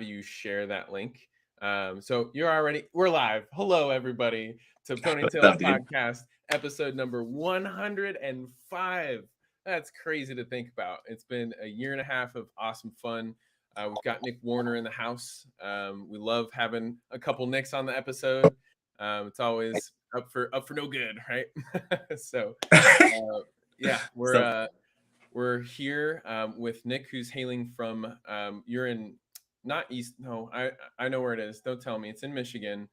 you share that link. So we're live. Hello, everybody, to What's Ponytails up, dude? Podcast, episode number 105. That's crazy to think about. It's been a year and a half of awesome fun. We've got Nick Warner in the house. We love having a couple Nicks on the episode. It's always up for no good, right? So, yeah, So, we're here with Nick, who's hailing from you're in not East. No, I know where it is. Don't tell me. It's in Michigan.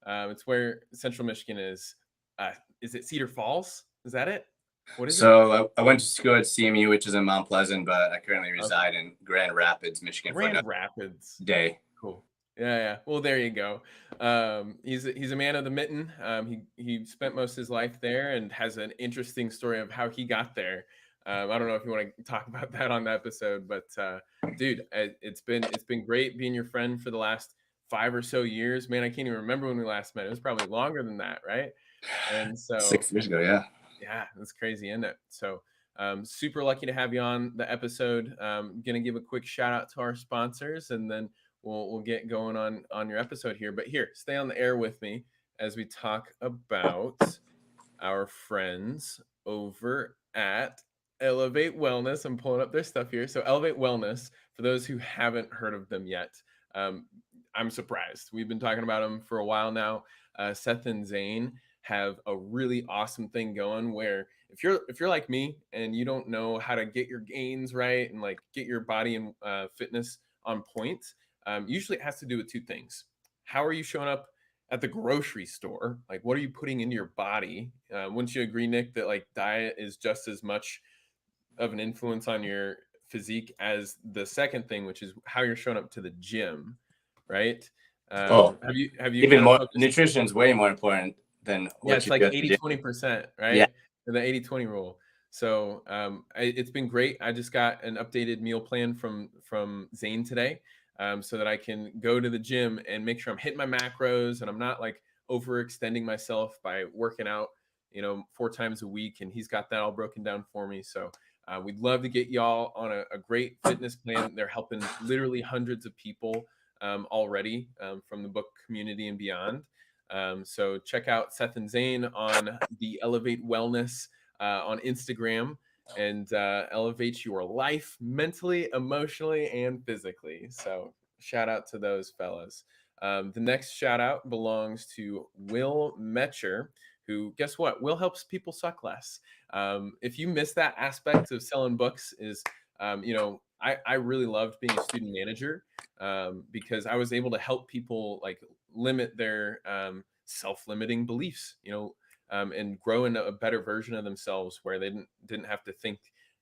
It's where Central Michigan is. Uh, is it Cedar Falls? Is that it? What is it? so I went to school at CMU, which is in Mount Pleasant, but I currently Okay. reside in Grand Rapids, Michigan for another Grand Rapids. day. Cool. Yeah, yeah. Well, there you go. He's a man of the mitten. He spent most of his life there and has an interesting story of how he got there. I don't know if you want to talk about that on the episode, but dude, it's been great being your friend for the last 5 or so years. Man, I can't even remember when we last met. It was probably longer than that, right? And so 6 years ago, yeah. yeah, that's crazy, isn't it? So, super lucky to have you on the episode. Gonna give a quick shout out to our sponsors, and then we'll get going on your episode here. But here, stay on the air with me as we talk about our friends over at Elevate Wellness. I'm pulling up their stuff here. So, Elevate Wellness, for those who haven't heard of them yet, um, I'm surprised. We've been talking about them for a while now. Seth and Zane have a really awesome thing going where if you're like me and you don't know how to get your gains right and like get your body and fitness on point, usually it has to do with two things. How are you showing up at the grocery store? Like, what are you putting into your body? Wouldn't you agree, Nick, that like diet is just as much of an influence on your physique as the second thing, which is how you're showing up to the gym, right? Oh, Have you even kind of more, focused? nutrition is way more important than Yeah, what it's you like do at the eighty gym. twenty percent Yeah. right? The 80-20 rule. So it's been great. I just got an updated meal plan from Zane today, so that I can go to the gym and make sure I'm hitting my macros and I'm not like overextending myself by working out, 4 times a week. And he's got that all broken down for me. So we'd love to get y'all on a great fitness plan. They're helping literally hundreds of people already from the book community and beyond. So check out Seth and Zane on the Elevate Wellness on Instagram and elevate your life mentally, emotionally, and physically. So shout out to those fellas. The next shout out belongs to Will Metscher, who, guess what? Will helps people suck less. If you miss that aspect of selling books, I really loved being a student manager because I was able to help people like limit their self-limiting beliefs, and grow into a better version of themselves where they didn't have to think,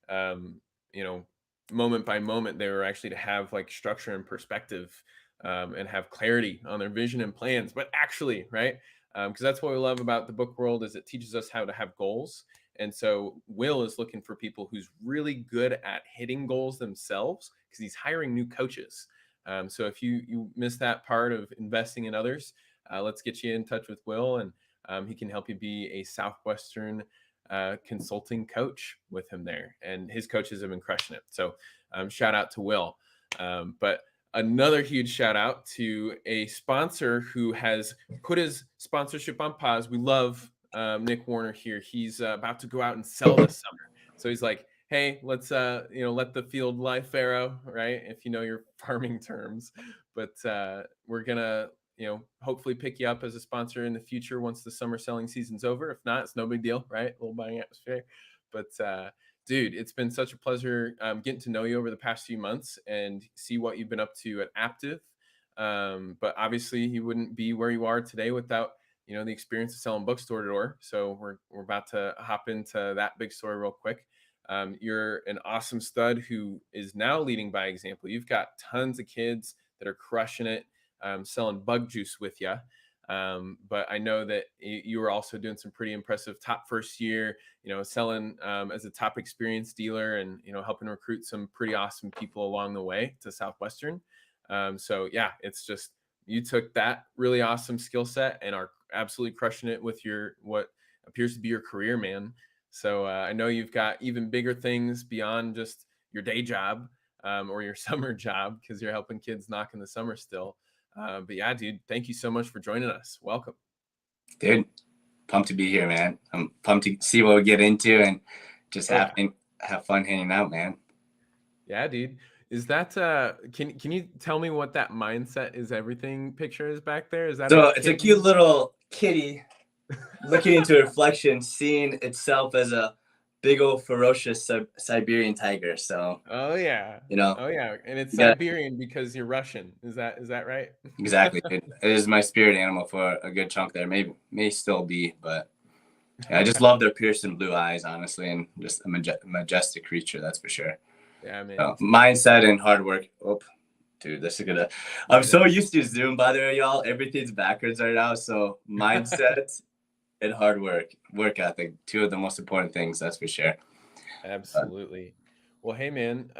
um, you know, moment by moment. They were actually to have like structure and perspective, and have clarity on their vision and plans. But actually, right? Because that's what we love about the book world is it teaches us how to have goals. And so Will is looking for people who's really good at hitting goals themselves because he's hiring new coaches. So if you miss that part of investing in others, let's get you in touch with Will, and he can help you be a Southwestern consulting coach with him there. And his coaches have been crushing it. So shout out to Will. But another huge shout out to a sponsor who has put his sponsorship on pause. We love Nick Warner here. He's about to go out and sell this summer. So he's like, hey, let's let the field lie fallow, right? If you know your farming terms. But we're gonna hopefully pick you up as a sponsor in the future once the summer selling season's over. If not, it's no big deal, right? A little buying atmosphere. But dude, it's been such a pleasure getting to know you over the past few months and see what you've been up to at Aptive. But obviously, you wouldn't be where you are today without the experience of selling books door to door. So we're about to hop into that big story real quick. You're an awesome stud who is now leading by example. You've got tons of kids that are crushing it, selling bug juice with you. But I know that you were also doing some pretty impressive top first year, selling as a top experience dealer and, helping recruit some pretty awesome people along the way to Southwestern. So yeah, it's just, you took that really awesome skill set and are absolutely crushing it with what appears to be your career, man. So I know you've got even bigger things beyond just your day job. or your summer job, because you're helping kids knock in the summer still. But yeah, dude, thank you so much for joining us. Welcome. Dude, pumped to be here, man. I'm pumped to see what we get into and just have fun hanging out, man. Yeah, dude. Is that can you tell me what that mindset is everything picture is back there? Is that So it's a cute little kitty looking into a reflection, seeing itself as a big old ferocious Siberian tiger. So oh yeah. you know, Oh yeah. And it's Siberian because you're Russian. Is that right? Exactly. It is my spirit animal for a good chunk there. May still be, but yeah, I just love their piercing blue eyes, honestly, and just a majestic creature, that's for sure. Yeah, man. So, mindset and hard work. Oh, dude, this is gonna. I'm so used to Zoom, by the way, y'all. Everything's backwards right now. So mindset and hard work ethic, two of the most important things, that's for sure. Absolutely. Well, hey man,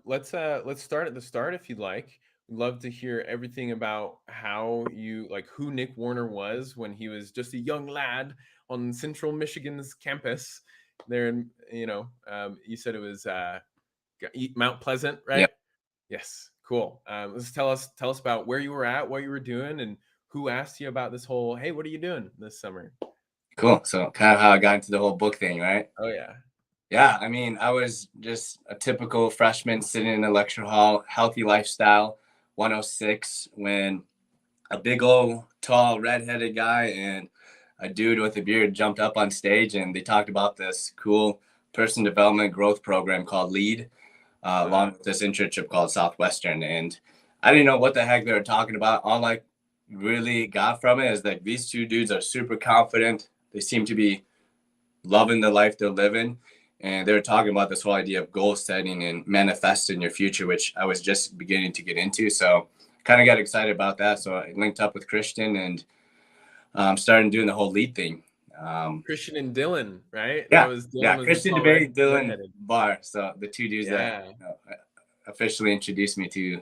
let's start at the start if you'd like. We'd love to hear everything about how you like who Nick Warner was when he was just a young lad on Central Michigan's campus. There, in you said it was Mount Pleasant, right? Yep. Yes, cool. Let's tell us about where you were at, what you were doing, and who asked you about this whole. Hey, what are you doing this summer? Cool. So kind of how I got into the whole book thing, right? Oh yeah. Yeah, I mean, I was just a typical freshman sitting in a lecture hall, healthy lifestyle, 106, when a big old tall redheaded guy and a dude with a beard jumped up on stage, and they talked about this cool person development growth program called LEAD, along with this internship called Southwestern. And I didn't know what the heck they were talking about. All I really got from it is that these two dudes are super confident. They seem to be loving the life they're living. And they were talking about this whole idea of goal setting and manifesting your future, which I was just beginning to get into. So kind of got excited about that. So I linked up with Christian and started doing the whole lead thing. Christian and Dylan, right? Yeah, That was Dylan yeah. was Christian DeBay, Dylan Barr. So the two dudes that officially introduced me to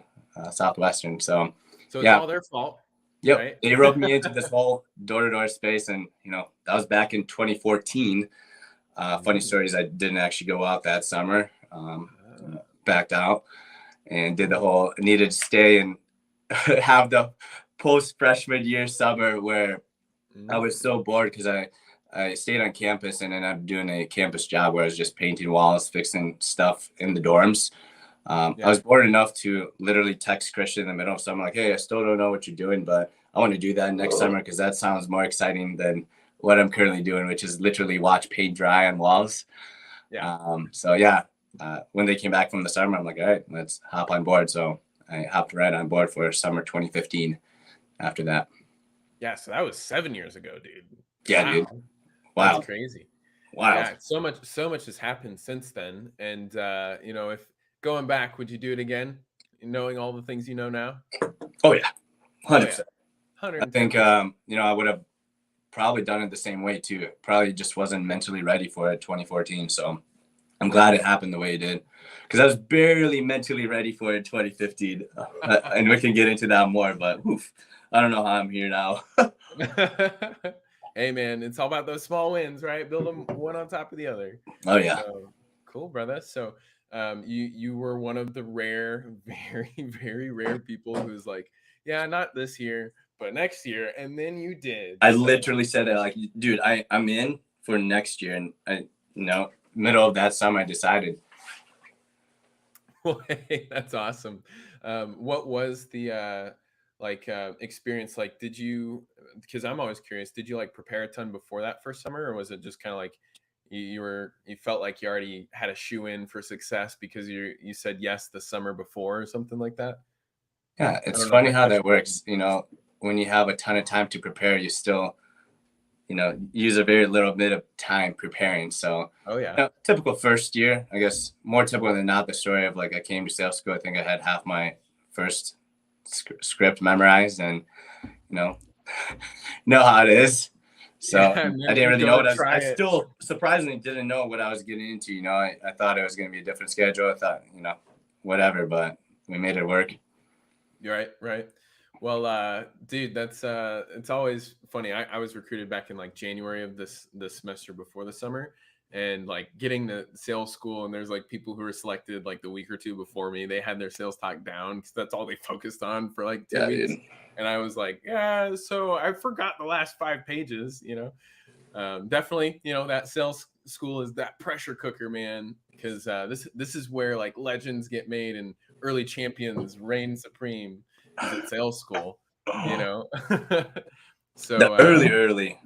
Southwestern. So it's all their fault. Yep. Right? They roped me into this whole door-to-door space, and that was back in 2014. Funny story is I didn't actually go out that summer. Backed out and did the whole needed to stay and have the post freshman year summer where I was so bored because I stayed on campus and ended up doing a campus job where I was just painting walls, fixing stuff in the dorms. I was bored enough to literally text Christian in the middle of summer, like, hey, I still don't know what you're doing, but I want to do that next summer because that sounds more exciting than what I'm currently doing, which is literally watch paint dry on walls. When they came back from the summer, I'm like, all right, let's hop on board. So I hopped right on board for summer 2015 after that. Yeah, so that was 7 years ago, dude. Yeah, dude. Wow. That's crazy. Wow. Yeah, so much has happened since then. And if going back, would you do it again, knowing all the things you know now? Oh yeah. 100%. 100%. I think I would have probably done it the same way too. Probably just wasn't mentally ready for it 2014. So I'm glad it happened the way it did, because I was barely mentally ready for it 2015. And we can get into that more, but I don't know how I'm here now. Hey man, it's all about those small wins, right? Build them one on top of the other. Oh yeah. So, cool, brother. So you were one of the rare, very, very rare people who's like, yeah, not this year, but next year. And then you did. I literally said it like, dude, I'm in for next year. And middle of that summer, I decided. Well, hey, that's awesome. What was the experience like? Did you, because I'm always curious, did you like prepare a ton before that first summer, or was it just kind of like you felt like you already had a shoe in for success because you said yes the summer before or something like that? Yeah, it's funny how that works. When you have a ton of time to prepare, you still use a very little bit of time preparing. So typical first year, I guess more typical than not, the story of like I came to sales school, I think I had half my first script memorized, and know how it is. So I didn't really know what I still surprisingly didn't know what I was getting into. I thought it was going to be a different schedule. I thought, whatever, but we made it work. You're right. Well, dude, that's it's always funny. I was recruited back in like January of this semester before the summer, and like getting to sales school, and there's like people who were selected like the week or two before me, they had their sales talk down because that's all they focused on for like 2 weeks. Dude. And I was like, yeah, so I forgot the last 5 pages, definitely, that sales school is that pressure cooker, man, because this is where like legends get made and early champions reign supreme, is at sales school, so The early.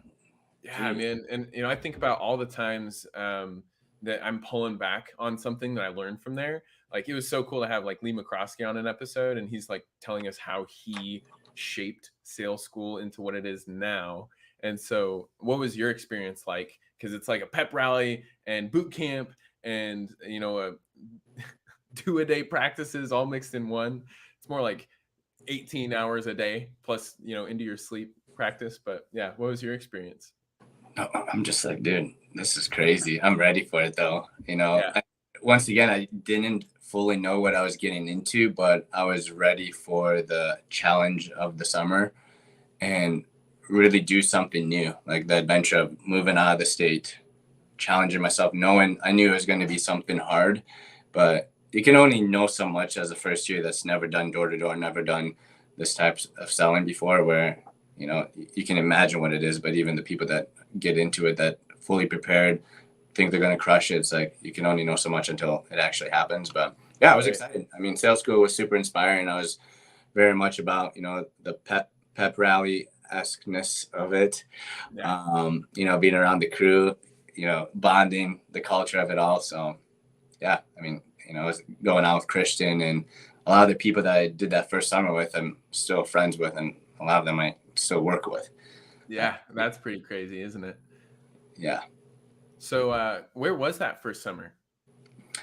yeah, man. And I think about all the times that I'm pulling back on something that I learned from there. Like, it was so cool to have like Lee McCroskey on an episode, and he's like telling us how he shaped sales school into what it is now. And so what was your experience like? Because it's like a pep rally and boot camp and a 2-a-day practices all mixed in one. It's more like 18 hours a day plus into your sleep practice. But yeah, what was your experience? I'm just like, dude, this is crazy. I'm ready for it though. Yeah. Once again, I didn't fully know what I was getting into, but I was ready for the challenge of the summer and really do something new, like the adventure of moving out of the state, challenging myself, knowing I knew it was going to be something hard, but you can only know so much as a first year that's never done door to door, never done this type of selling before, where you can imagine what it is, but even the people that get into it that fully prepared think they're going to crush it, it's like you can only know so much until it actually happens. But yeah, I was excited. I mean, sales school was super inspiring. I was very much about the pep rally esqueness of it. Yeah. Being around the crew, bonding, the culture of it all. So yeah, I mean, I was going out with Christian and a lot of the people that I did that first summer with, I'm still friends with, and a lot of them I still work with. Yeah, that's pretty crazy, isn't it? Yeah. So where was that first summer?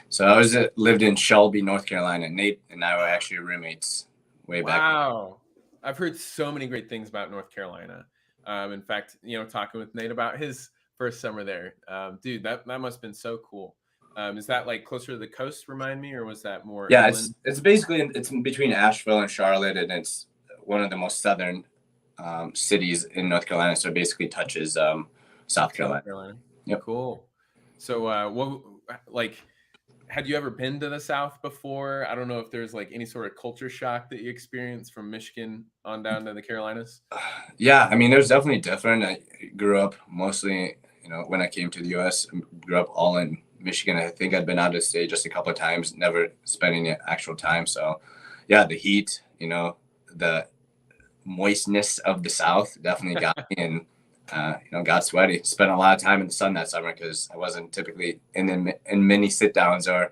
So I lived in Shelby, North Carolina. Nate and I were actually roommates way back. Wow. I've heard so many great things about North Carolina. In fact, talking with Nate about his first summer there, dude, that must have been so cool. Is that like closer to the coast, remind me, or was that more? Yeah, it's basically, it's between Asheville and Charlotte, and it's one of the most southern cities in North Carolina. So it basically touches South Carolina. Yep. Cool. So what, like, had you ever been to the South before? I don't know if there's like any sort of culture shock that you experienced from Michigan on down to the Carolinas. Yeah, I mean, it was definitely different. I grew up mostly, when I came to the U.S., grew up all in Michigan. I think I'd been out of state just a couple of times, never spending the actual time. So yeah, the heat, the moistness of the South definitely got me, and got sweaty. Spent a lot of time in the sun that summer because I wasn't typically in many sit downs or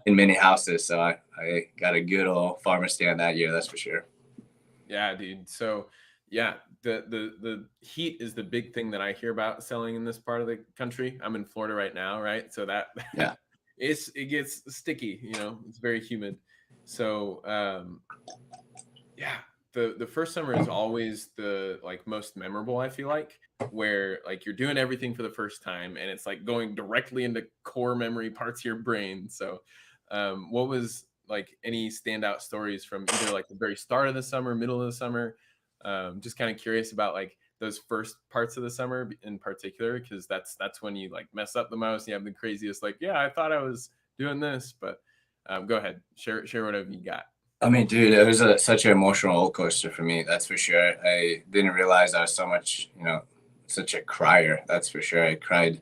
in many houses. So I got a good old farmer stand that year, that's for sure. Yeah, dude. So yeah, the heat is the big thing that I hear about selling in this part of the country. I'm in Florida right now, right? So that yeah, it gets sticky, it's very humid. So yeah, the first summer is always the like most memorable, I feel like, where like you're doing everything for the first time and it's like going directly into core memory parts of your brain. So what was like any standout stories from either like the very start of the summer, middle of the summer? Just kind of curious about like those first parts of the summer in particular, because that's when you like mess up the most. You have the craziest like, yeah, I thought I was doing this, but go ahead, share whatever you got. I mean, dude, it was such an emotional roller coaster for me. That's for sure. I didn't realize I was so much, such a crier. That's for sure. I cried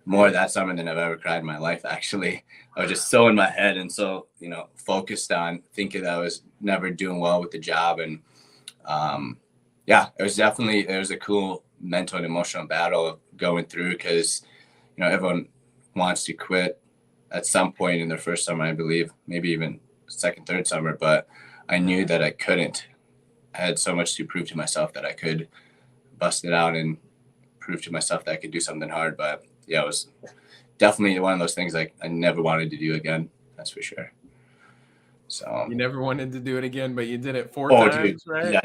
more that summer than I've ever cried in my life, actually. I was just so in my head and so, focused on thinking that I was never doing well with the job. And yeah, it was a cool mental and emotional battle of going through because, everyone wants to quit at some point in their first summer, I believe, maybe even second, third summer, but I knew that I couldn't. I had so much to prove to myself that I could bust it out and prove to myself that I could do something hard. But yeah, it was definitely one of those things like I never wanted to do again. That's for sure. So you never wanted to do it again, but you did it 4 times, dude, right?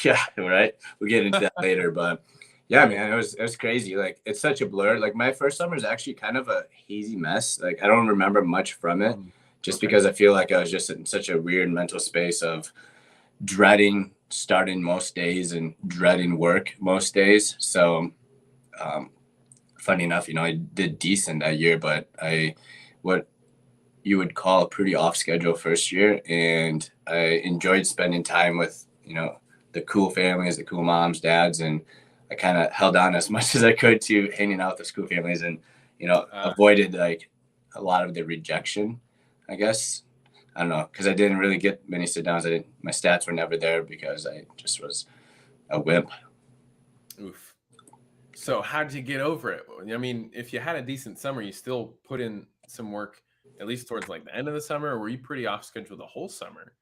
Yeah, right. We'll get into that later, but yeah, man, it was crazy. Like it's such a blur. Like my first summer is actually kind of a hazy mess. Like I don't remember much from it. Just because I feel like I was just in such a weird mental space of dreading starting most days and dreading work most days. So funny enough, I did decent that year, but what you would call a pretty off schedule first year. And I enjoyed spending time with, the cool families, the cool moms, dads, and I kind of held on as much as I could to hanging out with the school families and, avoided like a lot of the rejection, I guess. I don't know, because I didn't really get many sit downs. My stats were never there because I just was a wimp. Oof. So how did you get over it? I mean, if you had a decent summer, you still put in some work, at least towards like the end of the summer, or were you pretty off schedule the whole summer?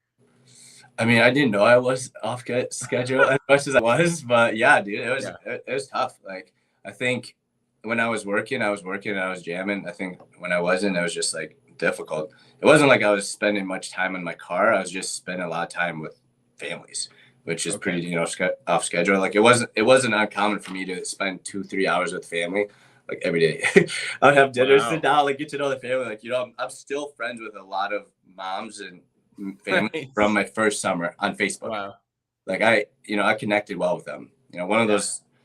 I mean, I didn't know I was off schedule as much as I was, but yeah, dude, it was tough. Like, I think when I was working and I was jamming. I think when I wasn't, it was just like difficult. It wasn't like I was spending much time in my car. I was just spending a lot of time with families, which is pretty, off schedule. Like it wasn't uncommon for me to spend 2-3 hours with family, like every day. I'd have dinner, sit down, like get to know the family. Like, I'm still friends with a lot of moms and family from my first summer on Facebook. Wow. Like I connected well with them.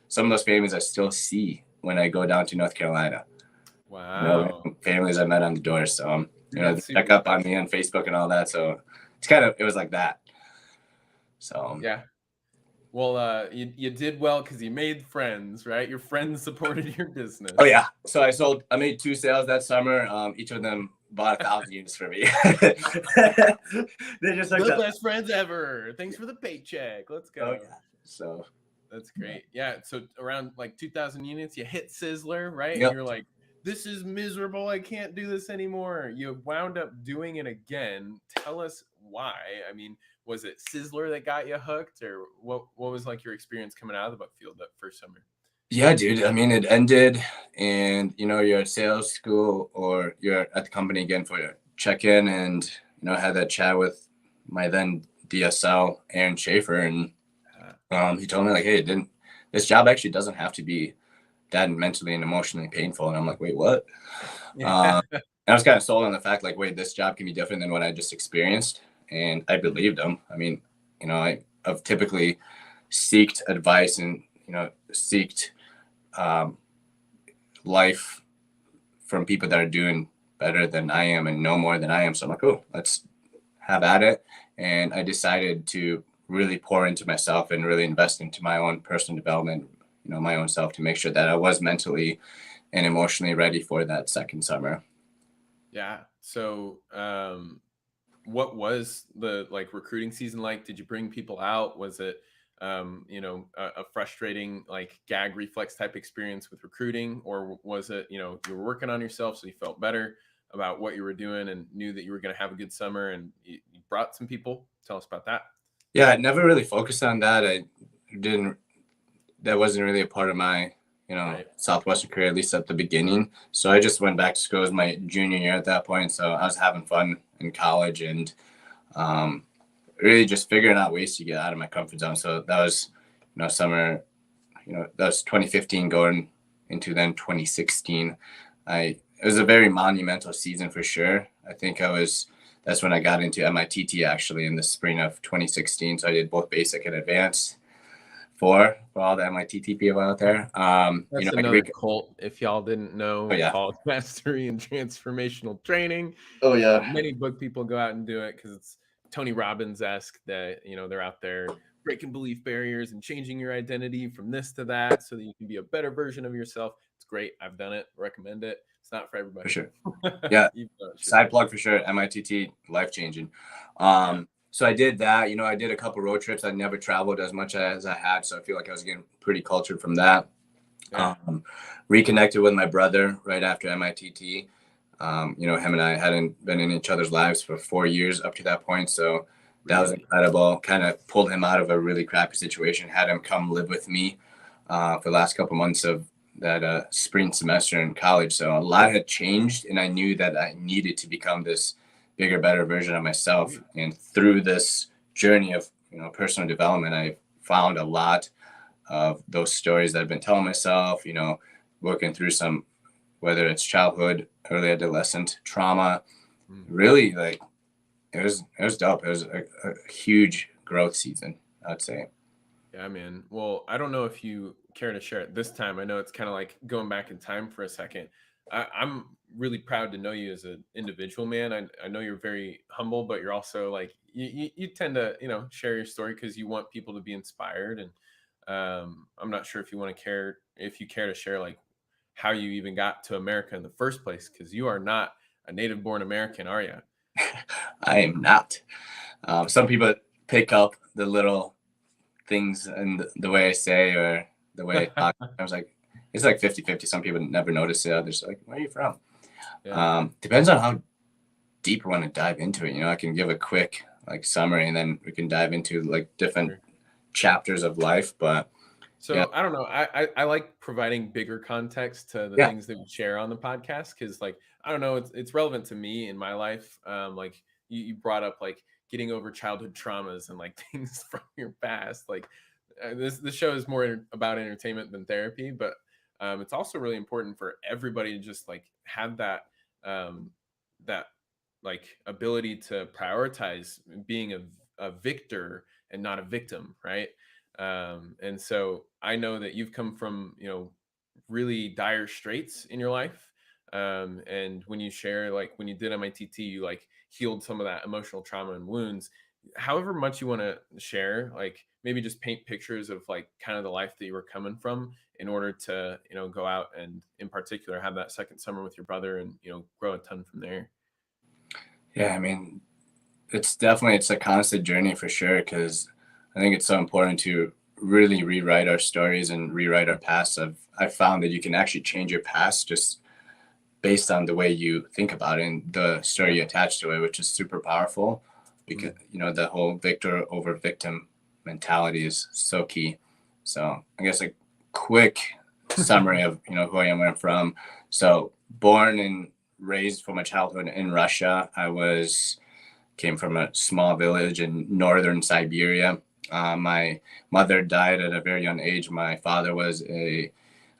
Some of those families I still see when I go down to North Carolina. Wow. Families I met on the door. So, they check up on me on Facebook and all that. So it was like that. So, yeah. Well, you did well because you made friends, right? Your friends supported your business. Oh yeah. So I made 2 sales that summer. Each of them bought 1,000 units for me. They're just like the best friends ever. Thanks for the paycheck. Let's go. Oh, yeah. So that's great. Yeah. So around like 2,000 units, you hit Sizzler, right? Yep. And you're like, this is miserable. I can't do this anymore. You wound up doing it again. Tell us why. I mean, was it Sizzler that got you hooked, or what was like your experience coming out of the book field that first summer? Yeah, dude. I mean, it ended and, you're at sales school or you're at the company again for your check-in and, I had that chat with my then DSL, Aaron Schaefer. And he told me like, hey, this job actually doesn't have to be that mentally and emotionally painful. And I'm like, wait, what? Yeah. And I was kind of sold on the fact like, wait, this job can be different than what I just experienced. And I believed him. I mean, I've typically seeked advice and, seeked life from people that are doing better than I am and know more than I am. So I'm like, oh, let's have at it. And I decided to really pour into myself and really invest into my own personal development, my own self, to make sure that I was mentally and emotionally ready for that second summer. Yeah. So, what was the recruiting season like? Did you bring people out? Was it, a frustrating like gag reflex type experience with recruiting, or was it, you were working on yourself so you felt better about what you were doing and knew that you were going to have a good summer and you brought some people? Tell us about that. Yeah, I never really focused on that. That wasn't really a part of my, right, Southwestern career, at least at the beginning. So I just went back to school. It was my junior year at that point. So I was having fun in college and really just figuring out ways to get out of my comfort zone. So that was, summer, that was 2015 going into then 2016. It was a very monumental season for sure. I think that's when I got into MITT actually in the spring of 2016. So I did both basic and advanced for all the MITT people out there. That's another cult, if y'all didn't know. Oh, yeah. Called Mastery and Transformational Training. Oh yeah. Many book people go out and do it because it's Tony Robbins-esque that, they're out there breaking belief barriers and changing your identity from this to that so that you can be a better version of yourself. It's great. I've done it. Recommend it. It's not for everybody. For sure. Yeah. Side plug for sure. MITT, life-changing. So I did that. I did a couple road trips. I never traveled as much as I had, so I feel like I was getting pretty cultured from that. Yeah. Reconnected with my brother right after MITT. Him and I hadn't been in each other's lives for 4 years up to that point, so that was incredible. Kind of pulled him out of a really crappy situation, had him come live with me for the last couple months of that spring semester in college. So a lot had changed, and I knew that I needed to become this bigger, better version of myself. And through this journey of, personal development, I found a lot of those stories that I've been telling myself, working through some, whether it's childhood, early adolescent trauma, really it was dope. It was a huge growth season, I'd say. Yeah, man. Well, I don't know if you care to share it this time. I know it's kind of like going back in time for a second. I'm really proud to know you as an individual, man. I know you're very humble, but you're also like you tend to, share your story because you want people to be inspired. And I'm not sure if you care to share like how you even got to America in the first place, because you are not a native born American, are you? I am not. Some people pick up the little things and the way I say or the way I talk. I was like, it's like 50-50. Some people never notice it. Others are like, where are you from? Yeah. Depends on how deep we want to dive into it. I can give a quick like summary and then we can dive into like different chapters of life. But So yeah, I don't know. I like providing bigger context to the yeah, things that we share on the podcast, because like I don't know, it's relevant to me in my life. Like you brought up like getting over childhood traumas and like things from your past. Like this show is more about entertainment than therapy, but it's also really important for everybody to just like have um, that like ability to prioritize being a victor and not a victim, right? And so I know that you've come from, really dire straits in your life. And when you share, like when you did MITT, you like healed some of that emotional trauma and wounds. However much you want to share, like maybe just paint pictures of like kind of the life that you were coming from in order to, go out and in particular have that second summer with your brother and, grow a ton from there. yeah. I mean, it's a constant journey for sure because I think it's so important to really rewrite our stories and rewrite our past. I've found that you can actually change your past just based on the way you think about it and the story you attach to it, which is super powerful because the whole victor over victim mentality is so key. So I guess a quick summary of who I am, where I'm from. So born and raised for my childhood in Russia. Came from a small village in northern Siberia. My mother died at a very young age. My father was a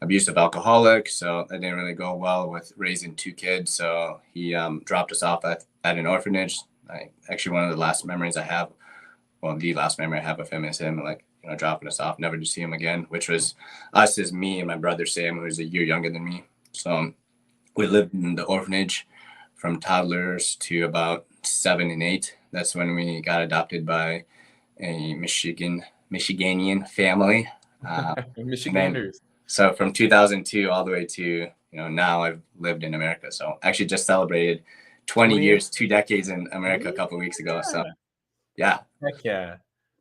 abusive alcoholic, so that didn't really go well with raising two kids. So he dropped us off at an orphanage. Actually, one of the last memories I have, well, the last memory I have of him is him like dropping us off, never to see him again. Which was us as me and my brother Sam, who's a year younger than me. So we lived in the orphanage from toddlers to about 7 and 8. That's when we got adopted by a Michiganian family. And then, Michiganders. so from 2002 all the way to now, I've lived in America. So actually just celebrated 20 20 years. years, 2 decades in America a couple of weeks ago. So yeah. Heck yeah.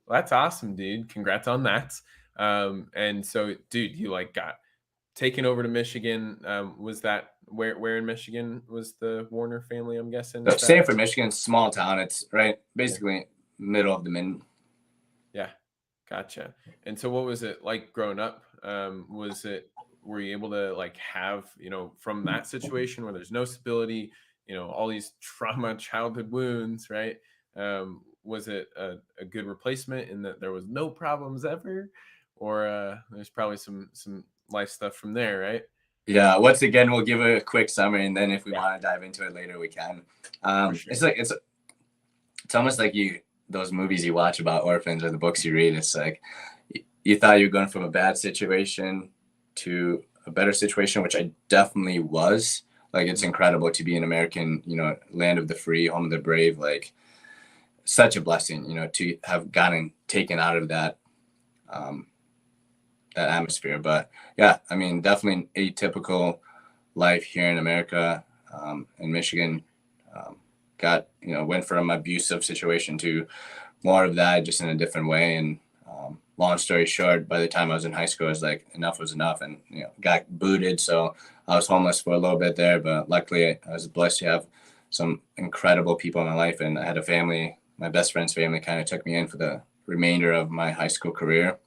Well, that's awesome, dude. Congrats on that. And so, dude, you like got taken over to Michigan. Was that where in Michigan was the Warner family? I'm guessing. So Sanford, Michigan, small town. It's right basically middle of the mid. Yeah, gotcha. And so, what was it like growing up? Were you able to like have from that situation where there's no stability, all these trauma, childhood wounds, right? Was it a good replacement in that there was no problems ever, or there's probably some life stuff from there, right? Yeah. Once again, we'll give a quick summary, and then if we Yeah, want to dive into it later, we can. for sure. It's almost like those movies you watch about orphans or the books you read. It's like you thought you were going from a bad situation to a better situation, which I definitely was. Like it's incredible to be an American, land of the free, home of the brave. Like such a blessing, to have gotten taken out of that that atmosphere. But yeah, I mean, definitely an atypical life here in America, in Michigan. Went from abusive situation to more of that, just in a different way. And long story short, by the time I was in high school, I was like, enough was enough, and got booted. So I was homeless for a little bit there, but luckily I was blessed to have some incredible people in my life, and I had a family. My best friend's family kind of took me in for the remainder of my high school career.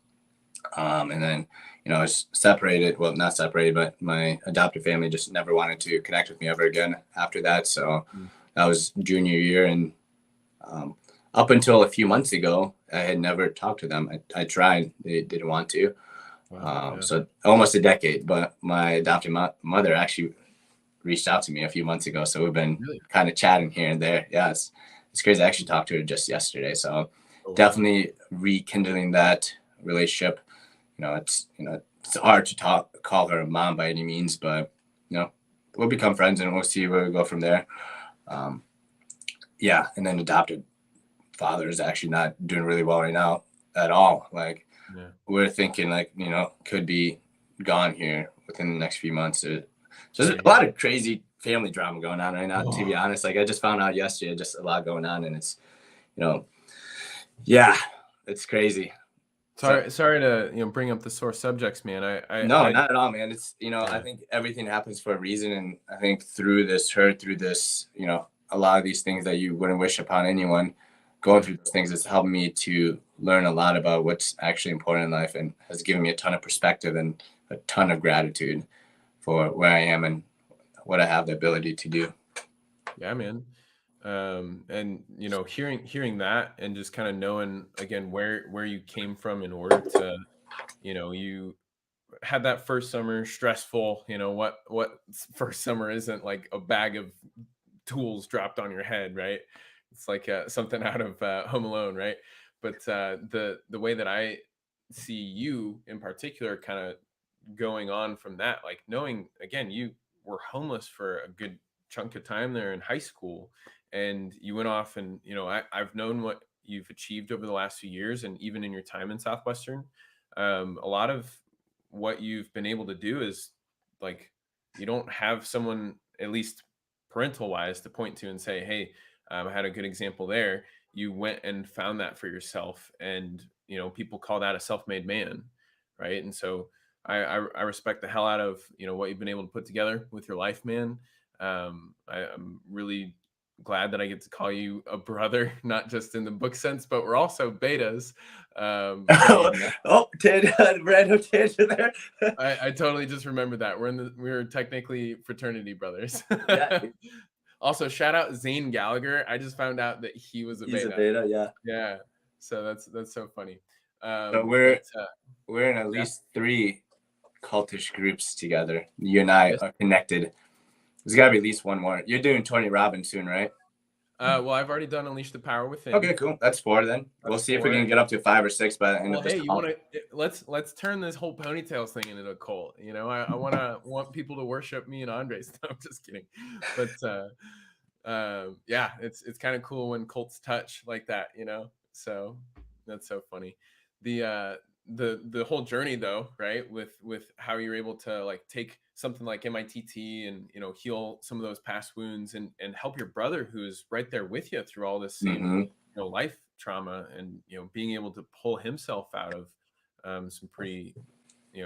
And then, I was separated. Well, not separated, but my adoptive family just never wanted to connect with me ever again after that. So that was junior year. And up until a few months ago, I had never talked to them. I tried. They didn't want to. Wow, yeah. So almost a decade. But my adoptive mother actually reached out to me a few months ago. So we've been kind of chatting here and there. Yeah, it's crazy. I actually talked to her just yesterday. So definitely rekindling that relationship. It's hard to call her a mom by any means, but we'll become friends and we'll see where we go from there. Yeah, and then adopted father is actually not doing really well right now at all. Like, we're thinking like, could be gone here within the next few months. So there's a lot of crazy family drama going on right now, to be honest. Like, I just found out yesterday, just a lot going on, and it's, it's crazy. Sorry to bring up the sore subjects, man. No, not at all, man. It's I think everything happens for a reason, and I think through this, a lot of these things that you wouldn't wish upon anyone, going through those things has helped me to learn a lot about what's actually important in life, and has given me a ton of perspective and a ton of gratitude for where I am and what I have the ability to do. Yeah, man. And hearing that and just kind of knowing again where you came from in order to, you had that first summer stressful, what first summer isn't like a bag of tools dropped on your head, right? It's like something out of Home Alone, right? But the way that I see you in particular kind of going on from that, like knowing again, you were homeless for a good chunk of time there in high school, and you went off and I've known what you've achieved over the last few years, and even in your time in Southwestern, a lot of what you've been able to do is like you don't have someone, at least parental wise, to point to and say, hey, I had a good example there. You went and found that for yourself, and people call that a self-made man, right? And so I respect the hell out of what you've been able to put together with your life, man. I'm really glad that I get to call you a brother, not just in the book sense, but we're also betas. Random tangent there. I totally just remembered that we're technically fraternity brothers. Yeah. Also, shout out Zane Gallagher. I just found out that he was He's a beta, yeah. Yeah. So that's so funny. But we're in at least 3 cultish groups together. You and I are connected. There's got to be at least one more. You're doing Tony Robbins soon, right? Well, I've already done Unleash the Power Within. Okay, cool. That's 4 then. We'll see if we can get up to 5 or 6 by the end of this. Hey, you want to let's turn this whole ponytails thing into a cult. I want people to worship me and Andres. No, I'm just kidding. But yeah, it's kind of cool when cults touch like that. So that's so funny. The whole journey though, right, with how you're able to like take something like MITT and heal some of those past wounds and help your brother who's right there with you through all this same life trauma, and being able to pull himself out of some pretty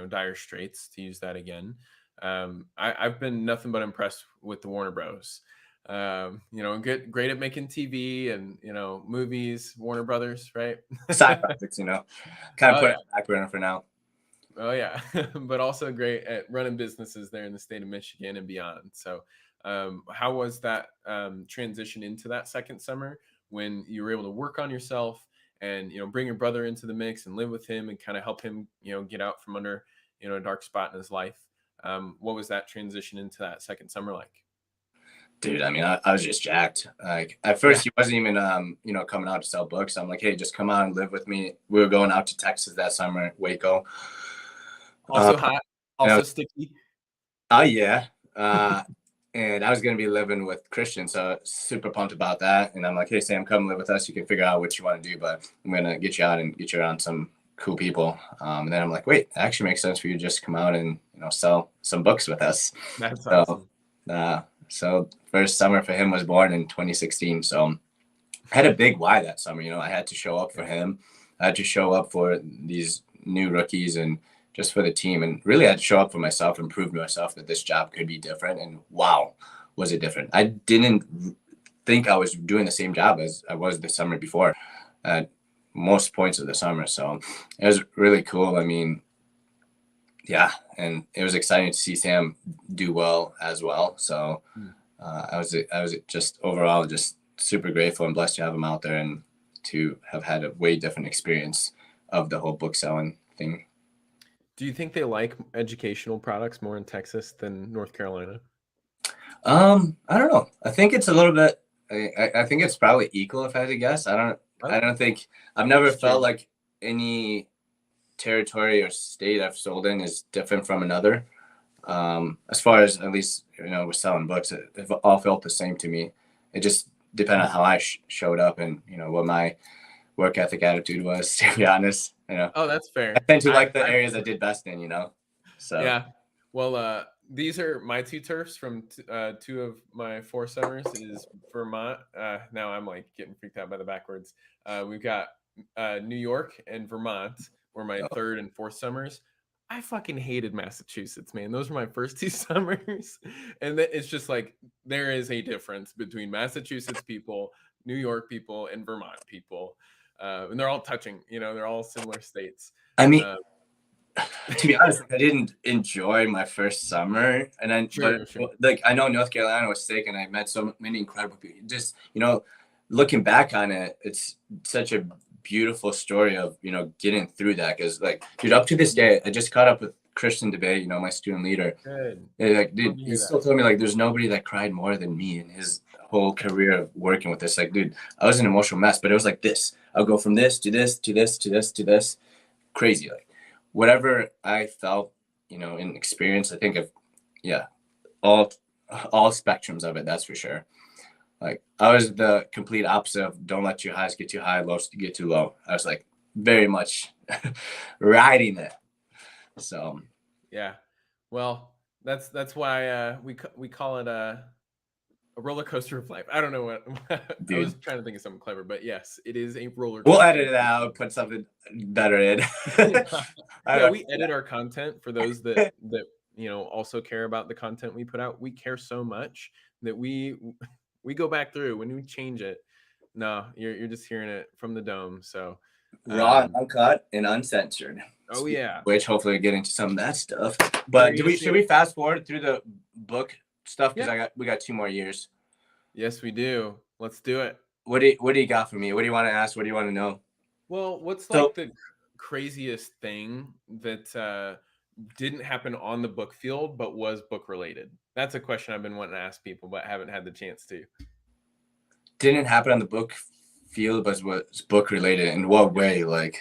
dire straits, to use that again. I've been nothing but impressed with the Warner Bros. Great at making TV and movies. Warner Brothers, right? Side projects, kind of put it back burner for now. Oh yeah, but also great at running businesses there in the state of Michigan and beyond. So, how was that transition into that second summer when you were able to work on yourself and bring your brother into the mix and live with him and kind of help him get out from under a dark spot in his life? What was that transition into that second summer like? Dude, I mean, I was just jacked. Like at first, he wasn't even coming out to sell books. I'm like, hey, just come out and live with me. We were going out to Texas that summer, Waco. Also hot, also sticky. Oh yeah. And I was gonna be living with Christian, so super pumped about that. And I'm like, hey Sam, come live with us. You can figure out what you want to do, but I'm gonna get you out and get you around some cool people. And then I'm like, wait, it actually makes sense for you to just come out and sell some books with us. That's awesome. So first summer for him was born in 2016. So I had a big why that summer. I had to show up for him. I had to show up for these new rookies and just for the team, and really I had to show up for myself and prove to myself that this job could be different. And wow, was it different. I didn't think I was doing the same job as I was the summer before at most points of the summer. So it was really cool. I mean, yeah, and it was exciting to see Sam do well as well. So I was just overall just super grateful and blessed to have him out there and to have had a way different experience of the whole book selling thing. Do you think they like educational products more in Texas than North Carolina? I don't know. I think it's a little bit. I think it's probably equal if I had to guess. I don't think I've never felt like any territory or state I've sold in is different from another. As far as, at least, with selling books, it all felt the same to me. It just depended on how I showed up and, what my work ethic attitude was, to be honest. Oh, that's I fair. tend to like the areas I did best in, so. Yeah. Well, these are my two turfs from 2 of my 4 summers is Vermont. Now I'm like getting freaked out by the backwards. We've got New York and Vermont were my 3rd and 4th summers. I fucking hated Massachusetts, man. Those were my first 2 summers. And it's just like there is a difference between Massachusetts people, New York people, and Vermont people. And they're all touching, they're all similar states. I mean, to be honest, I didn't enjoy my first summer, and Sure. like, I know North Carolina was sick, and I met so many incredible people. Just, looking back on it, it's such a beautiful story of, getting through that. Because, like, dude, up to this day, I just caught up with Christian DeBay, my student leader. Good. Like, dude, he still told me, like, there's nobody that cried more than me in his whole career of working with this. Like, dude, I was an emotional mess, but it was like this. I'll go from this to this to this to this to this. Crazy. Like, whatever I felt, in experience, I think of, all spectrums of it. That's for sure. Like, I was the complete opposite of don't let your highs get too high, lows get too low. I was like very much riding it. So yeah, well, that's why we call it a roller coaster of life. I don't know what I was trying to think of something clever, but yes, it is a roller coaster. We'll edit it out, put something better in. Yeah, we edit our content for those that also care about the content we put out. We care so much that we go back through when we change it. No, you're just hearing it from the dome. So raw, uncut, and uncensored. Oh yeah. Which hopefully we'll get into some of that stuff. But should we fast forward through the book stuff? Because we got 2 more years. Yes, we do. Let's do it. What do you got for me? What do you want to ask? What do you want to know? Well, what's like the craziest thing that didn't happen on the book field but was book related? That's a question I've been wanting to ask people but haven't had the chance to. Didn't happen on the book field but was book related. In what way? Like,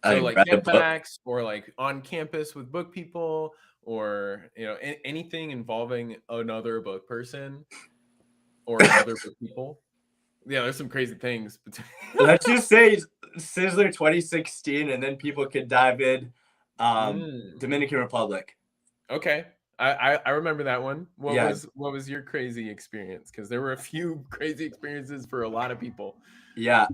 so like getbacks or like on campus with book people, or anything involving another book person or other book people. Yeah, there's some crazy things. Let's just say Sizzler 2016, and then people could dive in. Dominican Republic. Okay, I remember that one. What was your crazy experience? Because there were a few crazy experiences for a lot of people. Yeah,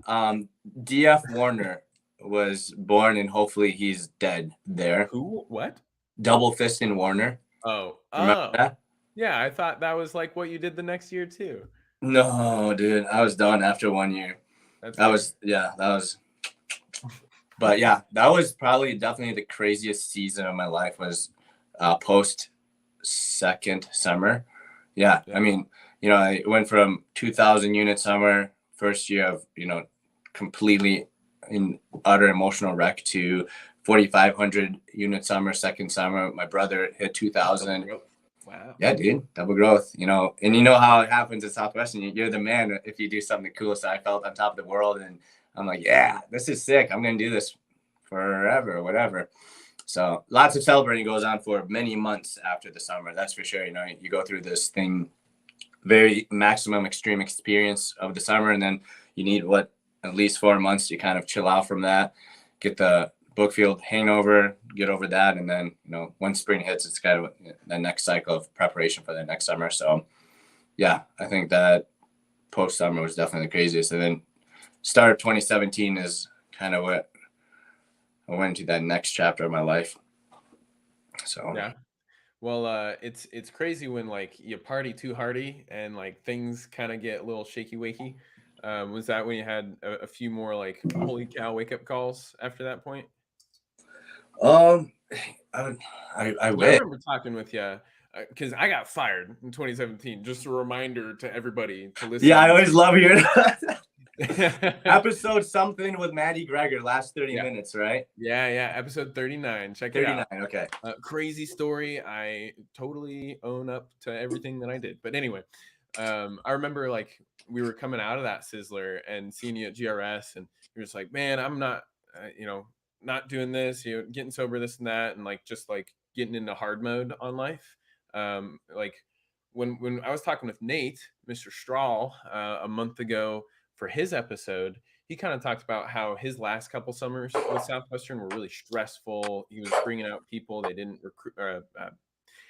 D.F. Warner was born, and hopefully he's dead there. Who? What? Double Fisting Warner. Oh, remember that? Yeah, I thought that was like what you did the next year too. No, dude, I was done after 1 year. That was. But yeah, that was definitely the craziest season of my life. Was post second summer. Yeah, I mean, I went from 2,000 unit summer, first year of completely in utter emotional wreck, to 4,500 unit summer, second summer. My brother hit 2,000. Wow. Yeah, dude, double growth, and you know how it happens at Southwestern. You're the man if you do something cool. So I felt on top of the world, and I'm like, yeah, this is sick. I'm going to do this forever, whatever. So lots of celebrating goes on for many months after the summer. That's for sure. You go through this thing, very maximum extreme experience of the summer. And then you need at least 4 months to kind of chill out from that, get the book field hangover, get over that. And then, when spring hits, it's kind of the next cycle of preparation for the next summer. So yeah, I think that post summer was definitely the craziest. And then start of 2017 is kind of what I went to that next chapter of my life. So yeah. Well, it's crazy when like you party too hardy and like things kind of get a little shaky wakey. Was that when you had a few more like holy cow wake up calls after that point? I remember talking with you because I got fired in 2017. Just a reminder to everybody to listen. Yeah, I always love hearing that. Episode something with Maddie Greger, last 30 minutes, right? Yeah, episode 39. Check 39, it out. Okay. Crazy story. I totally own up to everything that I did. But anyway, I remember like we were coming out of that Sizzler and seeing you at GRS, and you're just like, man, I'm not, not doing this, getting sober, this and that, and like just like getting into hard mode on life. Like when I was talking with Nate, Mr. Strahl, a month ago for his episode, he kind of talked about how his last couple summers with Southwestern were really stressful. He was bringing out people they didn't recruit.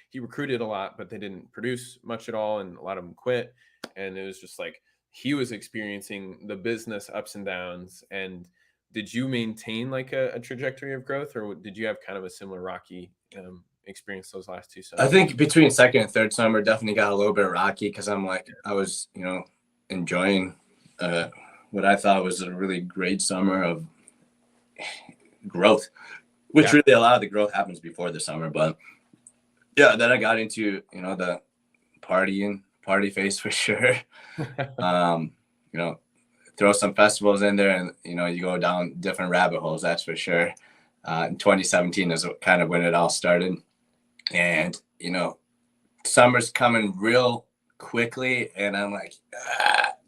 He recruited a lot, but they didn't produce much at all, and a lot of them quit. And it was just like he was experiencing the business ups and downs. And did you maintain like a trajectory of growth, or did you have kind of a similar rocky experience those last two summers? I think between second and third summer definitely got a little bit rocky because I was enjoying what I thought was a really great summer of growth, which really a lot of the growth happens before the summer. But yeah, then I got into the party phase for sure. Throw some festivals in there, and you go down different rabbit holes, that's for sure. In 2017 is kind of when it all started, and summer's coming real quickly, and I'm like,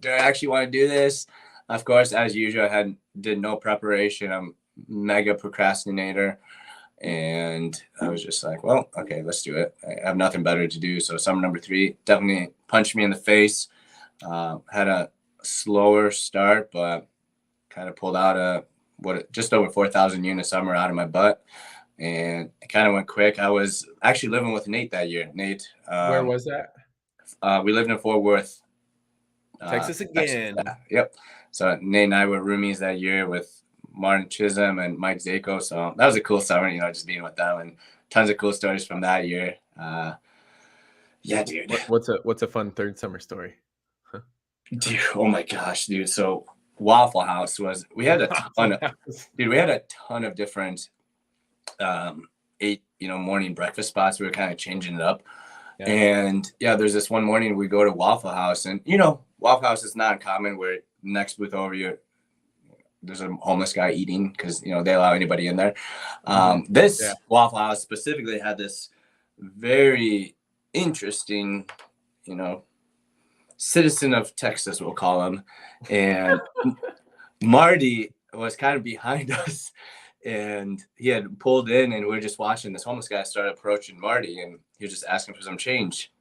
do I actually want to do this? Of course, as usual, I did no preparation. I'm mega procrastinator, and I was just like, well, okay, let's do it. I have nothing better to do. So summer number 3 definitely punched me in the face. Had a slower start, but kind of pulled out just over 4,000 unit summer out of my butt, and it kind of went quick. I was actually living with Nate that year. Nate, where was that? We lived in Fort Worth, Texas again. Texas. Yep. So Nate and I were roomies that year with Martin Chisholm and Mike Zako. So that was a cool summer, just being with them, and tons of cool stories from that year. Yeah, dude. What's a fun third summer story? Dude, oh my gosh, dude. So Waffle House we had a ton of different morning breakfast spots. We were kind of changing it up. Yeah. And there's this one morning we go to Waffle House, and Waffle House is not uncommon where next booth over there's a homeless guy eating because they allow anybody in there. Waffle House specifically had this very interesting, citizen of Texas, we'll call him, and Marty was kind of behind us, and he had pulled in, and we were just watching this homeless guy start approaching Marty, and he was just asking for some change.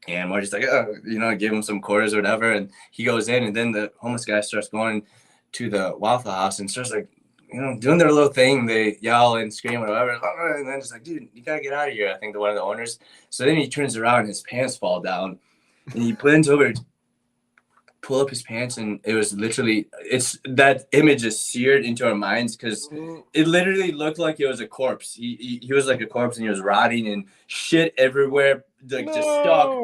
And Marty's like, give him some quarters or whatever. And he goes in, and then the homeless guy starts going to the Waffle House and starts like, doing their little thing. They yell and scream or whatever. And then it's like, dude, you gotta get out of here. I think one of the owners. So then he turns around and his pants fall down, and he plans over to pull up his pants, and it was literally, that image is seared into our minds because it literally looked like it was a corpse. He was like a corpse, and he was rotting and shit everywhere, like just stuck.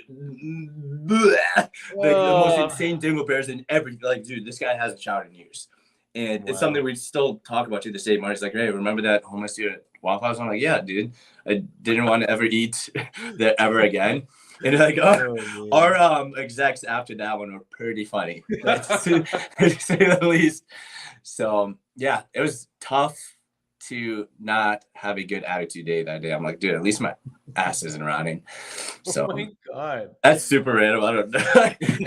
Like the most insane dingleberries and everything. Like, dude, this guy hasn't showered in years, and it's something we still talk about to this day. Marty's like, hey, remember that homeless dude at Waffle House? I'm like, yeah, dude, I didn't want to ever eat there ever again. And like our execs after that one were pretty funny, to say the least. So yeah, it was tough to not have a good attitude day that day. I'm like, dude, at least my ass isn't rotting. So oh my God, that's super random. I don't know,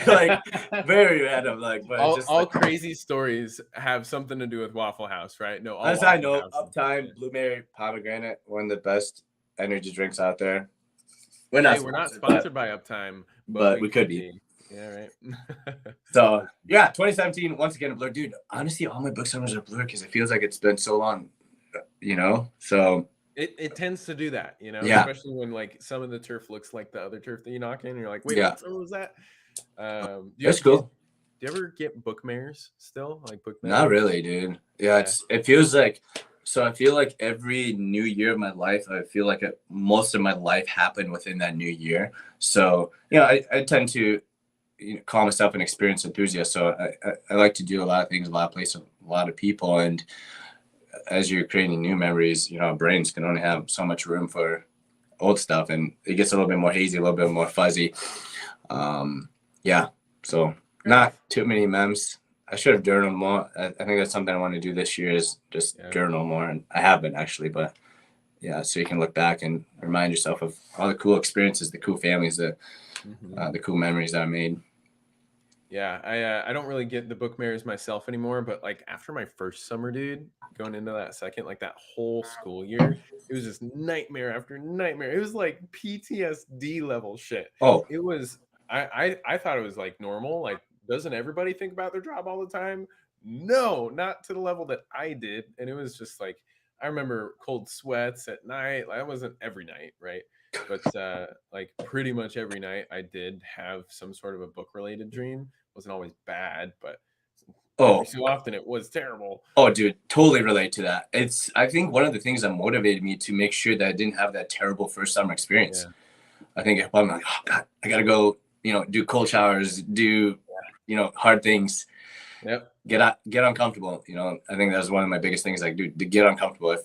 like very random. Like, but all crazy stories have something to do with Waffle House, right? No, as I know, Uptime, Blueberry Pomegranate, one of the best energy drinks out there. We're not sponsored by Uptime, but we could be. Yeah, right. So yeah, 2017, once again, a blur. Dude, honestly, all my book summers are blur because it feels like it's been so long, so it tends to do that, especially when like some of the turf looks like the other turf that you knock in, and you're like, wait, what was that? That's cool. Do you ever get book mares still? Like book mares? Not really, dude. Yeah, it feels like. So I feel like every new year of my life, I feel like most of my life happened within that new year. So, I tend to call myself an experience enthusiast. So I like to do a lot of things, a lot of places, a lot of people. And as you're creating new memories, brains can only have so much room for old stuff. And it gets a little bit more hazy, a little bit more fuzzy. So not too many memes. I should have journaled more. I think that's something I want to do this year is just journal more. And I have been actually, but so you can look back and remind yourself of all the cool experiences, the cool families, the cool memories that I made. Yeah, I don't really get the book mirrors myself anymore, but like after my first summer, dude, going into that second, like that whole school year, it was just nightmare after nightmare. It was like PTSD level shit. Oh, It was I thought it was like normal. Like, doesn't everybody think about their job all the time? No, not to the level that I did. And it was just like I remember cold sweats at night. Like, that wasn't every night, right? But like pretty much every night I did have some sort of a book related dream. Wasn't always bad, but every oh, so often it was terrible. oh, dude, totally relate to that. I think one of the things that motivated me to make sure that I didn't have that terrible first summer experience. Yeah. I think if I'm like, oh God, I gotta go, do cold showers, do, hard things, Yep. get uncomfortable. I think that's one of my biggest things. Like, dude, to get uncomfortable.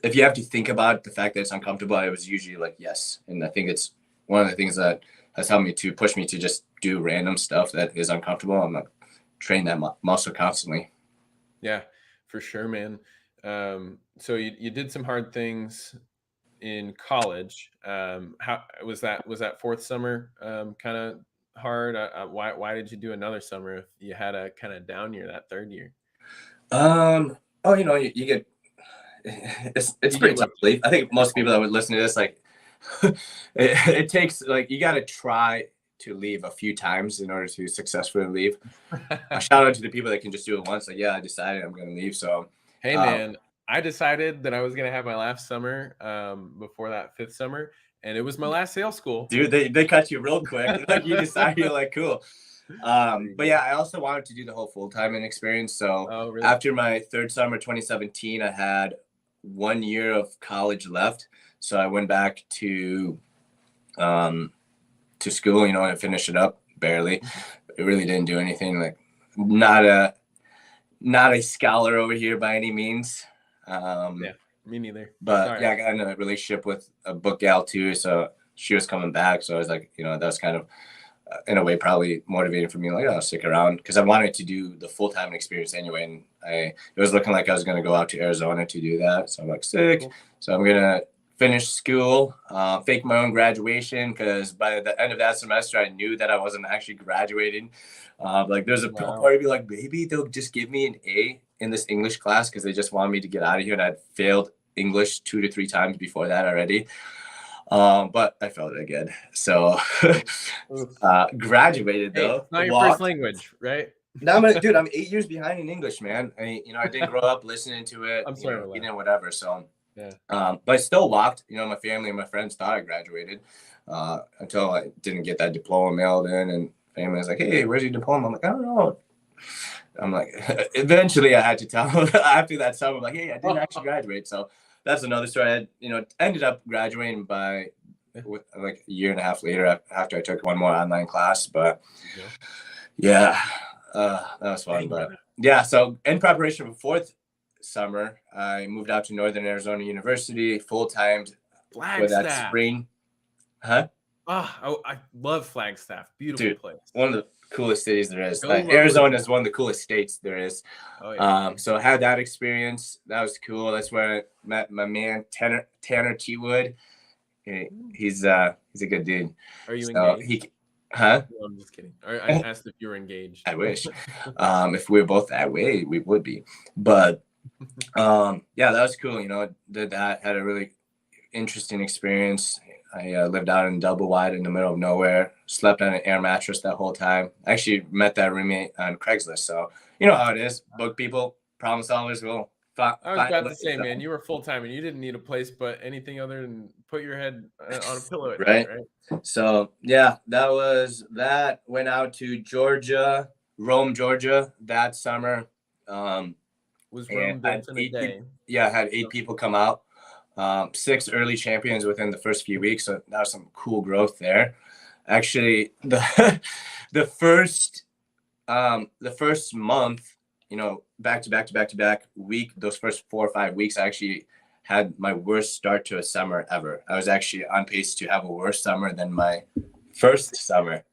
If you have to think about the fact that it's uncomfortable, I was usually like, yes. And I think it's one of the things that has helped me to push me to just do random stuff that is uncomfortable. I'm not train that muscle constantly. Yeah, for sure, man. So you did some hard things in college. How was that? Was that fourth summer kind of hard? Why did you do another summer if you had a kind of down year that third year? Oh, you get it's You pretty get tough what? to believe. I think most people that would listen to this, like, it takes, like, you got to try to leave a few times in order to successfully leave. A shout out to the people that can just do it once. Like, yeah, I decided I'm going to leave. So, Hey man, I decided that I was gonna have my last summer before that fifth summer, and it was my last sales school. dude, they cut you real quick. Like, you decided, you're like, cool. There you But go. yeah, I also wanted to do the whole full-time experience. So Oh, really? after my third summer, 2017, I had 1 year of college left. So I went back to school, and finished it up barely. It really didn't do anything. Like, not a scholar over here by any means. Yeah, me neither. But Sorry. yeah, I got in a relationship with a book gal too. So she was coming back. So I was like, that's kind of, in a way, probably motivating for me. Like, I'll stick around because I wanted to do the full-time experience anyway. And it was looking like I was going to go out to Arizona to do that. So I'm like, sick. Cool. So I'm going to finish school, fake my own graduation, because by the end of that semester, I knew that I wasn't actually graduating. Like, there's a Wow. part of me like, maybe they'll just give me an A in this English class because they just wanted me to get out of here. And I'd failed English 2 to 3 times before that already. But I failed it again. So Oof. graduated Hey, though. it's not your first Walked. language, right? Now, dude, I'm 8 years behind in English, man. I didn't grow up listening to it, I'm sorry to laugh. whatever. So, Yeah. but I still walked. My family and my friends thought I graduated until I didn't get that diploma mailed in, and family was like, "Hey, where's your diploma?" I'm like, "I don't know." I'm like, eventually I had to tell them after that summer, I'm like, "Hey, I didn't actually graduate." So that's another story. I had, ended up graduating by like a year and a half later after I took one more online class. But Yeah. yeah, that was fun. Dang, But man. yeah, so in preparation for fourth summer, I moved out to Northern Arizona University full-time for that Flagstaff. spring. Huh? I love Flagstaff. Beautiful Dude, place. one of the coolest cities there is. Go low Arizona to- is one of the coolest states there is. Oh yeah. So I had that experience. That was cool. That's where I met my man Tanner Teawood. He's a good dude. Are you So engaged? huh? No, I'm just kidding. I asked if you were engaged. I wish. If we were both that way, we would be. But yeah, that was cool. Did that, had a really interesting experience. I lived out in double wide in the middle of nowhere, slept on an air mattress that whole time. I actually met that roommate on Craigslist. So you know how it is. Book people, problem solvers will I was find a about way. to say, man, you were full time and you didn't need a place, but anything other than put your head on a pillow at night, Right. right? So yeah, that was that. Went out to Georgia, Rome, Georgia that summer. Was And Rome I had built in a day? I had 8 people come out. 6 early champions within the first few weeks. So that was some cool growth there. Actually, the first month, back to back week, those first 4 or 5 weeks, I actually had my worst start to a summer ever. I was actually on pace to have a worse summer than my first summer.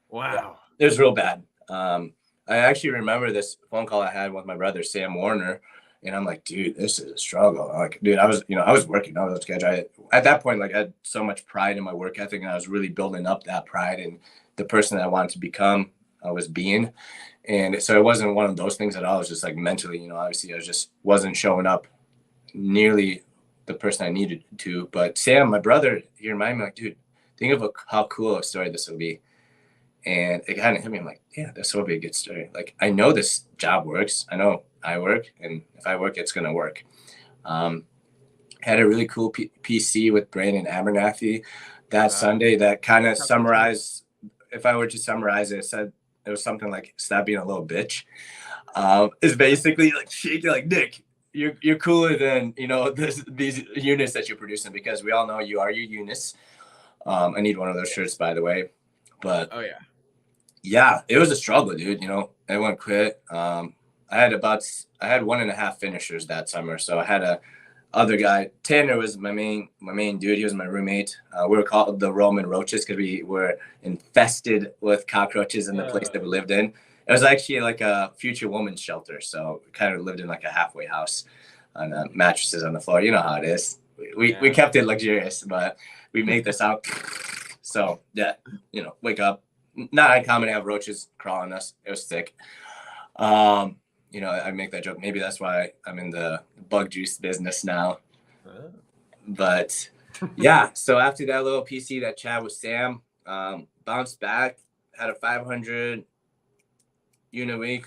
Wow. It was real bad. I actually remember this phone call I had with my brother, Sam Warner, and I'm like, dude, this is a struggle. Like, dude, I was working. I was a schedule. At that point, like, I had so much pride in my work ethic, and I was really building up that pride and the person that I wanted to become. I was being. And so it wasn't one of those things at all. It was just like mentally, you know, obviously I just wasn't showing up nearly the person I needed to. But Sam, my brother, he reminded me, like, dude, think of how cool a story this will be. And it kind of hit me. I'm like, yeah, this will be a good story. Like, I know this job works. I know I work. And if I work, it's going to work. Had a really cool PC with Brandon Abernathy that Sunday that kind of summarized, if I were to summarize it, said it was something like, stop being a little bitch. It's basically like shaking, like, Nick, you're cooler than, you know, these units that you're producing, because we all know you are your units. I need one of those shirts, by the way. But yeah, it was a struggle, dude. You know, everyone quit. I had 1.5 finishers that summer. So I had a other guy. Tanner was my main dude. He was my roommate. We were called the Roman Roaches because we were infested with cockroaches in the place that we lived in. It was actually like a future woman's shelter. So we kind of lived in like a halfway house on mattresses on the floor. You know how it is. We kept it luxurious, but we made this out. So yeah, you know, wake up. Not uncommon to have roaches crawling us. It was sick. You know, I make that joke. Maybe that's why I'm in the bug juice business now. But yeah, so after that little PC, that chat with Sam, bounced back, had a 500 unit week.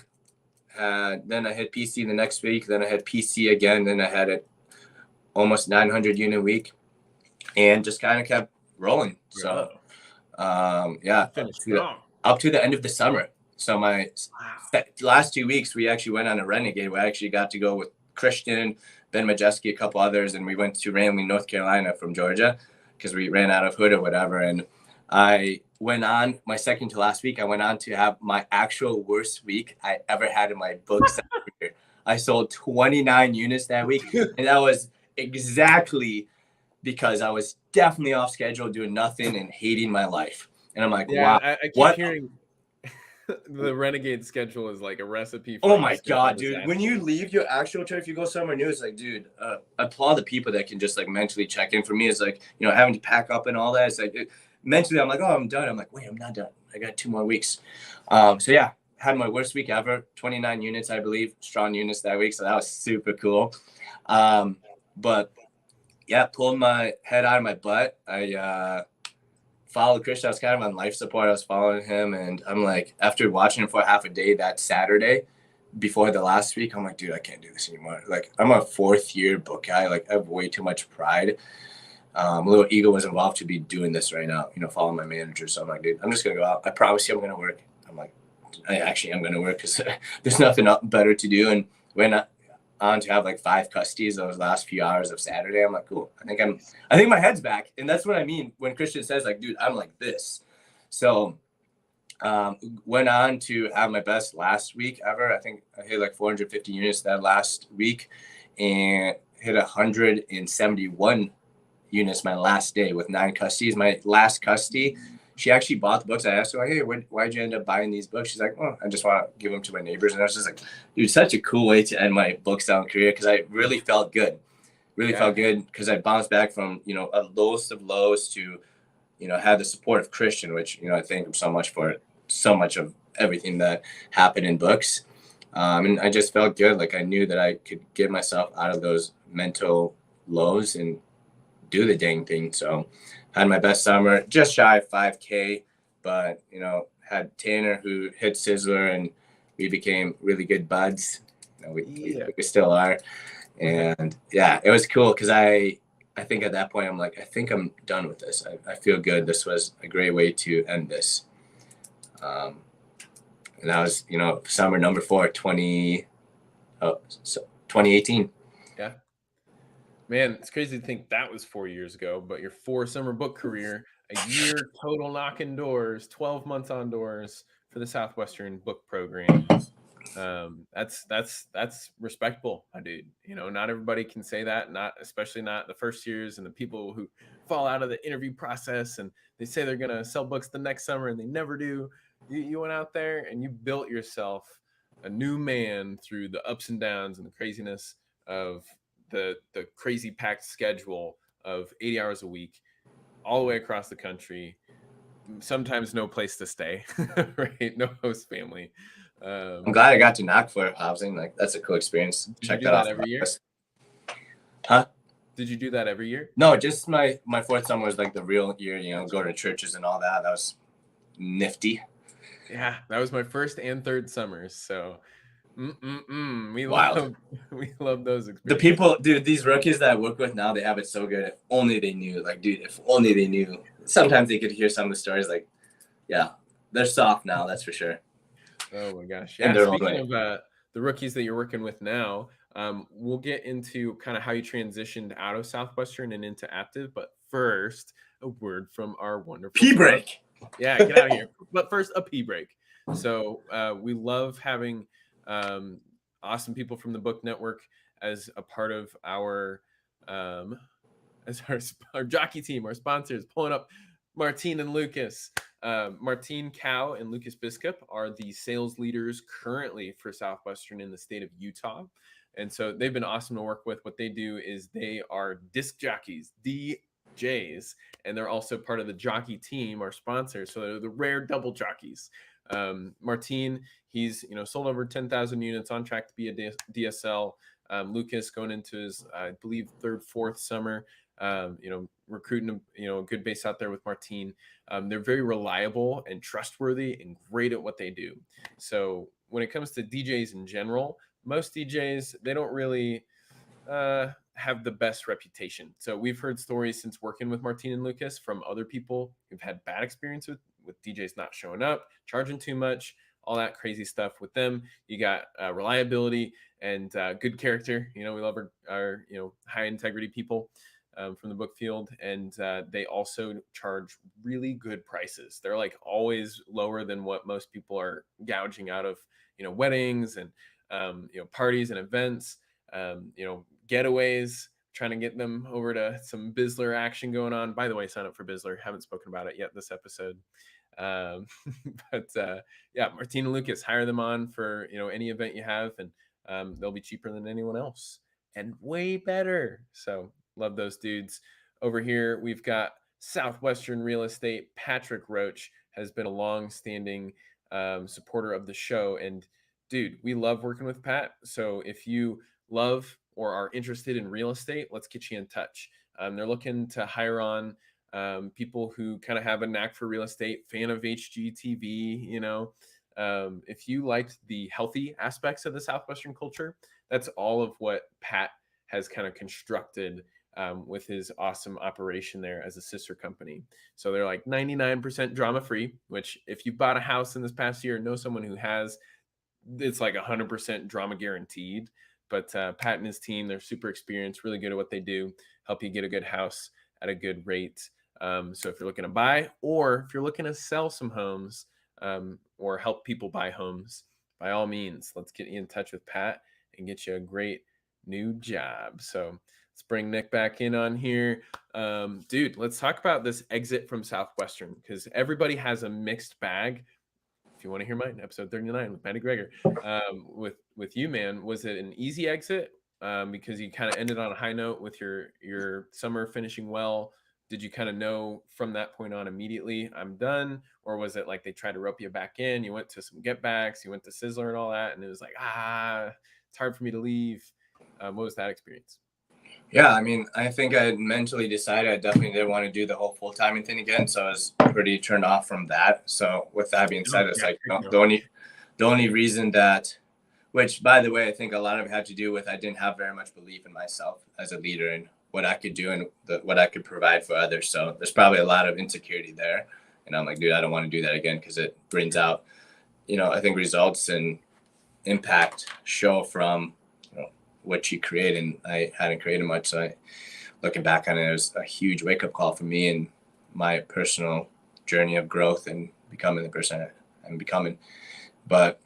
Then I hit PC the next week. Then I had PC again. Then I had it almost 900 unit week, and just kind of kept rolling. So yeah, up to the end of the summer. So my last 2 weeks, we actually went on a renegade. We actually got to go with Christian, Ben Majeski, a couple others, and we went to Ramley, North Carolina from Georgia because we ran out of hood or whatever. And I went on my second to last week. I went on to have my actual worst week I ever had in my books. I sold 29 units that week, and that was exactly because I was definitely off schedule, doing nothing and hating my life. And I'm like, wow, I keep hearing the renegade schedule is like a recipe for. Oh my god, dude! When you leave your actual trip, if you go somewhere new, it's like, dude, I applaud the people that can just like mentally check in. For me, it's like, you know, having to pack up and all that. It's like mentally, I'm like, oh, I'm done. I'm like, wait, I'm not done. I got 2 more weeks. So yeah, had my worst week ever. 29 units, I believe, strong units that week. So that was super cool. But yeah, pulled my head out of my butt. I followed Christian. I was kind of on life support. I was following him, and I'm like, after watching him for half a day that Saturday before the last week, I'm like, dude, I can't do this anymore. Like, I'm a 4th-year book guy. Like, I have way too much pride. A little ego was involved to be doing this right now, you know, following my manager. So I'm like, dude, I'm just going to go out. I promise you I'm going to work. I'm like, I actually am going to work because there's nothing better to do. And when on to have like 5 custodies those last few hours of Saturday, I'm like, cool. I think my head's back. And that's what I mean when Christian says, like, dude, I'm like this. So went on to have my best last week ever. I think I hit like 450 units that last week and hit 171 units my last day with 9 custodies. My last custody, she actually bought the books. I asked her, like, hey, why'd you end up buying these books? She's like, oh, I just want to give them to my neighbors. And I was just like, dude, such a cool way to end my book selling career, because I really felt good. Felt good because I bounced back from, you know, a lowest of lows to, you know, had the support of Christian, which, you know, I thank him so much for it. So much of everything that happened in books. And I just felt good. Like, I knew that I could get myself out of those mental lows and do the dang thing. So had my best summer, just shy of 5K, but, you know, had Tanner who hit Sizzler, and we became really good buds. You know, we still are. And yeah, it was cool because I think at that point I'm like, I think I'm done with this. I feel good. This was a great way to end this. And that was, you know, summer number 4, 2018. Yeah. Man, it's crazy to think that was 4 years ago, but your 4 summer book career, a year total knocking doors, 12 months on doors for the Southwestern book program. That's respectable, my dude. You know, not everybody can say that, especially not the first years and the people who fall out of the interview process and they say they're going to sell books the next summer and they never do. You went out there and you built yourself a new man through the ups and downs and the craziness of the crazy packed schedule of 80 hours a week all the way across the country. sometimes no place to stay, right? No host family. I'm glad I got to knock for housing. Like, that's a cool experience. Check that off every year? Huh? Did you do that every year? No, just my fourth summer was like the real year, go to churches and all that. That was nifty. Yeah, that was my first and third summers. So we Wild. we love those experiences. The people, dude, these rookies that I work with now, they have it so good. If only they knew. Like, dude, if only they knew. Sometimes they could hear some of the stories. Like, yeah, they're soft now, that's for sure. Oh my gosh. Yeah, speaking of the rookies that you're working with now, we'll get into kind of how you transitioned out of Southwestern and into Active. But first, a word from our wonderful pee break. Yeah, get out of here. But first, a pee break. So we love having awesome people from the Book Network as a part of our as our jockey team, our sponsors. Pulling up Martine and Lukasz. Martine Cow and Lucas Biscup are the sales leaders currently for Southwestern in the state of Utah. And so they've been awesome to work with. What they do is they are disc jockeys, DJs, and they're also part of the jockey team, our sponsors. So they're the rare double jockeys. Martine, he's sold over 10,000 units, on track to be a DSL. Lukasz going into his, I believe, third, fourth summer. Recruiting a good base out there with Martine. They're very reliable and trustworthy and great at what they do. So when it comes to DJs in general, most DJs, they don't really have the best reputation. So we've heard stories since working with Martine and Lukasz from other people who've had bad experience with DJs not showing up, charging too much, all that crazy stuff. With them, you got reliability and good character. We love our high integrity people from the book field, and they also charge really good prices. They're like always lower than what most people are gouging out of weddings and parties and events, getaways, trying to get them over to some BIZZLER action going on. By the way, sign up for BIZZLER. Haven't spoken about it yet this episode. But Martine and Lukasz, hire them on for any event you have, and they'll be cheaper than anyone else and way better. So love those dudes. Over here, we've got Southwestern Real Estate. Patrick Roach has been a long-standing supporter of the show. And dude, we love working with Pat. So if you love or are interested in real estate, let's get you in touch. They're looking to hire on people who kind of have a knack for real estate, fan of HGTV, if you liked the healthy aspects of the Southwestern culture, that's all of what Pat has kind of constructed with his awesome operation there as a sister company. So they're like 99% drama free, which if you bought a house in this past year, know someone who has, it's like 100% drama guaranteed. But Pat and his team, they're super experienced, really good at what they do, help you get a good house at a good rate. So if you're looking to buy, or if you're looking to sell some homes, or help people buy homes, by all means, let's get you in touch with Pat and get you a great new job. So let's bring Nick back in on here. Dude, let's talk about this exit from Southwestern, because everybody has a mixed bag. If you want to hear mine, episode 39 with Matty Greger. With you, man, was it an easy exit? Because you kind of ended on a high note with your summer finishing well. Did you kind of know from that point on immediately, I'm done? Or was it like they tried to rope you back in? You went to some get backs, you went to Sizzler and all that, and it was like, it's hard for me to leave. What was that experience? Yeah, I mean, I think I mentally decided I definitely didn't want to do the whole full-time thing again. So I was pretty turned off from that. So with that being said, it's like the only reason that, which by the way, I think a lot of it had to do with I didn't have very much belief in myself as a leader and what I could do and what I could provide for others. So there's probably a lot of insecurity there. And I'm like, dude, I don't want to do that again, because it brings out, I think results and impact show from what you create, and I hadn't created much. So looking back on it, it was a huge wake-up call for me and my personal journey of growth and becoming the person I'm becoming. But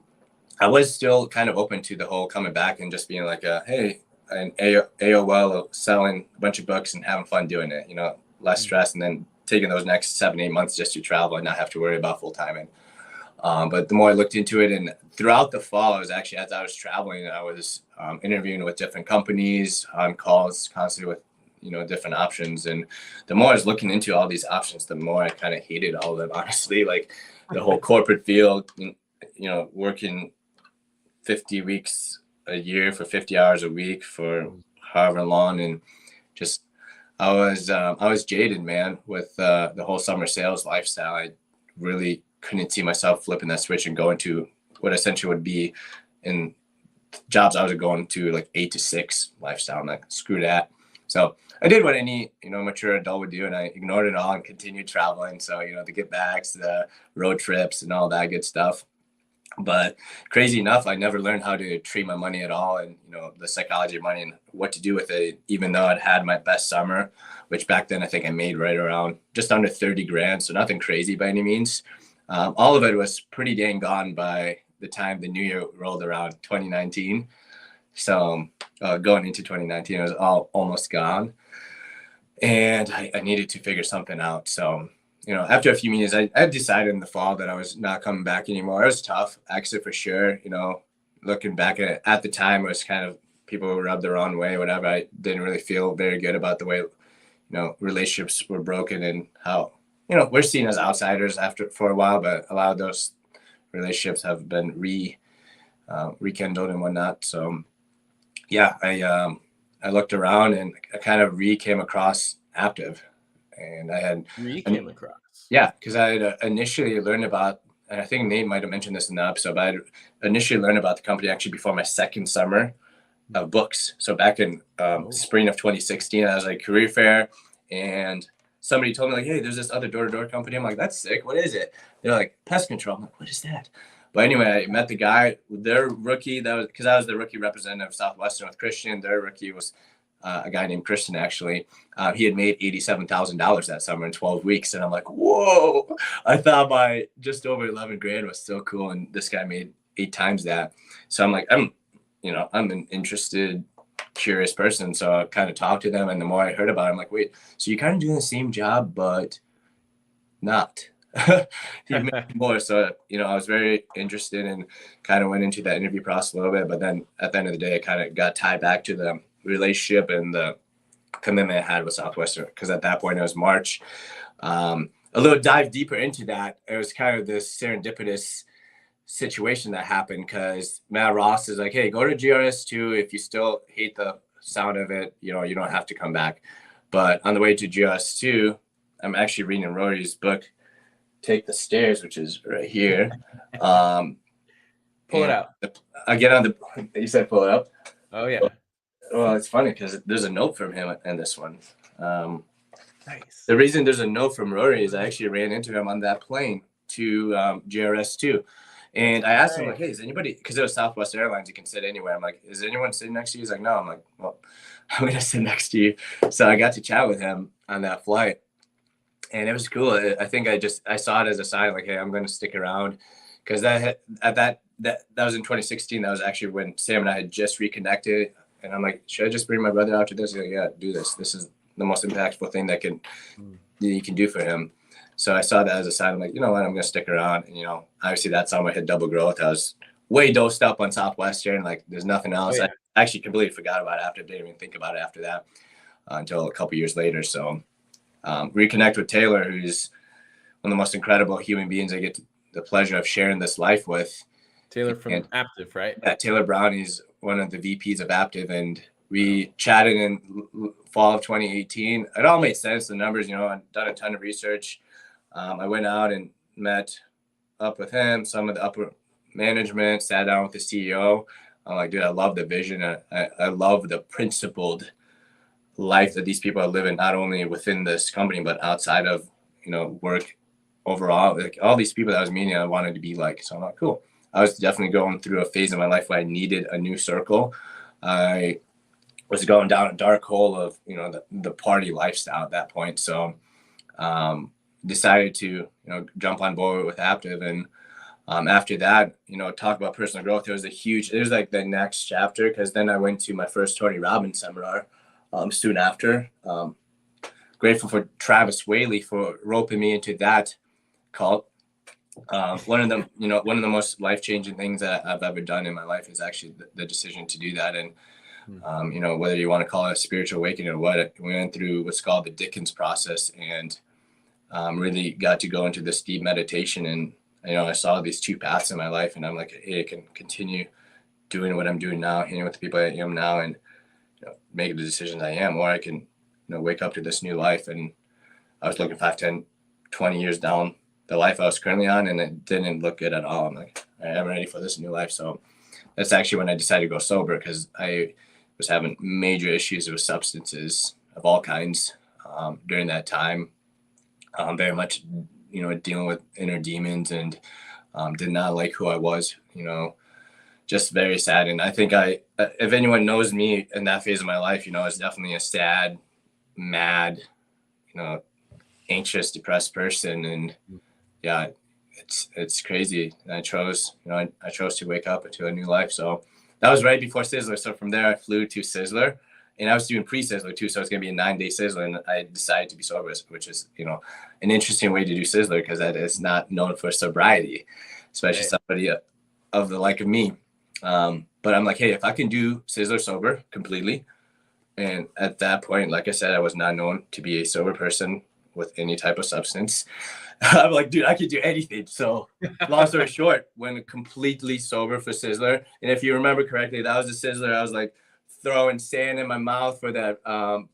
I was still kind of open to the whole coming back and just being like, hey, an AOL selling a bunch of books and having fun doing it, less stress, and then taking those next 7-8 months just to travel and not have to worry about full-time. And but the more I looked into it, and throughout the fall, I was actually, as I was traveling, I was interviewing with different companies, on calls constantly with different options. And the more I was looking into all these options, the more I kind of hated all of them, honestly. Like the whole corporate field, working 50 weeks a year for 50 hours a week for however long. And just, I was jaded, man, with the whole summer sales lifestyle. I really couldn't see myself flipping that switch and going to what essentially would be in jobs I was going to like 8 to 6 lifestyle. I'm like, screw that. So I did what any, mature adult would do, and I ignored it all and continued traveling. So, the get backs, the road trips and all that good stuff. But crazy enough, I never learned how to treat my money at all, and the psychology of money and what to do with it, even though I'd had my best summer, which back then I think I made right around just under 30 grand. So nothing crazy by any means. All of it was pretty dang gone by the time the new year rolled around, 2019. So going into 2019, it was all almost gone. And I needed to figure something out. So, after a few meetings, I decided in the fall that I was not coming back anymore. It was tough, exit for sure. Looking back at the time, it was kind of people rubbed the wrong way, whatever. I didn't really feel very good about the way, relationships were broken and how, we're seen as outsiders for a while, but a lot of those relationships have been rekindled and whatnot. So yeah, I looked around and I kind of came across Aptive, and I had came across. Yeah, because I had initially learned about, and I think Nate might have mentioned this in the episode, but I had initially learned about the company actually before my second summer of books. So back in spring of 2016, I was like career fair, and somebody told me like, hey, there's this other door-to-door company. I'm like, that's sick. What is it? They're like, pest control. I'm like, what is that? But anyway, I met the guy, their rookie, because I was the rookie representative of Southwestern with Christian. Their rookie was a guy named Christian, actually. He had made $87,000 that summer in 12 weeks. And I'm like, whoa, I thought my just over 11 grand was so cool. And this guy made 8 times that. So I'm like, I'm an interested, curious person. So I kind of talked to them. And the more I heard about it, I'm like, wait, so you're kind of doing the same job, but not. He made more. So, I was very interested and kind of went into that interview process a little bit. But then at the end of the day, I kind of got tied back to the relationship and the commitment I had with Southwestern, because at that point it was March. A little dive deeper into that, it was kind of this serendipitous situation that happened, because Matt Ross is like, hey, go to GRS2. If you still hate the sound of it, you don't have to come back. But on the way to GRS2, I'm actually reading Rory's book, Take the Stairs, which is right here. Pull it out. I get on you said pull it up? Oh yeah. Well, it's funny because there's a note from him in this one. Nice. The reason there's a note from Rory is I actually ran into him on that plane to GRS2. And I asked him, like, hey, is anybody, because it was Southwest Airlines, you can sit anywhere. I'm like, is anyone sitting next to you? He's like, no. I'm like, well, I'm going to sit next to you. So I got to chat with him on that flight. And it was cool. I think I saw it as a sign, like, hey, I'm going to stick around. Because that was in 2016. That was actually when Sam and I had just reconnected. And I'm like, should I just bring my brother out to this? He's like, yeah, do this. This is the most impactful thing that you can do for him. So I saw that as a sign. I'm like, you know what? I'm going to stick around. And, obviously that summer I hit double growth. I was way dosed up on Southwestern. Like there's nothing else. Oh, yeah. I actually completely forgot about it after. Didn't even think about it after that until a couple years later. So reconnect with Taylor, who's one of the most incredible human beings I get the pleasure of sharing this life with. Taylor from Aptive, right? Yeah, Taylor Brown. He's one of the VPs of Aptive, and we chatted in fall of 2018. It all made sense. The numbers, I'd done a ton of research. I went out and met up with him, some of the upper management, sat down with the CEO. I'm like, dude, I love the vision. I love the principled life that these people are living, not only within this company, but outside of, work overall. Like all these people that I was meeting, I wanted to be like. So I'm like, cool. I was definitely going through a phase in my life where I needed a new circle. I was going down a dark hole of, the party lifestyle at that point. So decided to, jump on board with Aptive. And after that, talk about personal growth. It was like the next chapter, because then I went to my first Tony Robbins seminar soon after. Grateful for Travis Whaley for roping me into that cult. One of the most life-changing things that I've ever done in my life is actually the decision to do that. And Hmm. You know, whether you want to call it a spiritual awakening or what, we went through what's called the Dickens process, and really got to go into this deep meditation. And, you know, I saw these two paths in my life, and I'm like, hey, I can continue doing what I'm doing now, hanging with the people I am now, and, you know, make the decisions I am, or I can, you know, wake up to this new life. And I was looking 5, 10, 20 years down the life I was currently on, and it didn't look good at all. I'm like, all right, I'm ready for this new life. So that's actually when I decided to go sober, because I was having major issues with substances of all kinds during that time. Very much, you know, dealing with inner demons, and did not like who I was, you know, just very sad. And I think if anyone knows me in that phase of my life, you know, it's definitely a sad, mad, you know, anxious, depressed person. And yeah, it's crazy. And I chose to wake up into a new life. So that was right before Sizzler. So from there I flew to Sizzler, and I was doing pre-Sizzler too. So it's going to be a 9-day Sizzler, and I decided to be sober, which is, you know, an interesting way to do Sizzler, because that is not known for sobriety, especially somebody of the like of me. But I'm like, hey, if I can do Sizzler sober completely, and at that point, like I said, I was not known to be a sober person with any type of substance. I'm like, dude, I could do anything. So long story short, went completely sober for Sizzler. And if you remember correctly, that was the Sizzler. I was like throwing sand in my mouth for that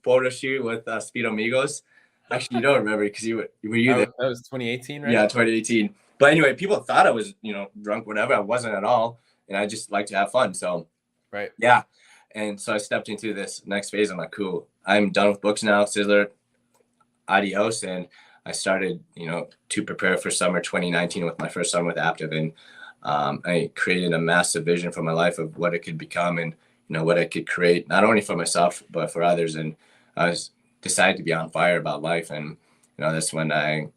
photo shoot with Speed Amigos. Actually, you don't remember, because were you there? That was 2018, right? Yeah, 2018. But anyway, people thought I was, you know, drunk, whatever. I wasn't at all. And I just like to have fun. So Right. yeah. And so I stepped into this next phase. I'm like, cool, I'm done with books now. Sizzler, adios. And I started, you know, to prepare for summer 2019 with my first summer with Active. And I created a massive vision for my life of what it could become, and, you know, what I could create, not only for myself, but for others. And I was decided to be on fire about life. And, you know, that's when I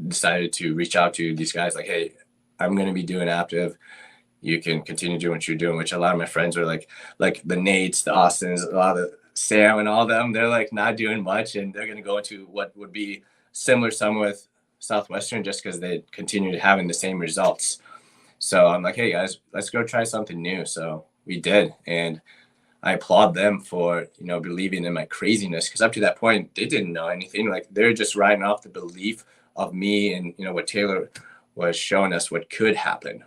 decided to reach out to these guys like, hey, I'm going to be doing Active. You can continue doing what you're doing, which a lot of my friends are like the Nates, the Austins, a lot of Sam and all them, they're like not doing much, and they're going to go into what would be similar some with Southwestern, just because they continue to having the same results. So I'm like, hey guys, let's go try something new. So we did. And I applaud them for, you know, believing in my craziness, because up to that point, they didn't know anything. Like, they're just riding off the belief of me and, you know, what Taylor was showing us what could happen.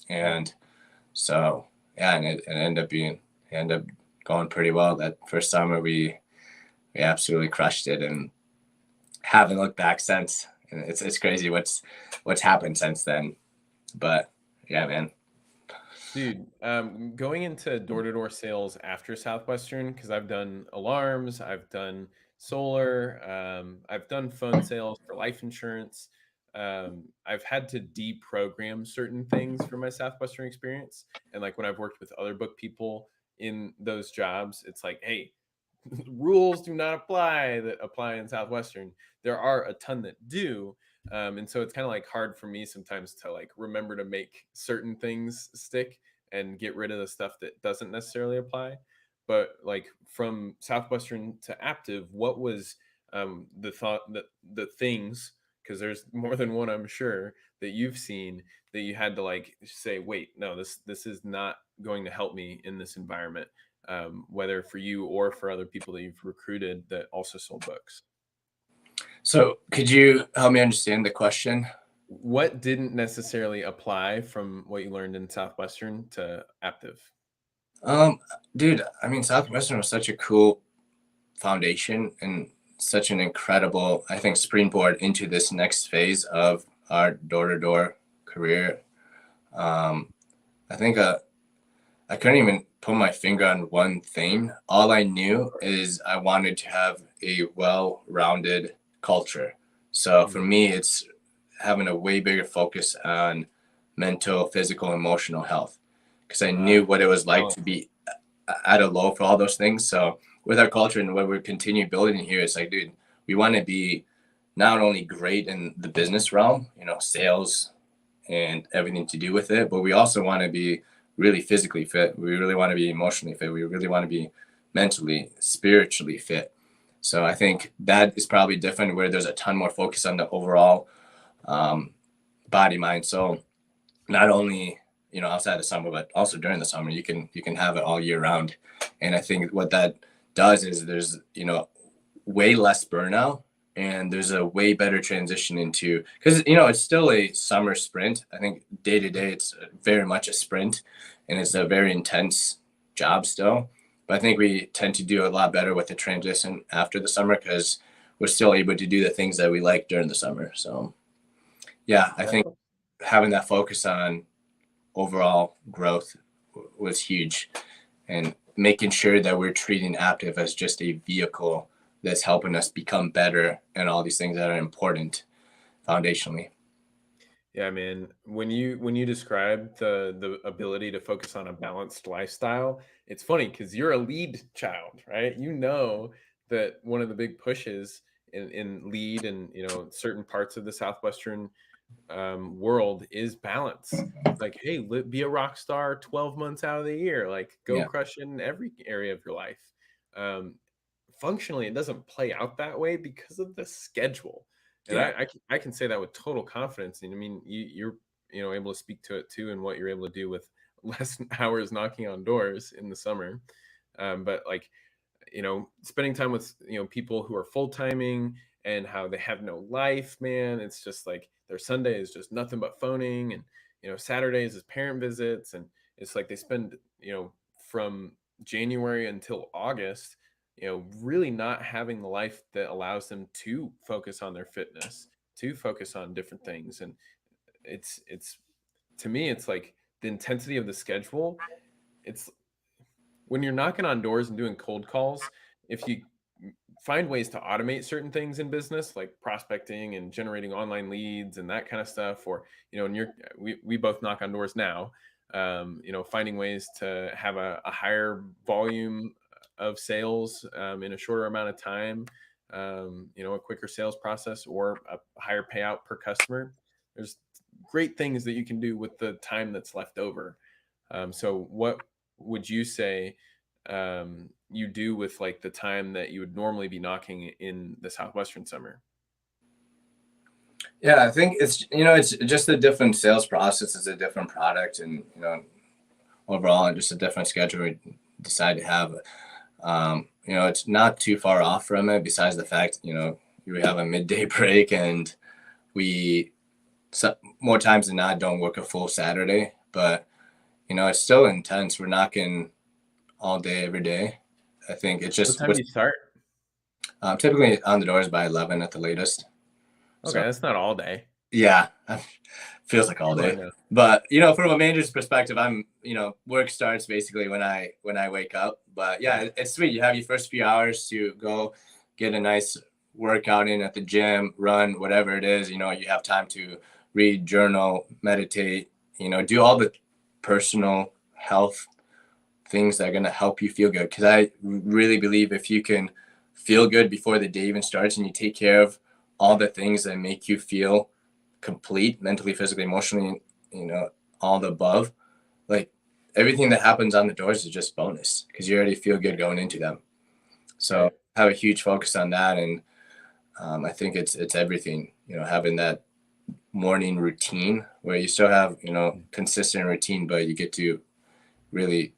And so, yeah, and it ended up going pretty well. That first summer, we absolutely crushed it, and haven't looked back since. And it's crazy what's happened since then. But yeah, man. Dude, going into door-to-door sales after Southwestern, because I've done alarms, I've done solar, I've done phone sales for life insurance. I've had to deprogram certain things from my Southwestern experience. And like when I've worked with other book people in those jobs, it's like, hey, rules do not apply that apply in Southwestern. There are a ton that do. And so it's kind of like hard for me sometimes to like remember to make certain things stick and get rid of the stuff that doesn't necessarily apply. But like from Southwestern to Active, what was the thought that the things, because there's more than one, I'm sure, that you've seen that you had to like say, wait, no, this is not going to help me in this environment, whether for you or for other people that you've recruited that also sold books. So could you help me understand the question? What didn't necessarily apply from what you learned in Southwestern to Active? Dude, I mean, Southwestern was such a cool foundation and such an incredible, I think, springboard into this next phase of our door-to-door career. I think I couldn't even put my finger on one thing. All I knew is I wanted to have a well-rounded culture. So for me, it's having a way bigger focus on mental, physical, emotional health, because I knew what it was like to be at a low for all those things. So with our culture and what we're continue building here, it's like, dude, we want to be not only great in the business realm, you know, sales and everything to do with it, but we also want to be really physically fit. We really want to be emotionally fit. We really want to be mentally, spiritually fit. So I think that is probably different, where there's a ton more focus on the overall body, mind, soul. Not only, outside the summer, but also during the summer, you can have it all year round. And I think what that does is there's, way less burnout, and there's a way better transition into, because, it's still a summer sprint. I think day to day, it's very much a sprint, and it's a very intense job still. But I think we tend to do a lot better with the transition after the summer, because we're still able to do the things that we like during the summer. So yeah, I think having that focus on overall growth was huge, and making sure that we're treating Aptiv as just a vehicle that's helping us become better and all these things that are important foundationally. Yeah, man. When you describe the ability to focus on a balanced lifestyle, it's funny because you're a lead child, right? You know that one of the big pushes in lead and certain parts of the Southwestern world is balance. It's like, hey, be a rock star 12 months out of the year, like go Yeah. crush it in every area of your life. Um, Functionally, it doesn't play out that way because of the schedule. And Yeah. I can say that with total confidence. And I mean, you're able to speak to it too, and what you're able to do with less hours knocking on doors in the summer. But like, spending time with people who are full timing and how they have no life, man. It's just like their Sunday is just nothing but phoning, and Saturdays is parent visits, and it's like they spend from January until August really not having the life that allows them to focus on their fitness, to focus on different things. And it's to me, it's like the intensity of the schedule. It's when you're knocking on doors and doing cold calls, if you find ways to automate certain things in business, like prospecting and generating online leads and that kind of stuff, or and we both knock on doors now, finding ways to have a higher volume of sales in a shorter amount of time, a quicker sales process, or a higher payout per customer. There's great things that you can do with the time that's left over. So what would you say you do with like the time that you would normally be knocking in the Southwestern summer? Yeah, I think it's just a different sales process. It's a different product, and overall, just a different schedule we decide to have. It's not too far off from it, besides the fact we have a midday break, and we more times than not don't work a full Saturday. But it's still intense. We're knocking all day every day. I think it's What just time do you start? typically on the doors by 11 at the latest. Okay, So that's not all day. yeah, feels like all Oh, I day. know. But from a manager's perspective, I'm work starts basically when I wake up. But yeah, it's sweet. You have your first few hours to go get a nice workout in at the gym, run, whatever it is. You have time to read, journal, meditate. Do all the personal health things that are going to help you feel good. Because I really believe if you can feel good before the day even starts, and you take care of all the things that make you feel complete mentally, physically, emotionally, all the above, like everything that happens on the doors is just bonus, because you already feel good going into them. So Right. have a huge focus on that. And I think it's everything, having that morning routine where you still have consistent routine, but you get to really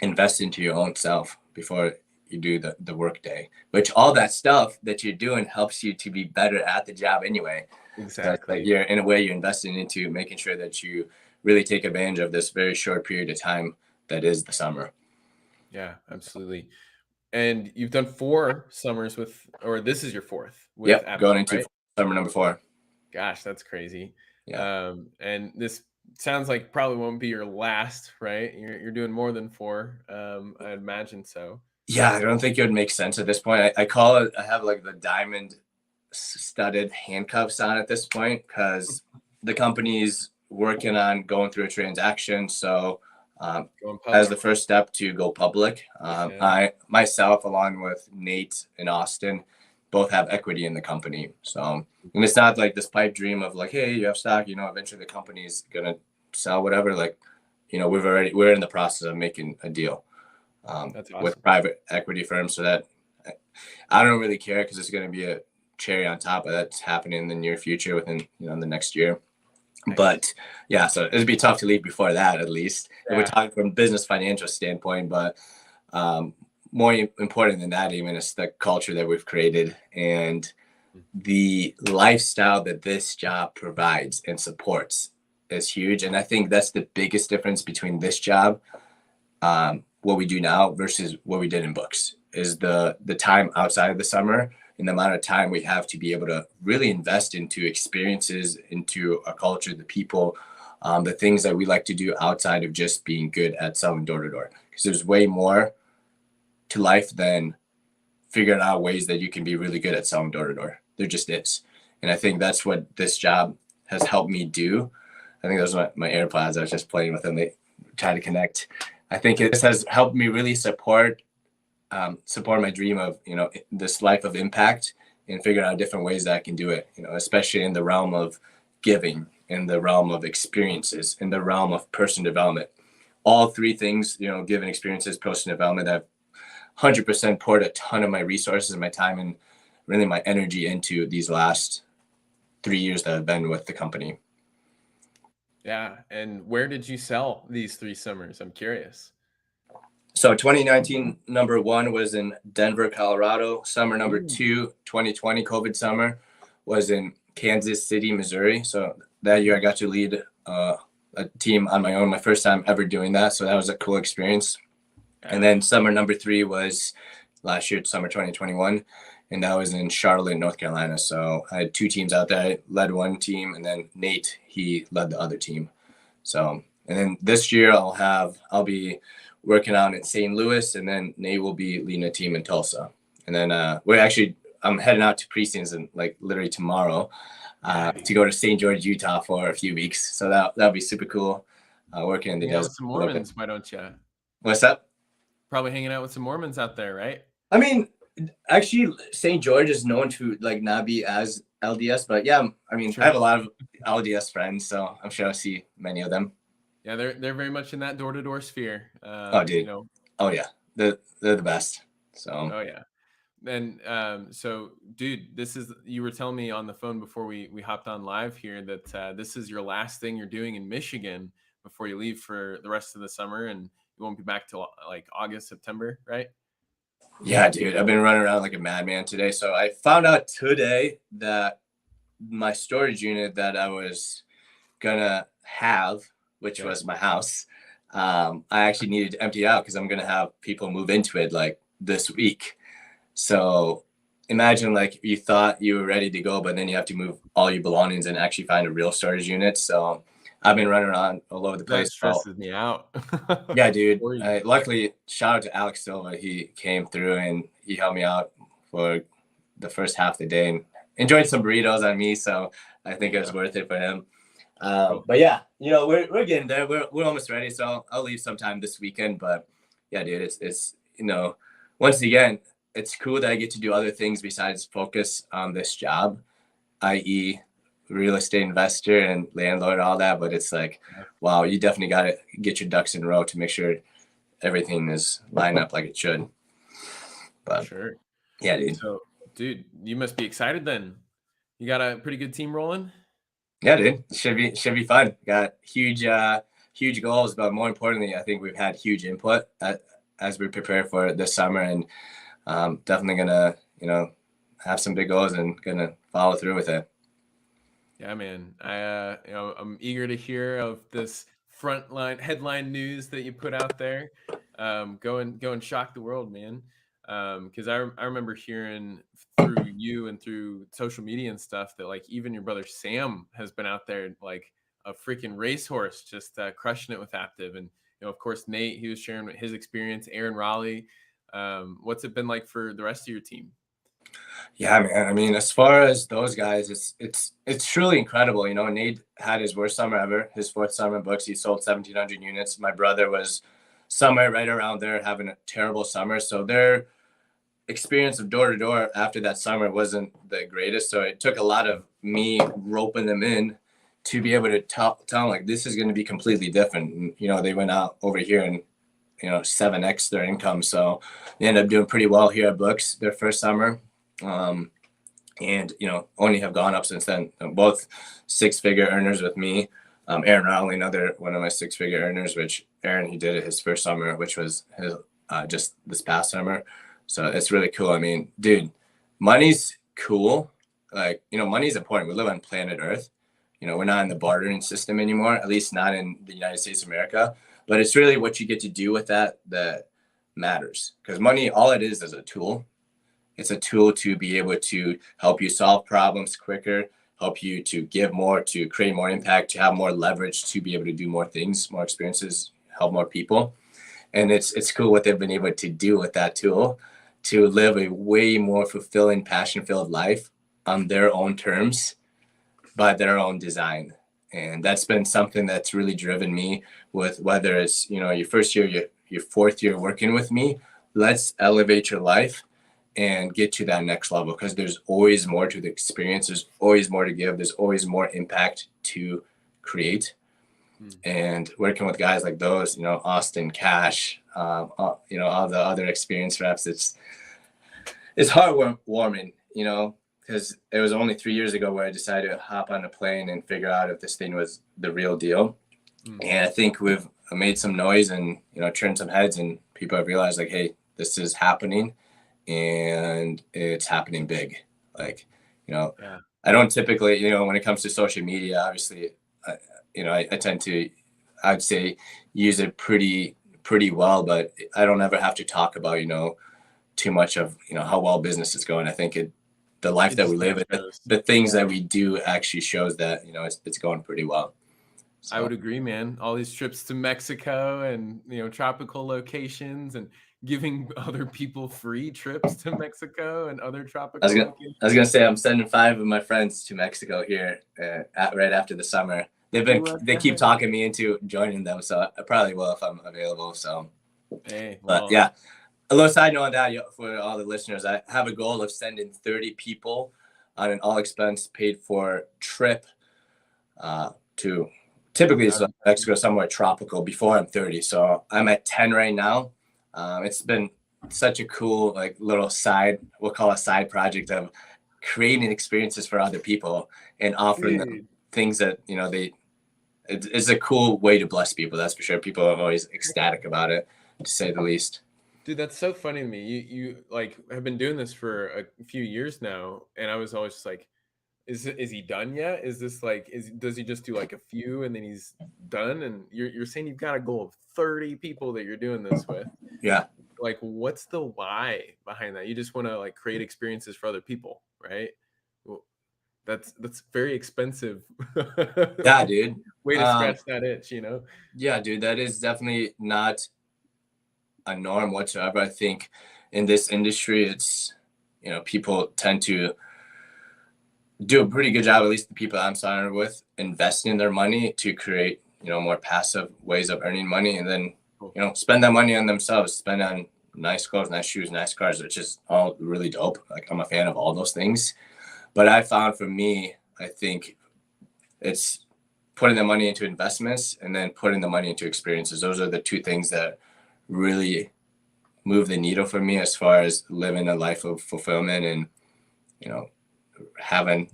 invest into your own self before you do the work day, which all that stuff that you're doing helps you to be better at the job anyway. Exactly. You're in a way you're investing into making sure that you really take advantage of this very short period of time that is the summer. Yeah, absolutely. And you've done 4 summers or this is your 4th with Yep, Aptiv, going into right? summer number 4. Gosh, that's crazy. Yeah. And this sounds like probably won't be your last, right? You're doing more than 4. I'd imagine so. Yeah, I don't think it would make sense at this point. I call it, I have like the diamond studded handcuffs on at this point, because the company's working on going through a transaction. So Going as public. the first step to go public, Yeah. I myself, along with Nate and Austin, both have equity in the company. So, and it's not like this pipe dream of like, hey, you have stock, eventually the company's gonna sell whatever. Like, we're in the process of making a deal That's with awesome. private equity firms, so that I don't really care, because it's going to be a cherry on top of that's happening in the near future, within the next year. Nice. But yeah, so it'd be tough to leave before that, at least if we're Yeah. talking from business financial standpoint. But more important than that, even, is the culture that we've created and the lifestyle that this job provides and supports is huge. And I think that's the biggest difference between this job, what we do now versus what we did in books, is the time outside of the summer and the amount of time we have to be able to really invest into experiences, into our culture, the people, the things that we like to do outside of just being good at selling door to door. Because there's way more to life than figuring out ways that you can be really good at selling door to door. There just is. And I think that's what this job has helped me do. I think those are my AirPods. I was just playing with them. They try to connect. I think this has helped me really support my dream of, this life of impact, and figuring out different ways that I can do it, especially in the realm of giving, in the realm of experiences, in the realm of personal development. All three things, giving, experiences, personal development, I've 100% poured a ton of my resources and my time and really my energy into these last 3 years that I've been with the company. Yeah. And where did you sell these 3 summers? I'm curious. So 2019, number 1 was in Denver, Colorado. Summer number 2, 2020 COVID summer, was in Kansas City, Missouri. So that year I got to lead a team on my own, my first time ever doing that. So that was a cool experience. And then summer number 3 was last year, summer 2021. And that was in Charlotte, North Carolina. So I had 2 teams out there. I led one team, and then Nate, he led the other team. So, and then this year I'll be working out in St. Louis, and then Nate will be leading a team in Tulsa. And then I'm heading out to preseason like literally tomorrow to go to St. George, Utah for a few weeks. So that'll be super cool. Working in the desert. Some Mormons, why don't you? What's up? Probably hanging out with some Mormons out there, right? I mean, actually, St. George is known to not be as LDS, but yeah, I mean, sure. I have a lot of LDS friends, so I'm sure I'll see many of them. Yeah, they're very much in that door-to-door sphere. Oh, dude. Oh, yeah. They're the best. So. Oh, yeah. And so, dude, you were telling me on the phone before we hopped on live here that this is your last thing you're doing in Michigan before you leave for the rest of the summer, and you won't be back till like August, September, right? Yeah, dude. I've been running around like a madman today. So I found out today that my storage unit that I was gonna have, which was my house, I actually needed to empty it out because I'm gonna have people move into it like this week. So imagine like you thought you were ready to go, but then you have to move all your belongings and actually find a real storage unit. So I've been running around all over the place. That stresses me out. Yeah, dude. Luckily, shout out to Alex Silva. He came through and he helped me out for the first half of the day and enjoyed some burritos on me. So I think it was worth it for him. But yeah, we're getting there. We're almost ready. So I'll leave sometime this weekend. But yeah, dude, it's once again, it's cool that I get to do other things besides focus on this job, i.e., real estate investor and landlord, all that. But it's like, wow, you definitely got to get your ducks in a row to make sure everything is lined up like it should. But sure. Yeah, dude. So, dude, you must be excited then. You got a pretty good team rolling? Yeah, dude. Should be fun. Got huge goals, but more importantly, I think we've had huge input as we prepare for this summer, and definitely gonna, have some big goals and gonna follow through with it. Yeah, man. I'm eager to hear of this headline news that you put out there. Go and shock the world, man. Because I remember hearing through you and through social media and stuff that like even your brother Sam has been out there like a freaking racehorse, just crushing it with Aptive. And of course Nate, he was sharing his experience. Aaron Raleigh. What's it been like for the rest of your team? Yeah, man. I mean, as far as those guys, it's truly incredible. Nate had his worst summer ever. His 4th summer in books, he sold 1,700 units. My brother was somewhere right around there, having a terrible summer. So their experience of door to door after that summer wasn't the greatest. So it took a lot of me roping them in to be able to tell them like this is going to be completely different. And, they went out over here and 7x their income. So they ended up doing pretty well here at books their first summer. and, you know, only have gone up since then. Both 6-figure earners with me. Aaron Rowley, another one of my 6-figure earners, which Aaron, he did it his first summer, which was his, just this past summer. So it's really cool. I mean, dude, money's cool. Like, you know, money's important. We live on planet Earth. You know, we're not in the bartering system anymore, at least not in the United States of America. But it's really what you get to do with that matters. Because money, all it is a tool. It's a tool to be able to help you solve problems quicker, help you to give more, to create more impact, to have more leverage, to be able to do more things, more experiences, help more people. And it's cool what they've been able to do with that tool to live a way more fulfilling, passion-filled life on their own terms, by their own design. And that's been something that's really driven me with whether it's, you know, your first year, your fourth year working with me, let's elevate your life and get to that next level, because there's always more to the experience. There's always more to give. There's always more impact to create. And working with guys like those, you know, Austin, Cash, you know, all the other experienced reps, it's heartwarming, you know, because it was only 3 years ago where I decided to hop on a plane and figure out if this thing was the real deal. And I think we've made some noise and, you know, turned some heads, and people have realized, like, hey, this is happening, and it's happening big. Like, you know, I don't typically, you know, when it comes to social media, obviously, you know, I tend to, I'd say, use it pretty well, but I don't ever have to talk about, you know, too much of, you know, how well business is going. I think the life that we live, the things that we do actually shows that, you know, it's going pretty well. So. I would agree, man. All these trips to Mexico and, you know, tropical locations, and giving other people free trips to Mexico and other tropical locations. I was gonna say, I'm sending 5 of my friends to Mexico here right after the summer. They keep talking me into joining them, so I probably will if I'm available. So, hey, well, but yeah, a little side note on that for all the listeners. I have a goal of sending 30 people on an all expense paid for trip to typically it's Mexico, somewhere tropical, before I'm 30. So I'm at 10 right now. It's been such a cool, like, little we'll call a side project of creating experiences for other people and offering them things that, you know, it's a cool way to bless people. That's for sure. People are always ecstatic about it, to say the least. Dude, that's so funny to me. You like have been doing this for a few years now, and I was always just like, is he done yet? Is this like, does he just do like a few and then he's done? And you're saying you've got a goal of 30 people that you're doing this with. Yeah. Like, what's the why behind that? You just want to, like, create experiences for other people, right? Well, that's very expensive. Yeah, dude. Way to scratch that itch, you know? Yeah, dude, that is definitely not a norm whatsoever. I think in this industry, it's, you know, people tend to do a pretty good job, at least the people I'm surrounded with, investing their money to create, you know, more passive ways of earning money, and then, you know, spend that money on themselves, spend on nice clothes, nice shoes, nice cars, which is all really dope. Like, I'm a fan of all those things. But I found, for me, I think it's putting the money into investments and then putting the money into experiences. Those are the two things that really move the needle for me as far as living a life of fulfillment and, you know,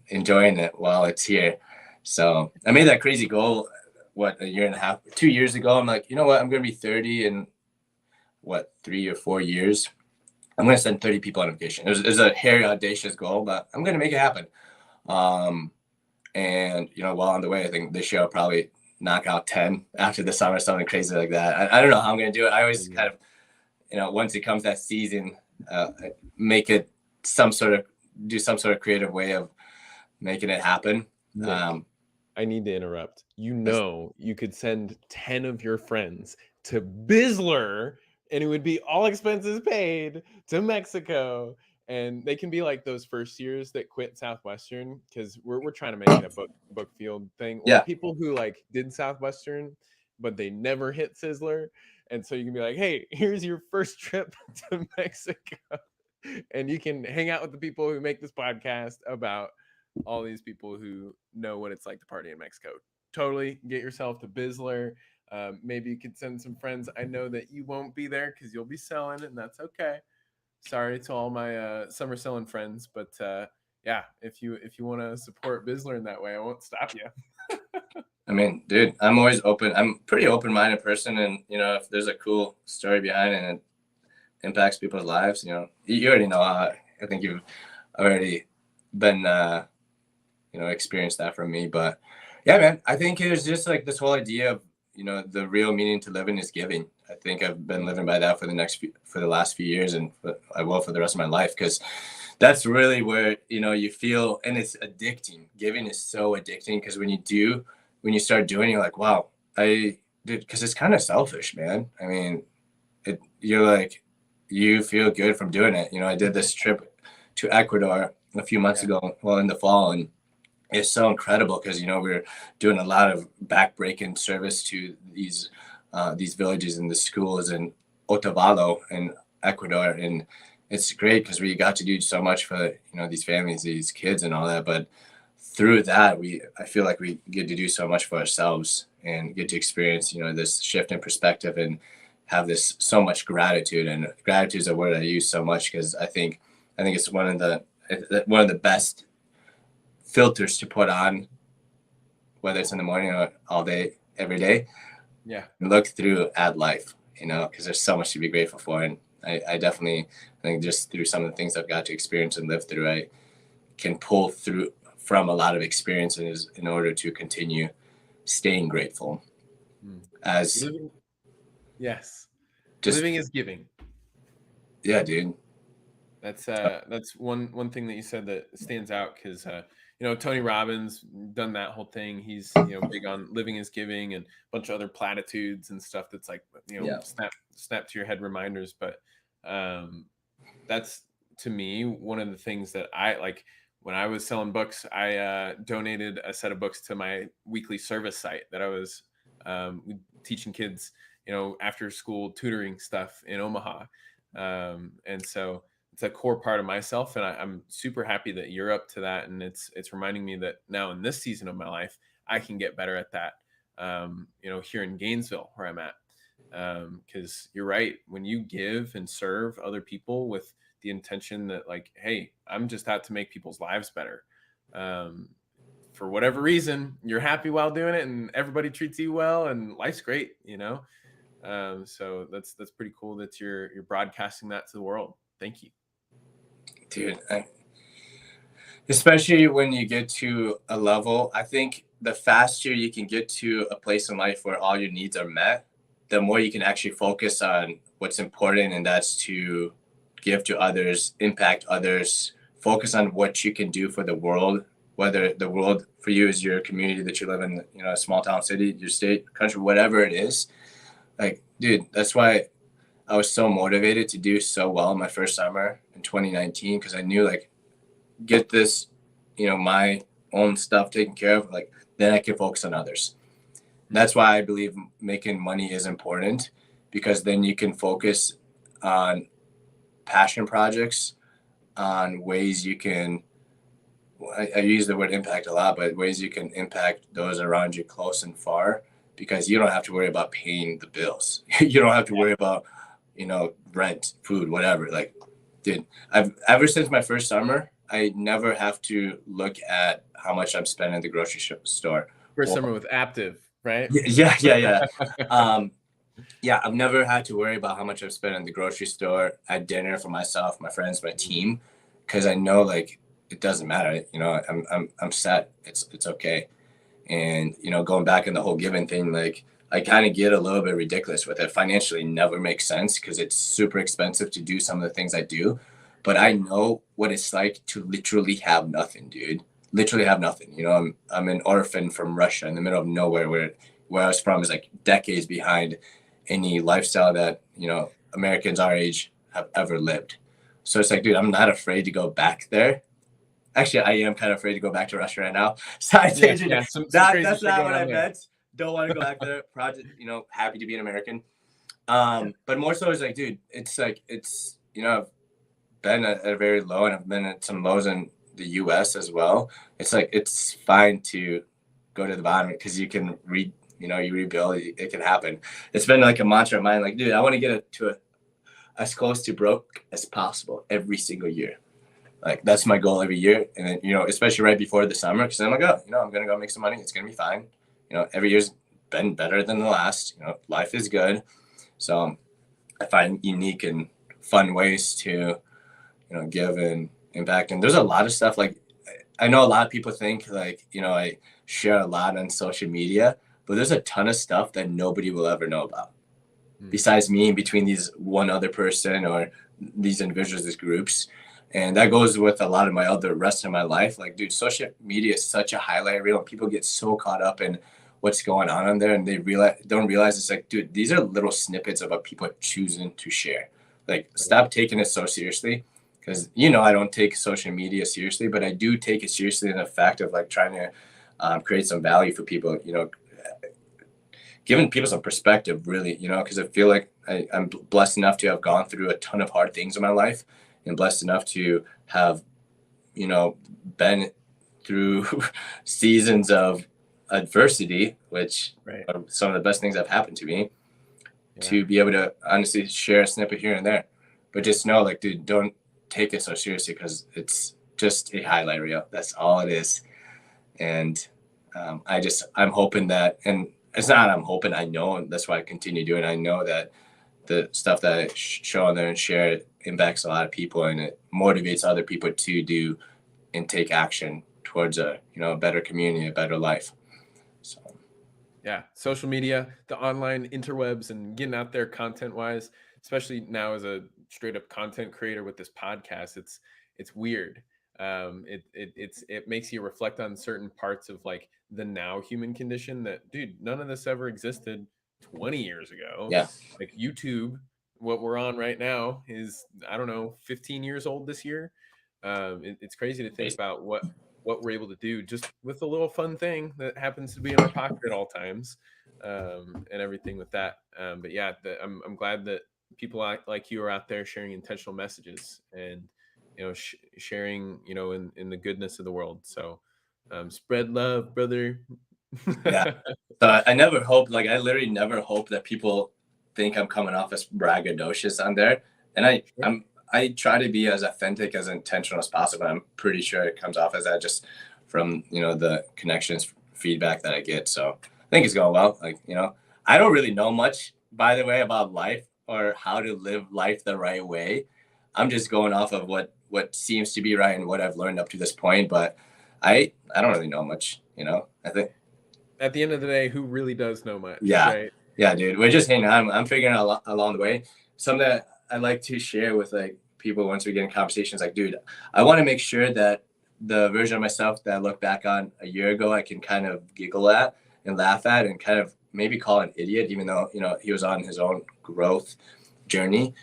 enjoying it while it's here. So I made that crazy goal, a year and a half, 2 years ago. I'm like, you know what, I'm going to be 30 in 3 or 4 years. I'm going to send 30 people on vacation. It was a hairy, audacious goal, but I'm going to make it happen. And, you know, while on the way, I think this year I'll probably knock out 10 after the summer, something crazy like that. I don't know how I'm going to do it. I always kind of, you know, once it comes that season, make it do some sort of creative way of making it happen. I need to interrupt. You know, you could send 10 of your friends to BIZZLER, and it would be all expenses paid, to Mexico. And they can be like those first years that quit Southwestern, because we're trying to make it a book field thing. Or people who, like, did Southwestern, but they never hit Sizzler. And so you can be like, hey, here's your first trip to Mexico. And you can hang out with the people who make this podcast about all these people who know what it's like to party in Mexico. Totally get yourself to BIZZLER. Maybe you could send some friends. I know that you won't be there because you'll be selling, and that's okay. Sorry to all my summer selling friends, but yeah, if you want to support BIZZLER in that way, I won't stop you. I mean, dude, I'm always open. I'm a pretty open-minded person, and if there's a cool story behind it and it impacts people's lives, you already know how. I think you've already been, experienced that from me. But yeah, man, I think it was just like this whole idea of, the real meaning to living is giving. I think I've been living by that for the last few years, and I will for the rest of my life, because that's really where, you feel, and it's addicting. Giving is so addicting, because when you start doing it, you're like, wow, I did, because it's kind of selfish, man. I mean, you're like, you feel good from doing it. I did this trip to Ecuador a few months ago, well, in the fall, and it's so incredible because, we're doing a lot of backbreaking service to these villages and the schools in Otavalo in Ecuador. And it's great because we got to do so much for, these families, these kids and all that. But through that, I feel like we get to do so much for ourselves and get to experience, this shift in perspective and have this so much gratitude. And gratitude is a word I use so much because I think it's one of the best filters to put on, whether it's in the morning or all day, every day. Yeah. Look through at life, because there's so much to be grateful for. And I definitely think just through some of the things I've got to experience and live through, I can pull through from a lot of experiences in order to continue staying grateful. As yes, living is giving. Yeah, dude. That's one thing that you said that stands out, because Tony Robbins done that whole thing. He's big on living is giving, and a bunch of other platitudes and stuff that's like snap to your head reminders. But that's, to me, one of the things that I like. When I was selling books, I donated a set of books to my weekly service site that I was teaching kids, after school tutoring stuff in Omaha, and so it's a core part of myself, and I'm super happy that you're up to that. And it's reminding me that now in this season of my life, I can get better at that. Here in Gainesville, where I'm at, because you're right. When you give and serve other people with the intention that, like, hey, I'm just out to make people's lives better, for whatever reason, you're happy while doing it, and everybody treats you well, and life's great. So that's pretty cool that you're broadcasting that to the world. Thank you. Dude, especially when you get to a level, I think the faster you can get to a place in life where all your needs are met, the more you can actually focus on what's important, and that's to give to others, impact others, focus on what you can do for the world, whether the world for you is your community that you live in, a small town, city, your state, country, whatever it is. Like, dude, that's why I was so motivated to do so well in my first summer in 2019, because I knew, like, get this, my own stuff taken care of, like, then I can focus on others. That's why I believe making money is important, because then you can focus on passion projects, on ways you can, I use the word impact a lot, but ways you can impact those around you close and far, because you don't have to worry about paying the bills. You don't have to worry about, rent, food, whatever. Like, dude, ever since my first summer, I never have to look at how much I'm spending at the grocery store. First summer with Aptiv, right? Yeah. Yeah, I've never had to worry about how much I've spent in the grocery store, at dinner, for myself, my friends, my team, because I know, like, it doesn't matter. I'm set. It's okay. And going back in the whole giving thing, like, I kind of get a little bit ridiculous with it. Financially, never makes sense because it's super expensive to do some of the things I do. But I know what it's like to literally have nothing, dude. Literally have nothing. I'm an orphan from Russia in the middle of nowhere, where I was from is like decades behind any lifestyle that, Americans our age have ever lived. So it's like, dude, I'm not afraid to go back there. Actually, I am kind of afraid to go back to Russia right now. That's not what I meant. Don't want to go back there. Project, happy to be an American. But more so is like, dude, it's like, I've been at a very low, and I've been at some lows in the US as well. It's like, it's fine to go to the bottom, because you can you rebuild, it can happen. It's been like a mantra of mine, like, dude, I want to get as close to broke as possible every single year. Like that's my goal every year. And then, you know, especially right before the summer, because I'm like, oh, you know, I'm going to go make some money. It's going to be fine. You know, every year's been better than the last. You know, life is good. So I find unique and fun ways to, you know, give and impact. And there's a lot of stuff. Like, I know a lot of people think like, you know, I share a lot on social media, but there's a ton of stuff that nobody will ever know about besides me and between these one other person or these individuals, these groups. And that goes with a lot of my other rest of my life. Like, dude, social media is such a highlight reel. People get so caught up in what's going on there, and they don't realize it's like, dude, these are little snippets of what people are choosing to share. Like, stop taking it so seriously, because, you know, I don't take social media seriously, but I do take it seriously in the fact of like trying to create some value for people, you know, giving people some perspective, really, you know, because I feel like I'm blessed enough to have gone through a ton of hard things in my life, and blessed enough to have, you know, been through seasons of adversity, which are some of the best things that have happened to me, to be able to honestly share a snippet here and there. But just know, like, dude, don't take it so seriously, because it's just a highlight reel. That's all it is. And I'm hoping that, and it's not I'm hoping, I know, and that's why I continue doing it. I know that the stuff that I show on there and share impacts a lot of people, and it motivates other people to do and take action towards a, you know, a better community, a better life. So yeah, social media, the online interwebs, and getting out there content wise, especially now as a straight up content creator with this podcast, it's weird. It makes you reflect on certain parts of like the now human condition that, dude, none of this ever existed 20 years ago. Yeah. Like YouTube, what we're on right now is, I don't know, 15 years old this year. It's crazy to think about what we're able to do just with a little fun thing that happens to be in our pocket at all times, and everything with that. But yeah, I'm glad that people like you are out there sharing intentional messages and, you know, sharing, you know, in the goodness of the world. So spread love, brother. Yeah. So I never hope, like, I literally never hope that people think I'm coming off as braggadocious on there. And I try to be as authentic, as intentional as possible. I'm pretty sure it comes off as that just from, you know, the connections, feedback that I get. So I think it's going well. Like, you know, I don't really know much, by the way, about life or how to live life the right way. I'm just going off of what seems to be right and what I've learned up to this point. But I don't really know much, you know. I think at the end of the day, who really does know much? Yeah. Right? Yeah, dude. We're just hanging on. I'm figuring out along the way. Something that I like to share with like people once we get in conversations, like, dude, I want to make sure that the version of myself that I look back on a year ago, I can kind of giggle at and laugh at and kind of maybe call an idiot, even though, you know, he was on his own growth journey.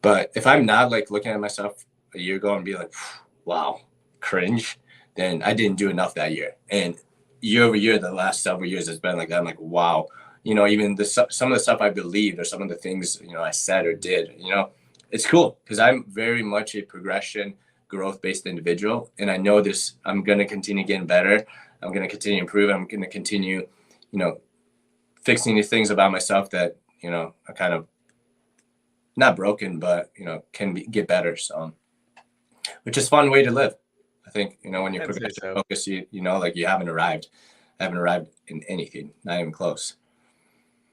But if I'm not like looking at myself a year ago and be like, wow, cringe, then I didn't do enough that year. And year over year, the last several years has been like that. I'm like, wow, you know, even some of the stuff I believed or some of the things, you know, I said or did, you know, it's cool because I'm very much a progression, growth-based individual. And I know this, I'm going to continue getting better. I'm going to continue improving. I'm going to continue, you know, fixing these things about myself that, you know, are kind of not broken, but, you know, get better. So, which is a fun way to live. I think, you know, when you progress and focus, you know, like you haven't arrived in anything, not even close.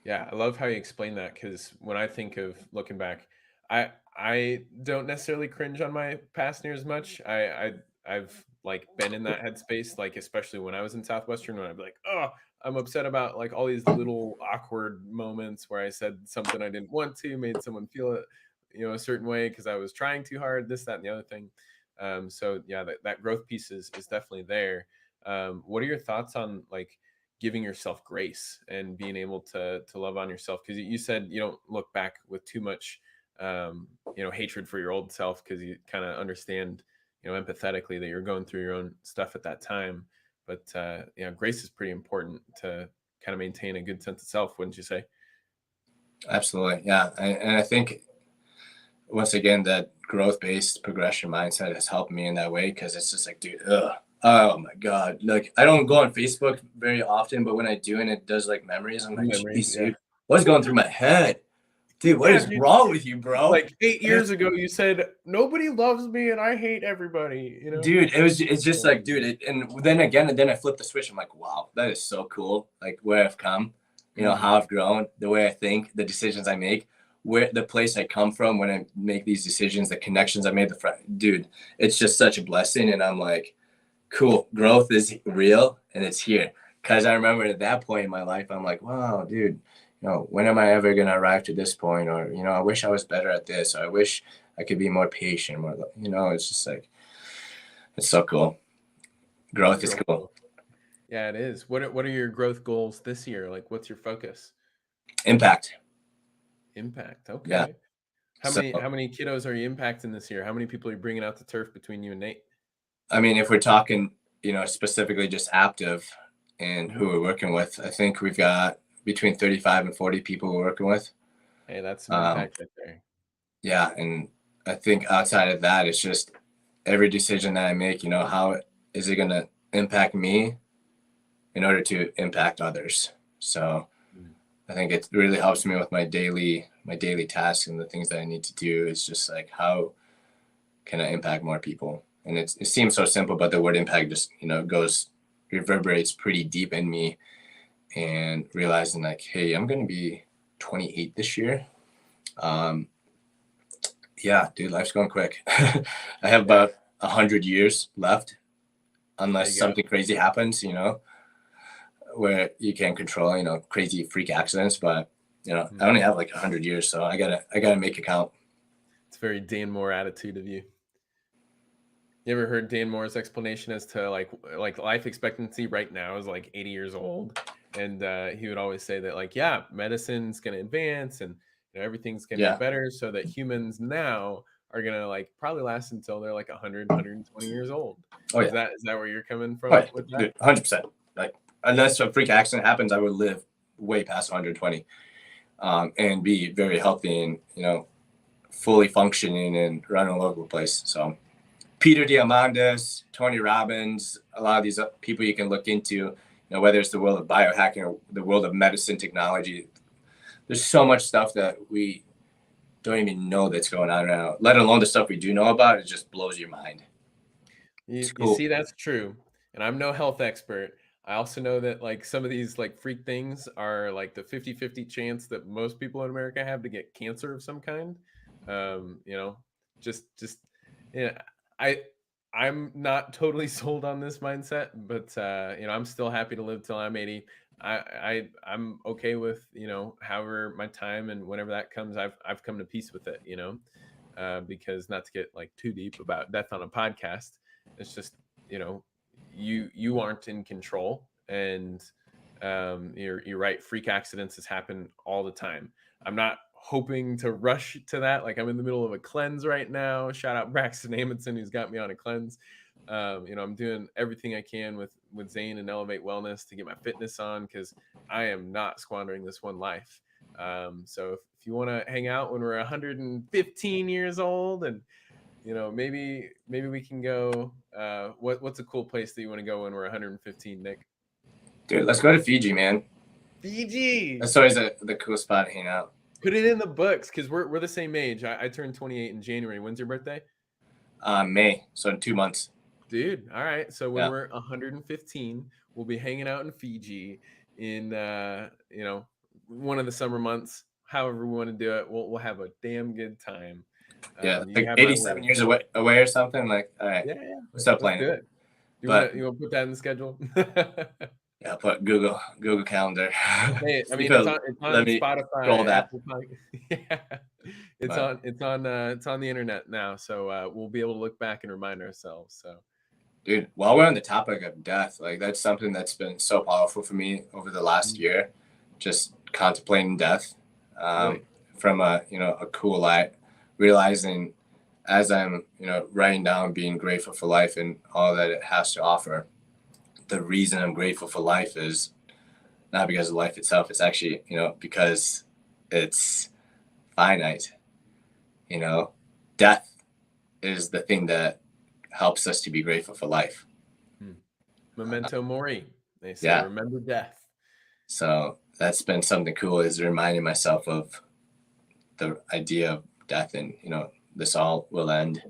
Yeah, I love how you explain that, because when I think of looking back, I don't necessarily cringe on my past near as much. I've like been in that headspace, like especially when I was in Southwestern, when I'd be like, oh, I'm upset about like all these little awkward moments where I said something I didn't want to, made someone feel it, you know, a certain way because I was trying too hard, this, that, and the other thing. So yeah, that growth piece is definitely there. What are your thoughts on like giving yourself grace and being able to love on yourself? Because you said you don't look back with too much you know, hatred for your old self, because you kind of understand, you know, empathetically that you're going through your own stuff at that time. But you know, grace is pretty important to kind of maintain a good sense of self, wouldn't you say? Absolutely. Yeah. And I think once again, that growth-based progression mindset has helped me in that way, because it's just like, dude, oh my God. Like, I don't go on Facebook very often, but when I do and it does like memories, I'm like, geez, dude, what's going through my head? Dude, what is wrong with you, bro? Like 8 years ago, you said nobody loves me and I hate everybody. You know, dude, it's just like, dude, and then I flipped the switch. I'm like, wow, that is so cool. Like where I've come, how I've grown, the way I think, the decisions I make, where the place I come from when I make these decisions, the connections I made, dude, it's just such a blessing. And I'm like, cool, growth is real and it's here. Because I remember at that point in my life, I'm like, wow, dude, when am I ever going to arrive to this point? Or, I wish I was better at this. Or I wish I could be more patient. More, it's just like, it's so cool. Growth is cool. Yeah, it is. What are your growth goals this year? Like, what's your focus? Impact. Okay. Yeah. How many kiddos are you impacting this year? How many people are you bringing out the turf between you and Nate? I mean, if we're talking, specifically just Aptive and who we're working with, I think we've got between 35 and 40 people we're working with. Hey, that's some impact right there. Yeah. And I think outside of that, it's just every decision that I make, how is it going to impact me in order to impact others? So I think it really helps me with my daily tasks and the things that I need to do. It's just like, how can I impact more people? And it seems so simple, but the word impact just, reverberates pretty deep in me, and realizing like, hey, I'm going to be 28 this year. Yeah, dude, life's going quick. I have about 100 years left, unless something crazy happens, where you can't control, crazy freak accidents. But, I only have like 100 years, so I gotta make it count. It's very Dan Moore attitude of you. You ever heard Dan Moore's explanation as to like life expectancy right now is like 80 years old? And he would always say that like, yeah, medicine's going to advance and everything's going to be better, so that humans now are going to like probably last until they're like 100, 120 years old. Oh, yeah. Is that where you're coming from with that? 100%. Like, unless a freak accident happens, I would live way past 120 and be very healthy and, fully functioning and running all over the place. So Peter Diamandis, Tony Robbins, a lot of these people you can look into, whether it's the world of biohacking or the world of medicine technology. There's so much stuff that we don't even know that's going on right now, let alone the stuff we do know about. It just blows your mind. You see, that's true. And I'm no health expert. I also know that like some of these like freak things are like the 50-50 chance that most people in America have to get cancer of some kind. I'm not totally sold on this mindset, but I'm still happy to live till I'm 80. I'm okay with, however my time and whenever that comes, I've come to peace with it, because not to get like too deep about death on a podcast. It's just, you aren't in control, and you're right. Freak accidents has happened all the time. I'm not hoping to rush to that. Like, I'm in the middle of a cleanse right now. Shout out Braxton Amundsen, who's got me on a cleanse. I'm doing everything I can with Zane and Elevate Wellness to get my fitness on, because I am not squandering this one life. So if you want to hang out when we're 115 years old, and maybe we can go. What's a cool place that you want to go when we're 115, Nick? Dude, let's go to Fiji, man. Fiji. That's always the cool spot to hang out. Put it in the books, because we're the same age. I turned 28 in January. When's your birthday? May. So in 2 months. Dude, all right. So when we're 115, we'll be hanging out in Fiji in one of the summer months. However we want to do it, we'll have a damn good time. Yeah, like 87 years away or something. Like, all right. Yeah. What's up, planning? Good. You want to put that in the schedule? Yeah, put Google Calendar. Hey, I mean, it's on Spotify. Roll that. Yeah, it's on the internet now, so we'll be able to look back and remind ourselves. So, dude, while we're on the topic of death, like that's something that's been so powerful for me over the last year, just contemplating death from a cool light, realizing as I'm writing down being grateful for life and all that it has to offer. The reason I'm grateful for life is not because of life itself. It's actually, because it's finite. Death is the thing that helps us to be grateful for life. Memento mori. They say, remember death. So that's been something cool, is reminding myself of the idea of death and, this all will end,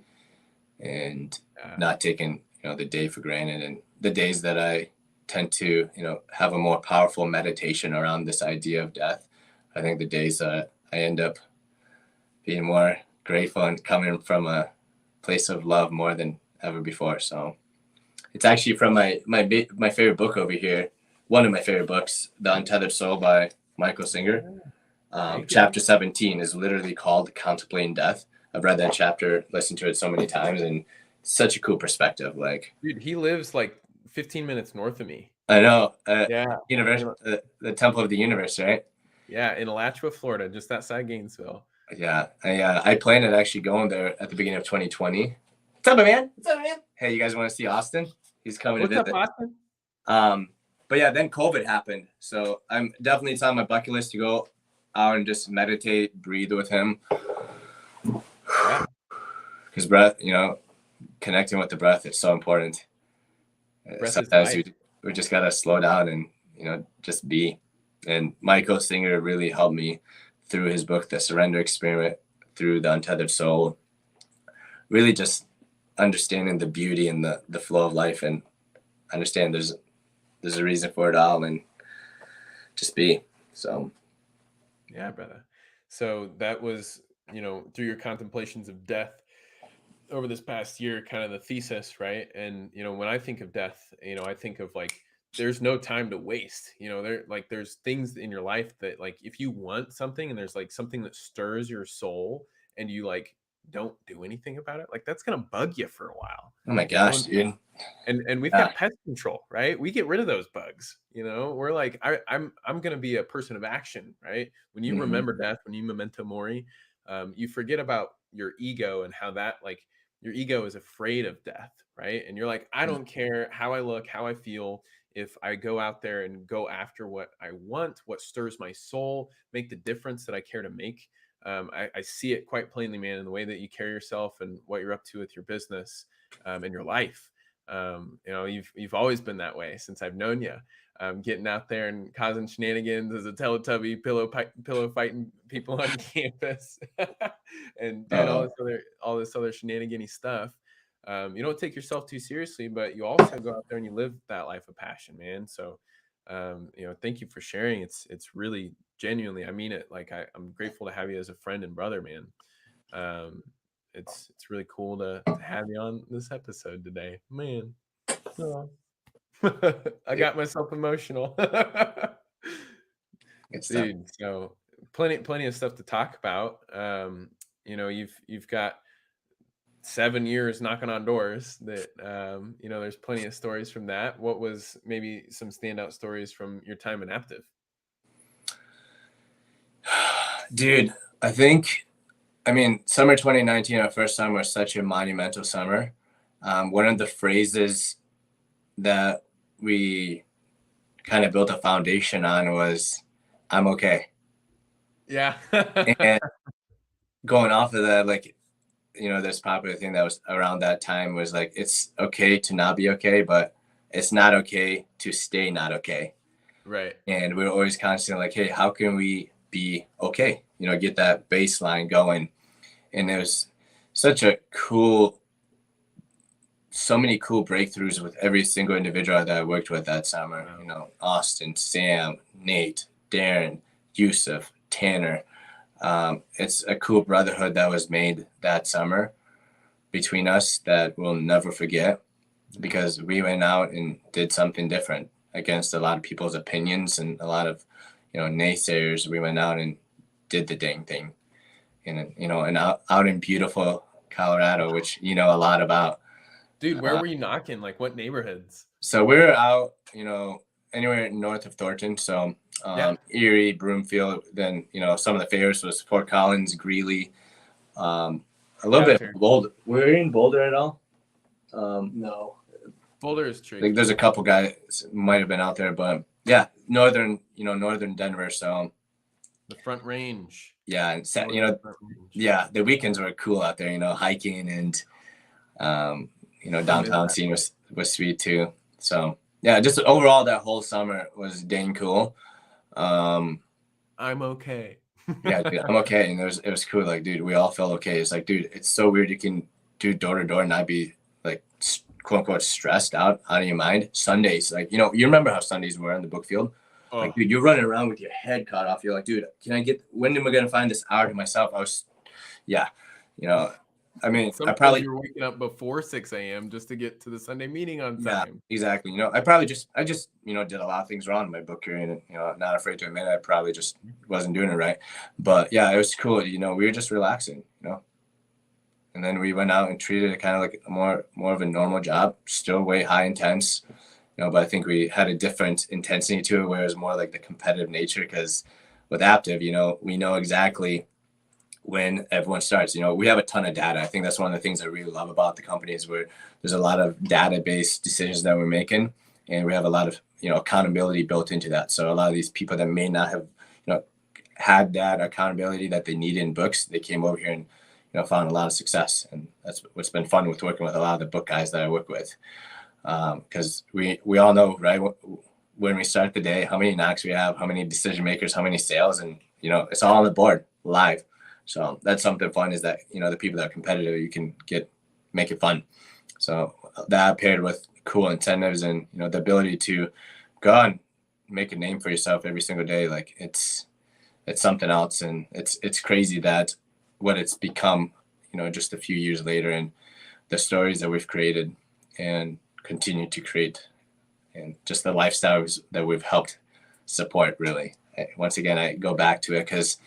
and not taking, the day for granted. And the days that I tend to, have a more powerful meditation around this idea of death, I think the days that I end up being more grateful and coming from a place of love more than ever before. So it's actually from my favorite book over here. One of my favorite books, The Untethered Soul by Michael Singer. Chapter 17 is literally called Contemplating Death. I've read that chapter, listened to it so many times, and such a cool perspective. Like, dude, he lives like 15 minutes north of me. I know. Universe, the Temple of the Universe, right? Yeah, in Alachua, Florida, just outside Gainesville. Yeah, I planned on actually going there at the beginning of 2020. What's up, man? Hey, you guys want to see Austin? He's coming to visit. What's up, Austin? But yeah, then COVID happened. So I'm definitely, it's on my bucket list to go out and just meditate, breathe with him. Because breath, connecting with the breath is so important. Sometimes we just got to slow down and, just be. And Michael Singer really helped me through his book, The Surrender Experiment, through The Untethered Soul, really just understanding the beauty and the flow of life, and understand there's a reason for it all, and just be. So yeah, brother. So that was, through your contemplations of death over this past year, kind of the thesis, right? And when I think of death, I think of like, there's no time to waste. There's things in your life that, like, if you want something and there's like something that stirs your soul and you like don't do anything about it, like that's gonna bug you for a while. Oh my gosh, dude. And we've got pest control, right? We get rid of those bugs. We're like, I'm gonna be a person of action, right? When you remember death, when you memento mori, you forget about your ego and how that, like, your ego is afraid of death, right? And you're like, I don't care how I look, how I feel. If I go out there and go after what I want, what stirs my soul, make the difference that I care to make. I see it quite plainly, man, in the way that you carry yourself and what you're up to with your business and your life. You've always been that way since I've known you. Getting out there and causing shenanigans as a Teletubby, pillow fighting people on campus, and doing all this other shenanigan-y stuff. You don't take yourself too seriously, but you also go out there and you live that life of passion, man. So, thank you for sharing. It's really genuinely, I mean it. Like, I'm grateful to have you as a friend and brother, man. It's really cool to have you on this episode today, man. Oh. I got myself emotional. Dude, so plenty of stuff to talk about. You've got 7 years knocking on doors that, there's plenty of stories from that. What was maybe some standout stories from your time in Aptive? Dude, summer 2019, our first summer, was such a monumental summer. One of the phrases that we kind of built a foundation on was, I'm okay. Yeah. And going off of that, like, this popular thing that was around that time was like, it's okay to not be okay, but it's not okay to stay not okay. Right. And we're always constantly like, hey, how can we be okay? Get that baseline going. And it was so many cool breakthroughs with every single individual that I worked with that summer. Wow. Austin, Sam, Nate, Darren, Yusuf, Tanner. It's a cool brotherhood that was made that summer between us that we'll never forget, because we went out and did something different against a lot of people's opinions and a lot of, naysayers. We went out and did the dang thing. And out in beautiful Colorado, which a lot about. Dude, where were you knocking? Like, what neighborhoods? So we're out, anywhere north of Thornton. So Erie, Broomfield. Then, some of the favorites was Fort Collins, Greeley, a little bit of Boulder. Were you in Boulder at all? No. Boulder is tricky. Like, there's a couple guys might have been out there, but yeah, northern Denver. So the Front Range. Yeah, and the weekends were cool out there. Hiking and downtown scene was sweet too. So yeah, just overall that whole summer was dang cool. I'm okay. Yeah, dude, I'm okay. And it was cool. Like, dude, we all felt okay. It's like, dude, it's so weird. You can do door to door and not be like, quote unquote, stressed out of your mind. Sundays, like, you know, you remember how Sundays were in the book field? Like, Oh, dude, you're running around with your head cut off. You're like, dude, when am I going to find this hour to myself? Yeah, you know, I mean, I sometimes probably, you're waking up before 6 a.m. just to get to the Sunday meeting on yeah, time. exactly. You know, I just, you know, did a lot of things wrong in my book career and, you know, not afraid to admit I probably just wasn't doing it right. But yeah, it was cool. You know, we were just relaxing, you know, and then we went out and treated it kind of like more of a normal job, still way high intense, you know, but I think we had a different intensity to it where it was more like the competitive nature because with Aptive, you know, we know exactly when everyone starts. You know, we have a ton of data. I think that's one of the things I really love about the company is where there's a lot of data-based decisions that we're making, and we have a lot of, you know, accountability built into that. So a lot of these people that may not have, you know, had that accountability that they need in books, they came over here and, you know, found a lot of success. And that's what's been fun with working with a lot of the book guys that I work with, because we all know, right, when we start the day, how many knocks we have, how many decision makers, how many sales, and, you know, it's all on the board live. So that's something fun is that, you know, the people that are competitive, you can make it fun. So that paired with cool incentives and, you know, the ability to go out and make a name for yourself every single day. Like it's something else. And it's crazy that what it's become, you know, just a few years later and the stories that we've created and continue to create and just the lifestyles that we've helped support really. Once again, I go back to it because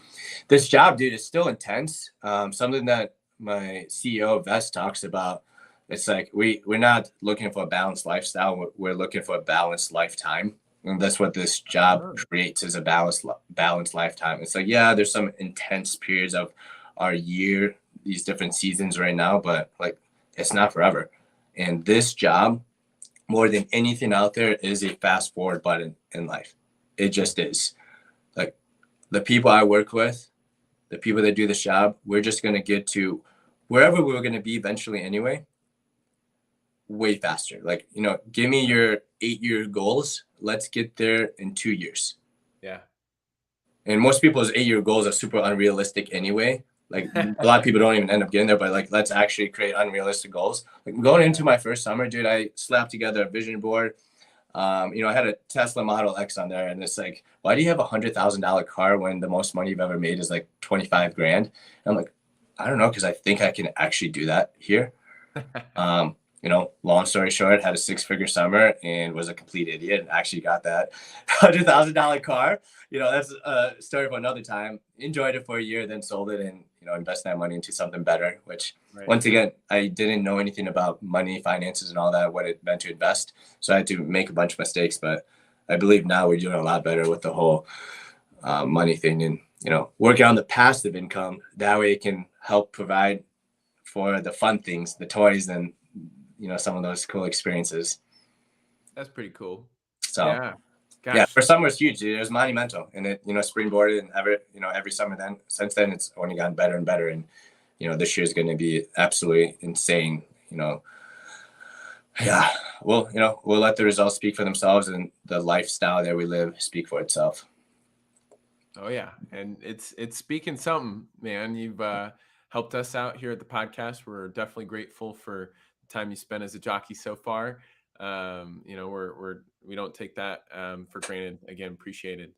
this job, dude, is still intense. Something that my CEO of Vest talks about. It's like we're not looking for a balanced lifestyle. We're looking for a balanced lifetime, and that's what this job creates is a balanced lifetime. It's like, yeah, there's some intense periods of our year, these different seasons right now, but like it's not forever. And this job, more than anything out there, is a fast forward button in life. It just is. Like the people I work with, the people that do this job, we're just going to get to wherever we're going to be eventually anyway, way faster. Like, you know, give me your 8-year goals. Let's get there in 2 years. Yeah. And most people's 8-year goals are super unrealistic anyway. Like a lot of people don't even end up getting there, but like, let's actually create unrealistic goals. Like going into my first summer, dude, I slapped together a vision board. You know, I had a Tesla Model X on there, and it's like, why do you have $100,000 car when the most money you've ever made is like 25 grand? And I'm like, I don't know, because I think I can actually do that here. You know, long story short, had a 6-figure summer and was a complete idiot and actually got that $100,000 car. You know, that's a story for another time. Enjoyed it for a year, then sold it and, you know, invest that money into something better, which once again, I didn't know anything about money, finances and all that, what it meant to invest. So I had to make a bunch of mistakes, but I believe now we're doing a lot better with the whole money thing and, you know, working on the passive income. That way it can help provide for the fun things, the toys and, you know, some of those cool experiences. That's pretty cool. So yeah. Gosh. Yeah, for summer it's huge. It was monumental, and it, you know, springboarded and every summer. Then since then, it's only gotten better and better. And you know, this year is going to be absolutely insane. You know, yeah. Well, you know, we'll let the results speak for themselves, and the lifestyle that we live speak for itself. Oh yeah, and it's speaking something, man. You've helped us out here at the podcast. We're definitely grateful for the time you spent as a jockey so far. You know, we don't take that for granted. Again, appreciated,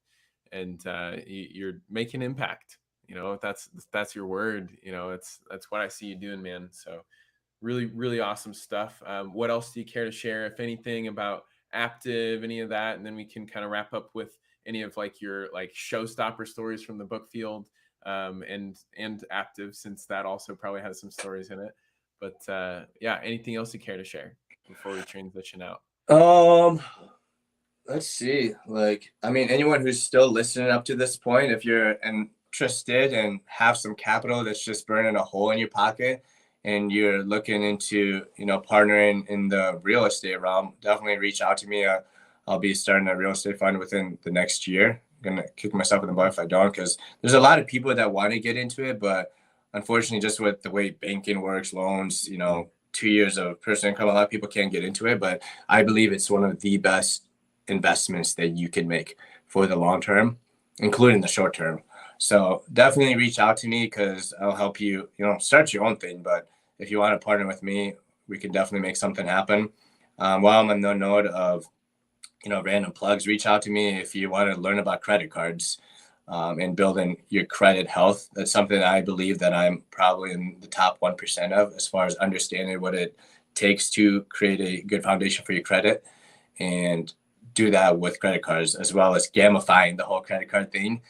and you're making impact. You know, that's your word. You know, that's what I see you doing, man. So really, really awesome stuff. What else do you care to share, if anything, about Aptive, any of that, and then we can kind of wrap up with any of like your like showstopper stories from the book field, and Aptive, since that also probably has some stories in it. But yeah, anything else you care to share before we transition out? Let's see. Like, I mean, anyone who's still listening up to this point, if you're interested and have some capital that's just burning a hole in your pocket and you're looking into, you know, partnering in the real estate realm, definitely reach out to me. I'll be starting a real estate fund within the next year. I'm going to kick myself in the butt if I don't, because there's a lot of people that want to get into it, but unfortunately, just with the way banking works, loans, you know, 2 years of personal income, a lot of people can't get into it, but I believe it's one of the best investments that you can make for the long term, including the short term. So definitely reach out to me because I'll help you, start your own thing. But if you want to partner with me, we can definitely make something happen. While I'm on the note of, random plugs, reach out to me if you want to learn about credit cards and building your credit health. That's something that I believe that I'm probably in the top 1% of as far as understanding what it takes to create a good foundation for your credit and do that with credit cards, as well as gamifying the whole credit card thing.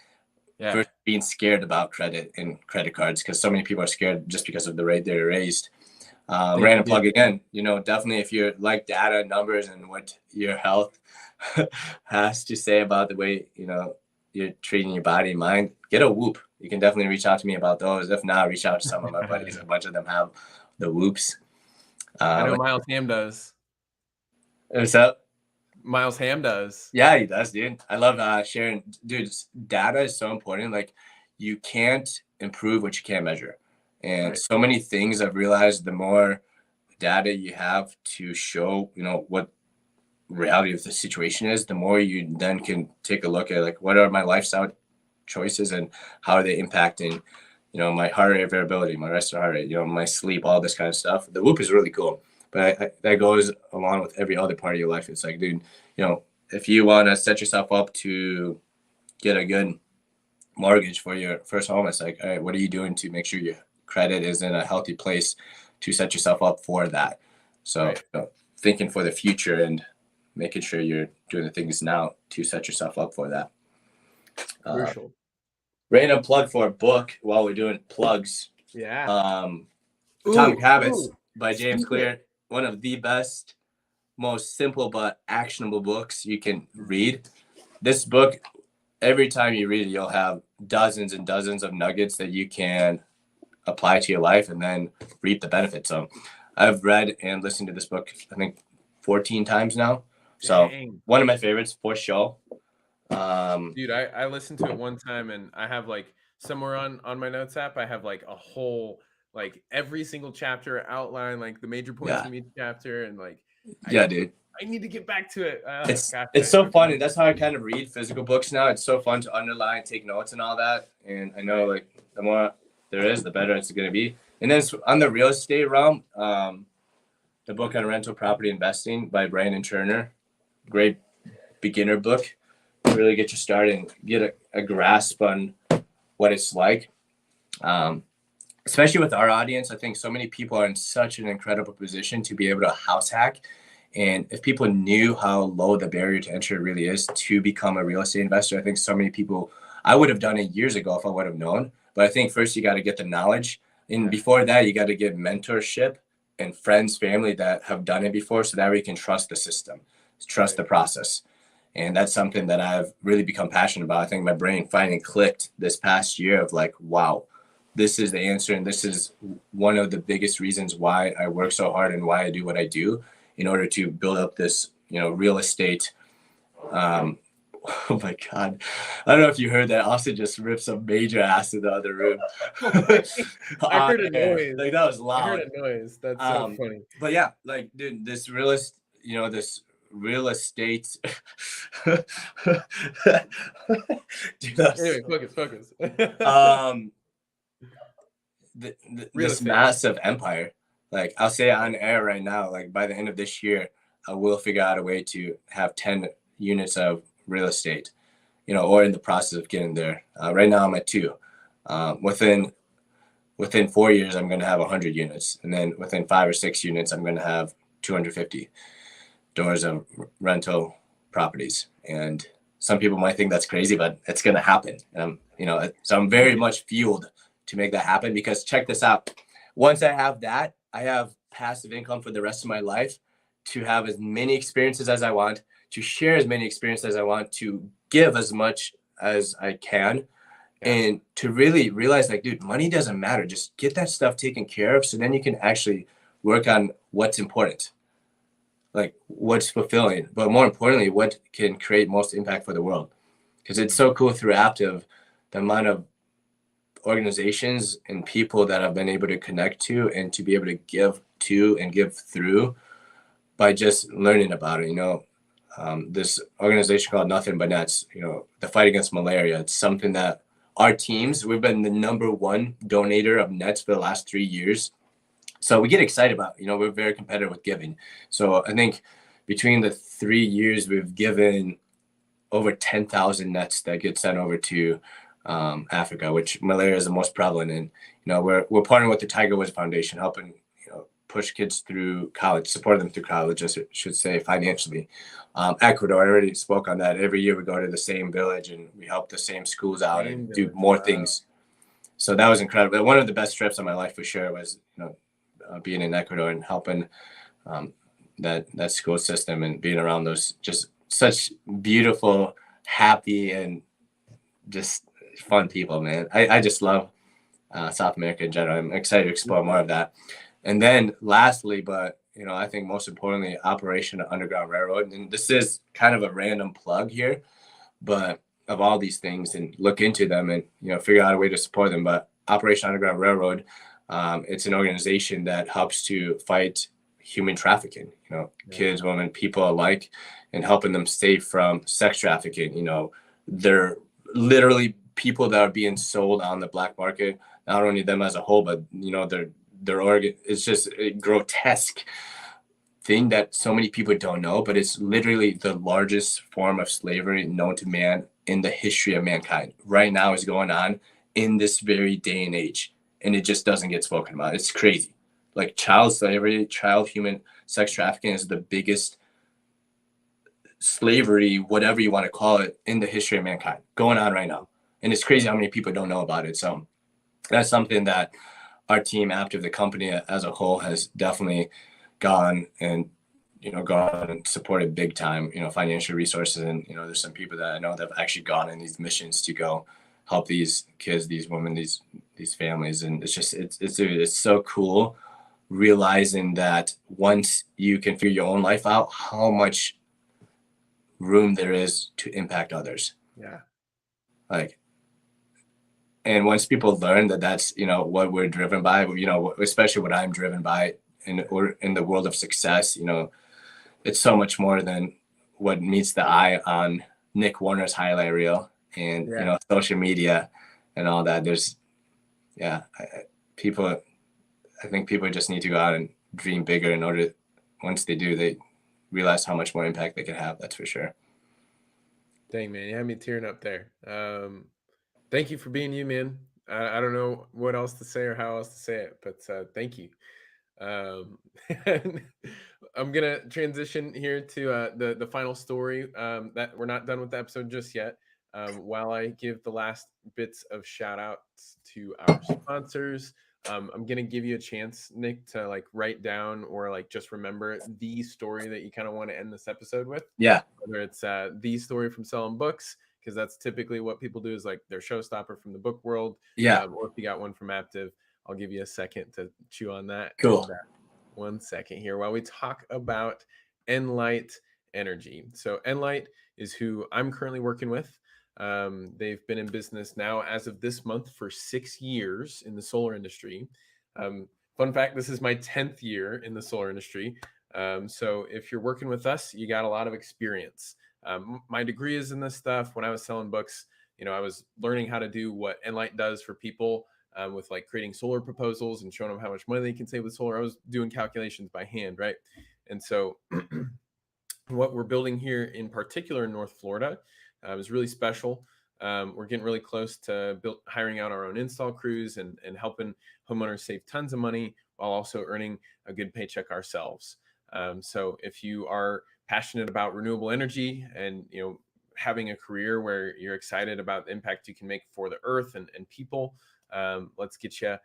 Yeah. Versus being scared about credit and credit cards, because so many people are scared just because of the rate they're raised. Random plug again, definitely if you like data, numbers, and what your health has to say about the way, you're treating your body and mind, get a Whoop. You can definitely reach out to me about those. If not, reach out to some of my buddies. A bunch of them have the Whoops. I know Miles Ham does. What's up? Miles Ham does. Yeah, he does, dude. I love sharing. Dude, data is so important. Like, you can't improve what you can't measure. And so many things I've realized, the more data you have to show, what reality of the situation is, the more you then can take a look at, like, what are my lifestyle choices and how are they impacting, my heart rate variability, my resting heart rate, my sleep, all this kind of stuff. The Whoop is really cool. But that goes along with every other part of your life. It's like, dude, if you want to set yourself up to get a good mortgage for your first home, it's like, all right, what are you doing to make sure your credit is in a healthy place to set yourself up for that? So thinking for the future and making sure you're doing the things now to set yourself up for that. Crucial. Random plug for a book while we're doing plugs. Yeah. Atomic Habits by James Clear. One of the best, most simple but actionable books you can read. This book, every time you read it, you'll have dozens and dozens of nuggets that you can apply to your life and then reap the benefits of. I've read and listened to this book, I think, 14 times now. So one of my favorites for sure. Dude, I listened to it one time and I have like somewhere on my notes app, I have like a whole, like every single chapter outline, like the major points from each chapter. And like, dude, I need to get back to it. It's so fun. And that's how I kind of read physical books now. It's so fun to underline, take notes and all that. And I know like the more there is, the better it's going to be. And then on the real estate realm, the book on rental property investing by Brandon Turner, great beginner book. Really get you started and get a grasp on what it's like. Especially with our audience, I think so many people are in such an incredible position to be able to house hack. And if people knew how low the barrier to entry really is to become a real estate investor, I think so many people, I would have done it years ago if I would have known. But I think first you got to get the knowledge. And before that, you got to get mentorship and friends, family that have done it before, so that way you can trust the system, trust the process. And that's something that I've really become passionate about. I think my brain finally clicked this past year of like, wow, this is the answer. And this is one of the biggest reasons why I work so hard and why I do what I do in order to build up this, real estate. Oh my God. I don't know if you heard that. Austin just ripped some major ass in the other room. I heard a noise. Like that was loud. I heard a noise. That's so funny. But yeah, like, dude, this real estate, dude, anyway, focus. This massive empire, like I'll say on air right now, like by the end of this year, I will figure out a way to have 10 units of real estate, or in the process of getting there. Right now I'm at 2. Within 4 years, I'm going to have 100 units. And then within 5 or 6 units, I'm going to have 250 doors of rental properties. And some people might think that's crazy, but it's going to happen. So I'm very much fueled to make that happen, because check this out. Once I have that, I have passive income for the rest of my life to have as many experiences as I want, to share as many experiences as I want, to give as much as I can, and to really realize, like, dude, money doesn't matter. Just get that stuff taken care of, so then you can actually work on what's important, like what's fulfilling, but more importantly, what can create most impact for the world. Because it's so cool through Aptiv, the amount of organizations and people that I've been able to connect to and to be able to give to and give through by just learning about it. This organization called Nothing But Nets, the fight against malaria, it's something that our teams, we've been the #1 donator of nets for the last 3 years. So we get excited about, we're very competitive with giving. So I think between the 3 years, we've given over 10,000 nets that get sent over to Africa, which malaria is the most prevalent in. We're partnering with the Tiger Woods Foundation, helping push kids through college, support them through college, I should say, financially. Ecuador, I already spoke on that. Every year we go to the same village and we help the same schools out and do more things. So that was incredible. One of the best trips of my life for sure was, being in Ecuador and helping that school system and being around those just such beautiful, happy, and just fun people, man. I just love South America in general. I'm excited to explore more of that. And then lastly, but I think most importantly, Operation Underground Railroad. And this is kind of a random plug here, but of all these things, and look into them and figure out a way to support them. But Operation Underground Railroad, it's an organization that helps to fight human trafficking, kids, women, people alike, and helping them stay from sex trafficking. They're literally people that are being sold on the black market, not only them as a whole, but their organ. It's just a grotesque thing that so many people don't know, but it's literally the largest form of slavery known to man in the history of mankind. Right now is going on in this very day and age, and it just doesn't get spoken about. It's crazy. Like child slavery, child human sex trafficking is the biggest slavery, whatever you want to call it, in the history of mankind going on right now. And it's crazy how many people don't know about it. So that's something that our team, after the company as a whole, has definitely gone and supported big time, financial resources. And, there's some people that I know that have actually gone in these missions to go help these kids, these women, these families. And it's just, it's so cool realizing that once you can figure your own life out, how much room there is to impact others. Yeah. And once people learn that that's, what we're driven by, especially what I'm driven by in the world of success, it's so much more than what meets the eye on Nick Warner's highlight reel and, social media and all that. There's, I think people just need to go out and dream bigger in order, once they do, they realize how much more impact they can have. That's for sure. Dang, man, you had me tearing up there. Thank you for being you, man. I don't know what else to say or how else to say it, but thank you. I'm gonna transition here to the final story. That we're not done with the episode just yet. While I give the last bits of shout outs to our sponsors, I'm gonna give you a chance, Nick, to write down or just remember the story that you kind of want to end this episode with. Yeah. Whether it's the story from selling books, because that's typically what people do is their showstopper from the book world. Yeah. Or if you got one from Aptiv, I'll give you a second to chew on that. Cool. And, 1 second here while we talk about EnLight.Energy. So EnLight is who I'm currently working with. They've been in business now as of this month for 6 years in the solar industry. Fun fact, this is my 10th year in the solar industry. So if you're working with us, you got a lot of experience. My degree is in this stuff. When I was selling books, I was learning how to do what EnLight does for people with creating solar proposals and showing them how much money they can save with solar. I was doing calculations by hand, right? And so what we're building here in particular in North Florida is really special. We're getting really close to hiring out our own install crews and helping homeowners save tons of money while also earning a good paycheck ourselves. So if you are passionate about renewable energy and having a career where you're excited about the impact you can make for the earth and people, let's get you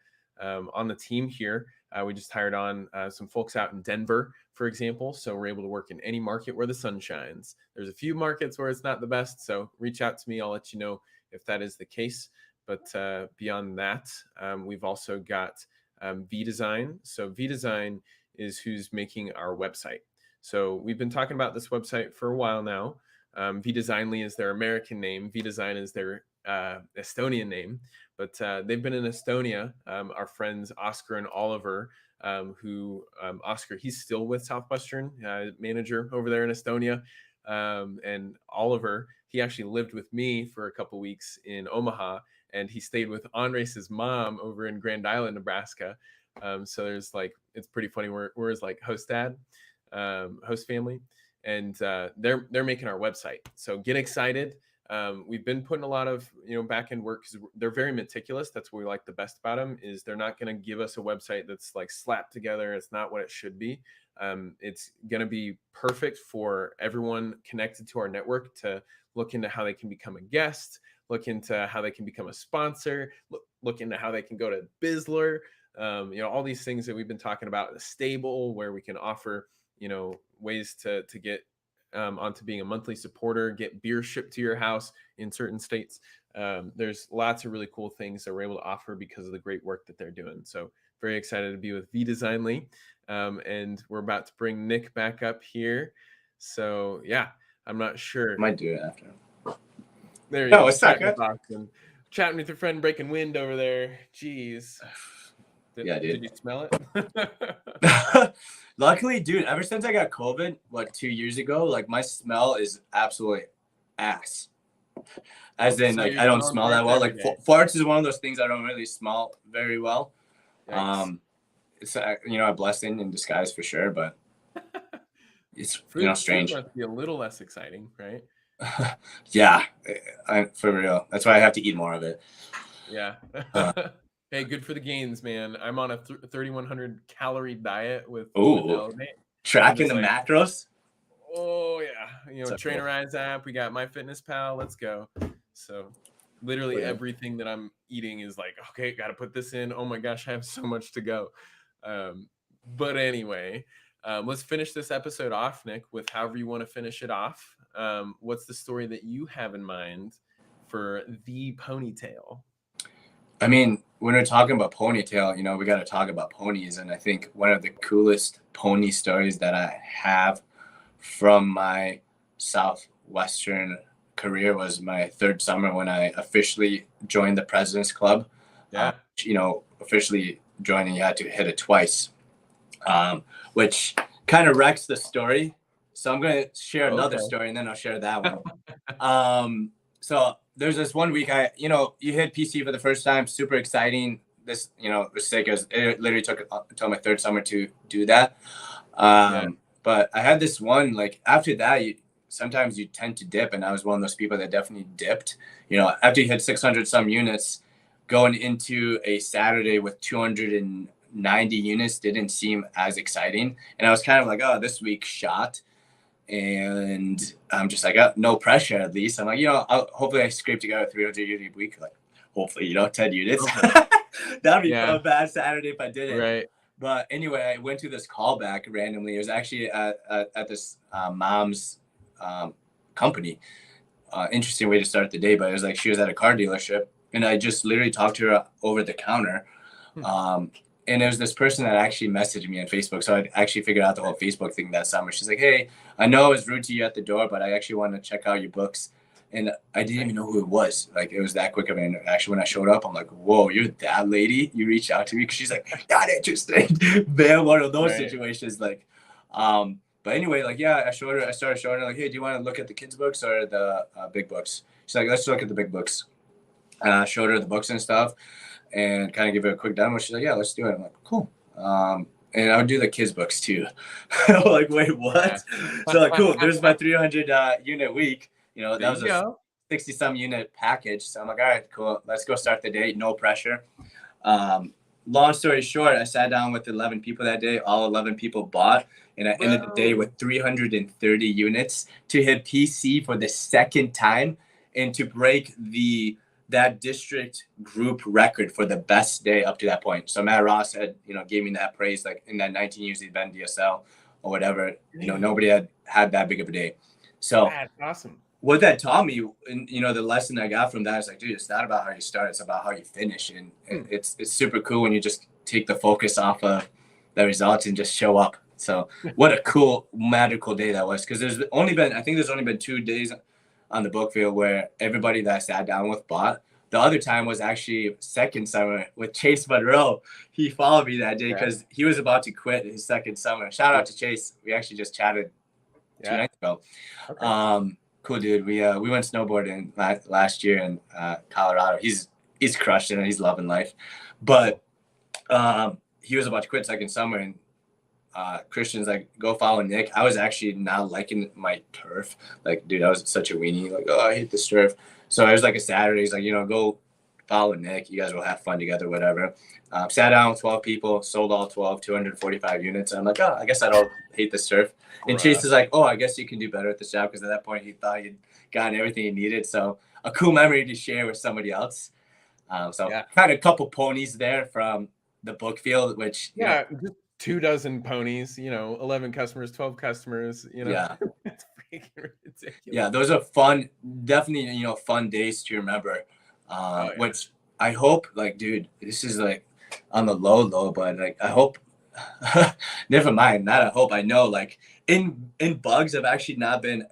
on the team here. We just hired on some folks out in Denver, for example. So we're able to work in any market where the sun shines. There's a few markets where it's not the best. So reach out to me. I'll let you know if that is the case. But beyond that, we've also got VDisain. So VDisain is who's making our website. So we've been talking about this website for a while now. VDesignly is their American name. VDisain is their Estonian name. But they've been in Estonia. Our friends Oscar and Oliver, Oscar, he's still with Southwestern, manager over there in Estonia. And Oliver, he actually lived with me for a couple weeks in Omaha. and he stayed with Andres' mom over in Grand Island, Nebraska. So there's like, it's pretty funny. We're his like host dad, host family, and they're making our website. So get excited. We've been putting a lot of back end work because they're very meticulous. That's what we like the best about them, is they're not going to give us a website that's like slapped together. It's not what it should be. It's going to be perfect for everyone connected to our network to look into how they can become a guest, look into how they can become a sponsor, look into how they can go to BIZZLER. All these things that we've been talking about, the stable, where we can offer, ways to get onto being a monthly supporter, get beer shipped to your house in certain states. There's lots of really cool things that we're able to offer because of the great work that they're doing. So very excited to be with VDisain. And we're about to bring Nick back up here. So yeah, I'm not sure. Might do it after. There you go. Chatting with your friend breaking wind over there. Jeez. Dude. Did you smell it? Luckily, dude, ever since I got COVID, 2 years ago, like my smell is absolutely ass. As in, like, I don't smell that well. Like farts is one of those things I don't really smell very well. Yikes. It's a blessing in disguise for sure, but it's strange. Food must be a little less exciting, right? Yeah, for real. That's why I have to eat more of it. Yeah. Hey, good for the gains, man. I'm on a 3,100 calorie diet with Elevate. Tracking the macros. Oh yeah, Trainerize app. We got MyFitnessPal. Let's go. So literally everything that I'm eating is like, okay, got to put this in. Oh my gosh, I have so much to go. But anyway, let's finish this episode off, Nick, with however you want to finish it off. What's the story that you have in mind for the ponytail? I mean, when we're talking about ponytail, we got to talk about ponies. And I think one of the coolest pony stories that I have from my Southwestern career was my third summer when I officially joined the President's Club. Yeah. Officially joining, you had to hit it twice, which kind of wrecks the story. So I'm going to share another story and then I'll share that one. So there's this one week you hit PC for the first time, super exciting. This, was sick. It literally took until my third summer to do that. But I had this one, like after that, sometimes you tend to dip. And I was one of those people that definitely dipped, after you hit 600 some units, going into a Saturday with 290 units didn't seem as exciting. And I was kind of like, oh, this week shot. And I'm just like, no pressure at least. I'm like, hopefully I scrape together 300 unit a week. Like, hopefully, 10 units. That'd be a bad Saturday if I did it. Right. But anyway, I went to this callback randomly. It was actually at this mom's company. Interesting way to start the day, but it was like she was at a car dealership. And I just literally talked to her over the counter. And there was this person that actually messaged me on Facebook. So I actually figured out the whole Facebook thing that summer. She's like, hey, I know I was rude to you at the door, but I actually want to check out your books. And I didn't even know who it was. Like, it was that quick of an interaction. When I showed up, I'm like, whoa, you're that lady? You reached out to me? Because she's like, not interested. Man, one of those situations. Like, but anyway, like, I started showing her, like, hey, do you want to look at the kids' books or the big books? She's like, let's look at the big books. And I showed her the books and stuff and kind of give her a quick demo. She's like, yeah, let's do it. I'm like, cool. And I would do the kids' books too. Like, wait, what? So like, cool. There's my 300 unit week. That was a 60 some unit package. So I'm like, all right, cool. Let's go start the day. No pressure. Long story short, I sat down with 11 people that day. All 11 people bought. And I ended the day with 330 units to hit PC for the second time and to break that district group record for the best day up to that point. So Matt Ross had, gave me that praise, like in that 19 years he'd been DSL or whatever, nobody had that big of a day. So that's awesome. What that taught me, and the lesson I got from that is like, dude, it's not about how you start, it's about how you finish. And it's super cool when you just take the focus off of the results and just show up. So what a cool, magical day that was. Because there's only been 2 days on the book field where everybody that I sat down with bought. The other time was actually second summer with Chase Monroe. He followed me that day because he was about to quit his second summer. Shout out to Chase. We actually just chatted 2 nights ago. Okay. Cool dude. We went snowboarding last year in Colorado. He's he's crushing it. He's loving life. But he was about to quit second summer, and Christian's like, go follow Nick. I was actually not liking my turf. Like, dude, I was such a weenie. Like, oh, I hate this turf. So it was like a Saturday. He's like, go follow Nick. You guys will have fun together, whatever. Sat down with 12 people, sold all 12, 245 units. And I'm like, oh, I guess I don't hate this turf. And Chase is like, oh, I guess you can do better at this job, because at that point he thought he'd gotten everything he needed. So a cool memory to share with somebody else. Kind of a couple ponies there from the book field, which just 24 ponies, 11 customers, 12 customers, Yeah. It's freaking ridiculous. Yeah, those are fun, definitely, fun days to remember. Which I hope, like, dude, this is like on the low, but like I hope never mind, not I hope, I know, like in bugs I've actually not been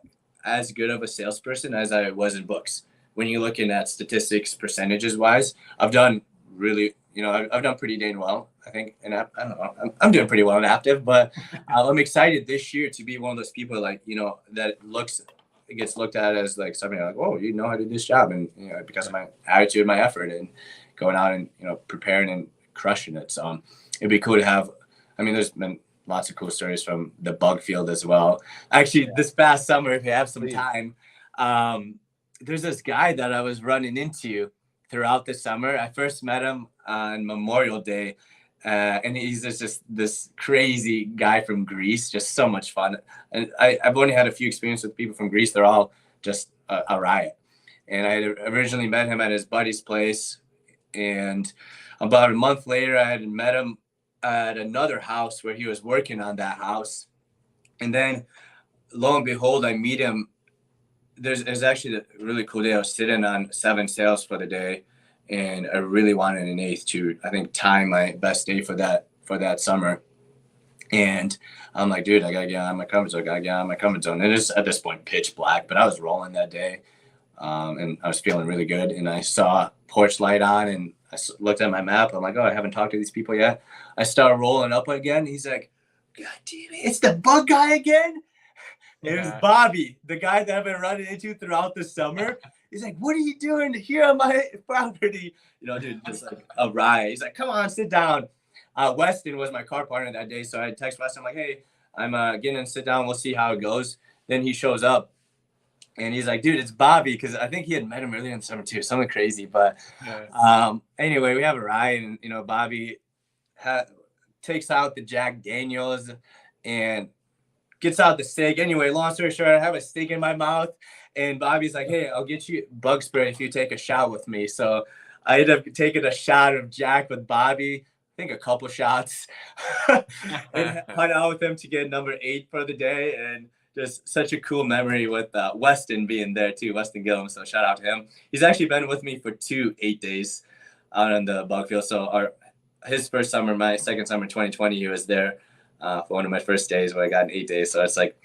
as good of a salesperson as I was in books. When you're looking at statistics percentages wise, I've done really, I've done pretty dang well, I think. And I don't know, I'm doing pretty well in Active, but I'm excited this year to be one of those people, like, that gets looked at as like something like, oh, you know how to do this job. And, because of my attitude, my effort, and going out and, preparing and crushing it. So it'd be cool to have, there's been lots of cool stories from the bug field as well. Actually, this past summer, if you have some time, there's this guy that I was running into throughout the summer. I first met him on Memorial Day, and he's just this crazy guy from Greece, just so much fun. And I've only had a few experiences with people from Greece. They're all just a riot. And I had originally met him at his buddy's place, and about a month later, I had met him at another house where he was working on that house. And then lo and behold, I meet him. There's actually a really cool day. I was sitting on 7 sales for the day, and I really wanted an 8th to, I think, time my best day for that summer. And I'm like, dude, I gotta get out of my comfort zone. And it's at this point pitch black, but I was rolling that day, and I was feeling really good. And I saw porch light on, and I looked at my map. I'm like, oh, I haven't talked to these people yet. I start rolling up again. He's like, God damn it, it's the bug guy again. It was Bobby, the guy that I've been running into throughout the summer. He's like, what are you doing here on my property? Dude, just like a riot. He's like, come on, sit down. Weston was my car partner that day. So I text Weston, I'm like, hey, I'm getting in, sit down. We'll see how it goes. Then he shows up, and he's like, dude, it's Bobby. Because I think he had met him earlier in the summer too. Something crazy. But anyway, we have a riot, and, Bobby takes out the Jack Daniels and gets out the steak. Anyway, long story short, I have a steak in my mouth, and Bobby's like, hey, I'll get you bug spray if you take a shot with me. So I ended up taking a shot of Jack with Bobby, I think a couple shots, and hung out with him to get number 8 for the day. And just such a cool memory with Weston being there too, Weston Gillum. So shout out to him. He's actually been with me for 2 8 days out on the bug field. So his first summer, my second summer, 2020, he was there for one of my first days where I got an 8 days. So it's like,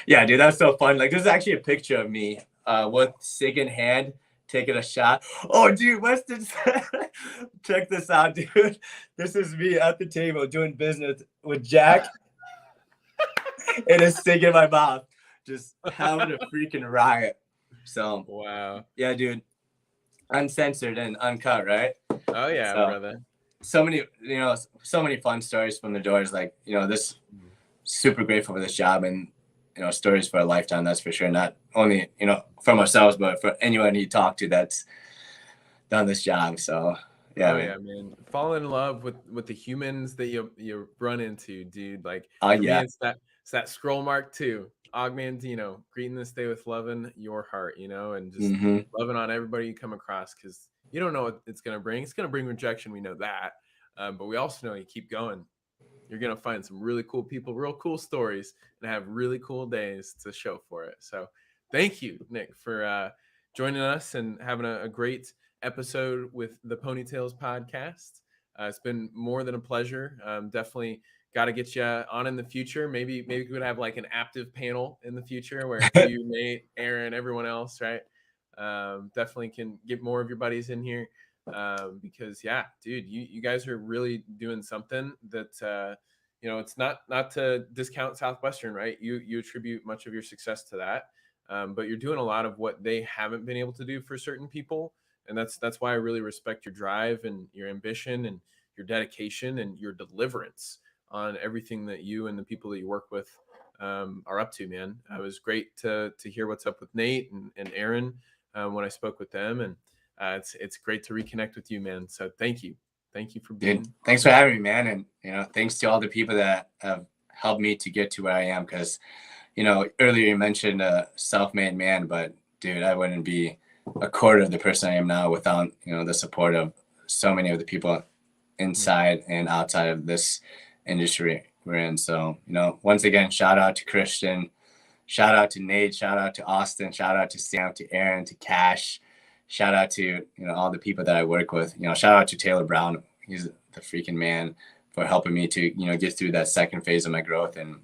yeah, dude, that's so fun. Like, there's actually a picture of me with cig in hand, taking a shot. Oh, dude, Weston, check this out, dude. This is me at the table doing business with Jack and a cig in my mouth, just having a freaking riot. So, wow. Yeah, dude, uncensored and uncut, right? Oh, yeah, brother. So many fun stories from the doors. Like, this super grateful for this job, and, stories for a lifetime. That's for sure. Not only, from ourselves, but for anyone you talk to that's done this job. So yeah, man. Fall in love with the humans that you run into, dude. Like, for me, it's that scroll mark too. Augment, greeting this day with loving your heart, and just loving on everybody you come across, because you don't know what it's going to bring. It's going to bring rejection. We know that. But we also know you keep going, you're going to find some really cool people, real cool stories, and have really cool days to show for it. So thank you, Nick, for joining us and having a great episode with the Ponytails podcast. It's been more than a pleasure. Definitely got to get you on in the future. Maybe we could have like an active panel in the future where you, Nate, Aaron, everyone else, right? Definitely can get more of your buddies in here, because dude, you guys are really doing something that it's not to discount Southwestern, right? You attribute much of your success to that, but you're doing a lot of what they haven't been able to do for certain people, And that's why I really respect your drive and your ambition and your dedication and your deliverance on everything that you and the people that you work with are up to, man. It was great to hear what's up with Nate and Aaron when I spoke with them, and it's great to reconnect with you, man. So thank you for being. Dude, thanks for having me, man, and thanks to all the people that have helped me to get to where I am. Because earlier you mentioned a self-made man, but dude, I wouldn't be a quarter of the person I am now without the support of so many of the people inside and outside of this industry we're in. So once again, shout out to Christian, shout out to Nate, shout out to Austin, shout out to Sam, to Aaron, to Cash, shout out to all the people that I work with. Shout out to Taylor Brown, he's the freaking man, for helping me to get through that second phase of my growth. And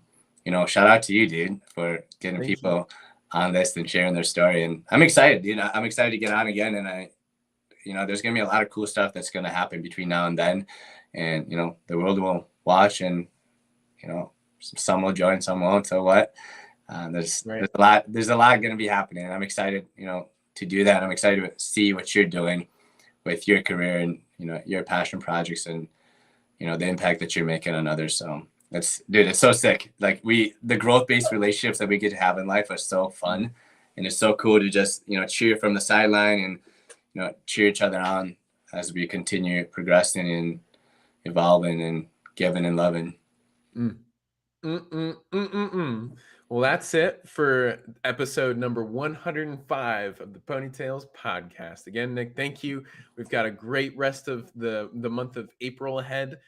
shout out to you, dude, for getting people on this and sharing their story. And I'm excited, I'm excited to get on again. And there's gonna be a lot of cool stuff that's gonna happen between now and then. And the world will watch, and some will join, some won't. So what? There's a lot gonna be happening, and I'm excited, to do that. I'm excited to see what you're doing with your career and your passion projects, and the impact that you're making on others. So it's so sick. Like the growth-based relationships that we get to have in life are so fun, and it's so cool to just cheer from the sideline and cheer each other on as we continue progressing and evolving and giving and loving. Well, that's it for episode number 105 of the Ponytails podcast. Again, Nick, thank you. We've got a great rest of the month of April ahead.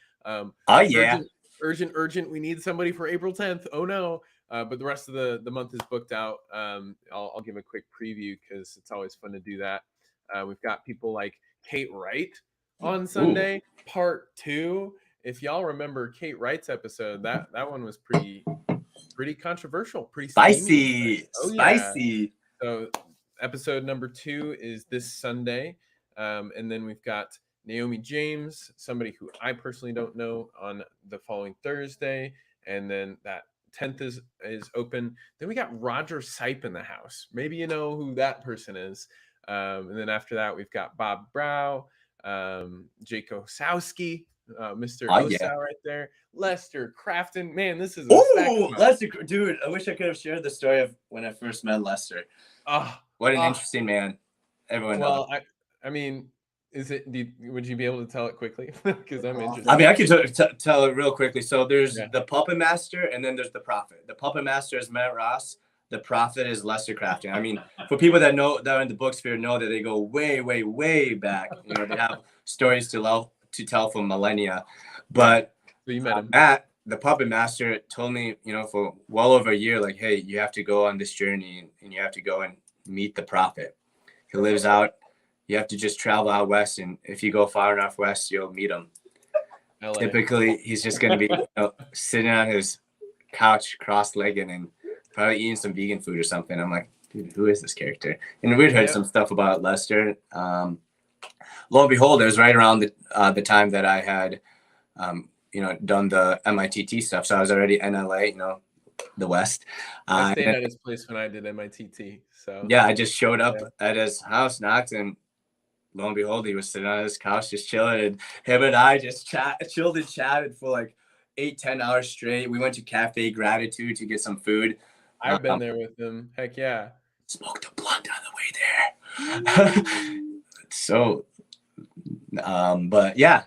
Urgent. We need somebody for April 10th. Oh no. But the rest of the month is booked out. I'll give a quick preview because it's always fun to do that. We've got people like Kate Wright on Sunday, part 2. If y'all remember Kate Wright's episode, that one was pretty controversial, pretty spicy. Oh, yeah. Spicy. So episode number 2 is this Sunday. And then we've got Naomi James, somebody who I personally don't know, on the following Thursday. And then that 10th is open. Then we got Roger Sipe in the house. Maybe you know who that person is. And then after that, we've got Bob Brow, Jake Osowski, Mr. Osow right there, Lester Crafton. Man, this is Lester, dude. I wish I could have shared the story of when I first met Lester. What an interesting man. Everyone knows. I mean, would you be able to tell it quickly? Because I'm interested. I mean, I can tell it real quickly. So there's the Puppet Master, and then there's the Prophet. The Puppet Master is Matt Ross. The Prophet is Lester Crafton. I mean, for people that are in the book sphere, know that they go way, way, way back. They have stories to tell for millennia. But so you met him. Matt, the Puppet Master, told me, for well over a year, like, hey, you have to go on this journey and you have to go and meet the Prophet. He lives out. You have to just travel out west, and if you go far enough west, you'll meet him. LA. Typically, he's just going to be sitting on his couch, cross-legged, and probably eating some vegan food or something. I'm like, dude, who is this character? And we'd heard some stuff about Lester. Lo and behold, it was right around the time that I had, done the MITT stuff. So I was already in LA, the West. I stayed at his place when I did MITT. So yeah, I just showed up at his house, knocked, and lo and behold, he was sitting on his couch just chilling. And him and I just chilled and chatted for like 8-10 hours straight. We went to Cafe Gratitude to get some food. I've been there with him. Heck yeah. Smoked a blunt on the way there. So, but yeah,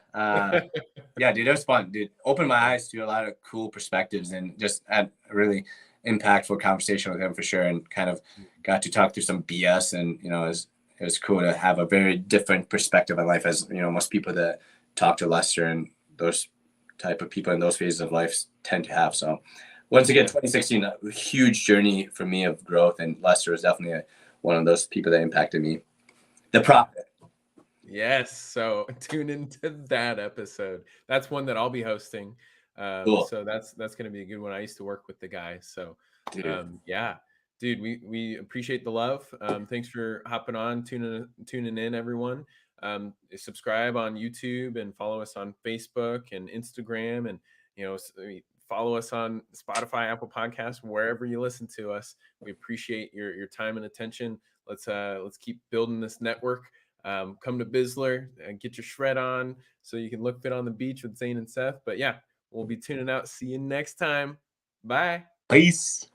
dude, it was fun, dude. Opened my eyes to a lot of cool perspectives, and just had a really impactful conversation with him for sure, and kind of got to talk through some BS, and it was cool to have a very different perspective on life, as most people that talk to Lester and those type of people in those phases of life tend to have. So once again, 2016, a huge journey for me of growth, and Lester was definitely one of those people that impacted me. The Prophet. Yes, so tune into that episode. That's one that I'll be hosting. Cool. So that's going to be a good one. I used to work with the guy, so dude, we appreciate the love. Thanks for hopping on, tuning in, everyone. Subscribe on YouTube and follow us on Facebook and Instagram, and follow us on Spotify, Apple Podcasts, wherever you listen to us. We appreciate your time and attention. Let's keep building this network. Come to BIZZLER and get your shred on so you can look fit on the beach with Zane and Seth. But yeah, we'll be tuning out. See you next time. Bye. Peace.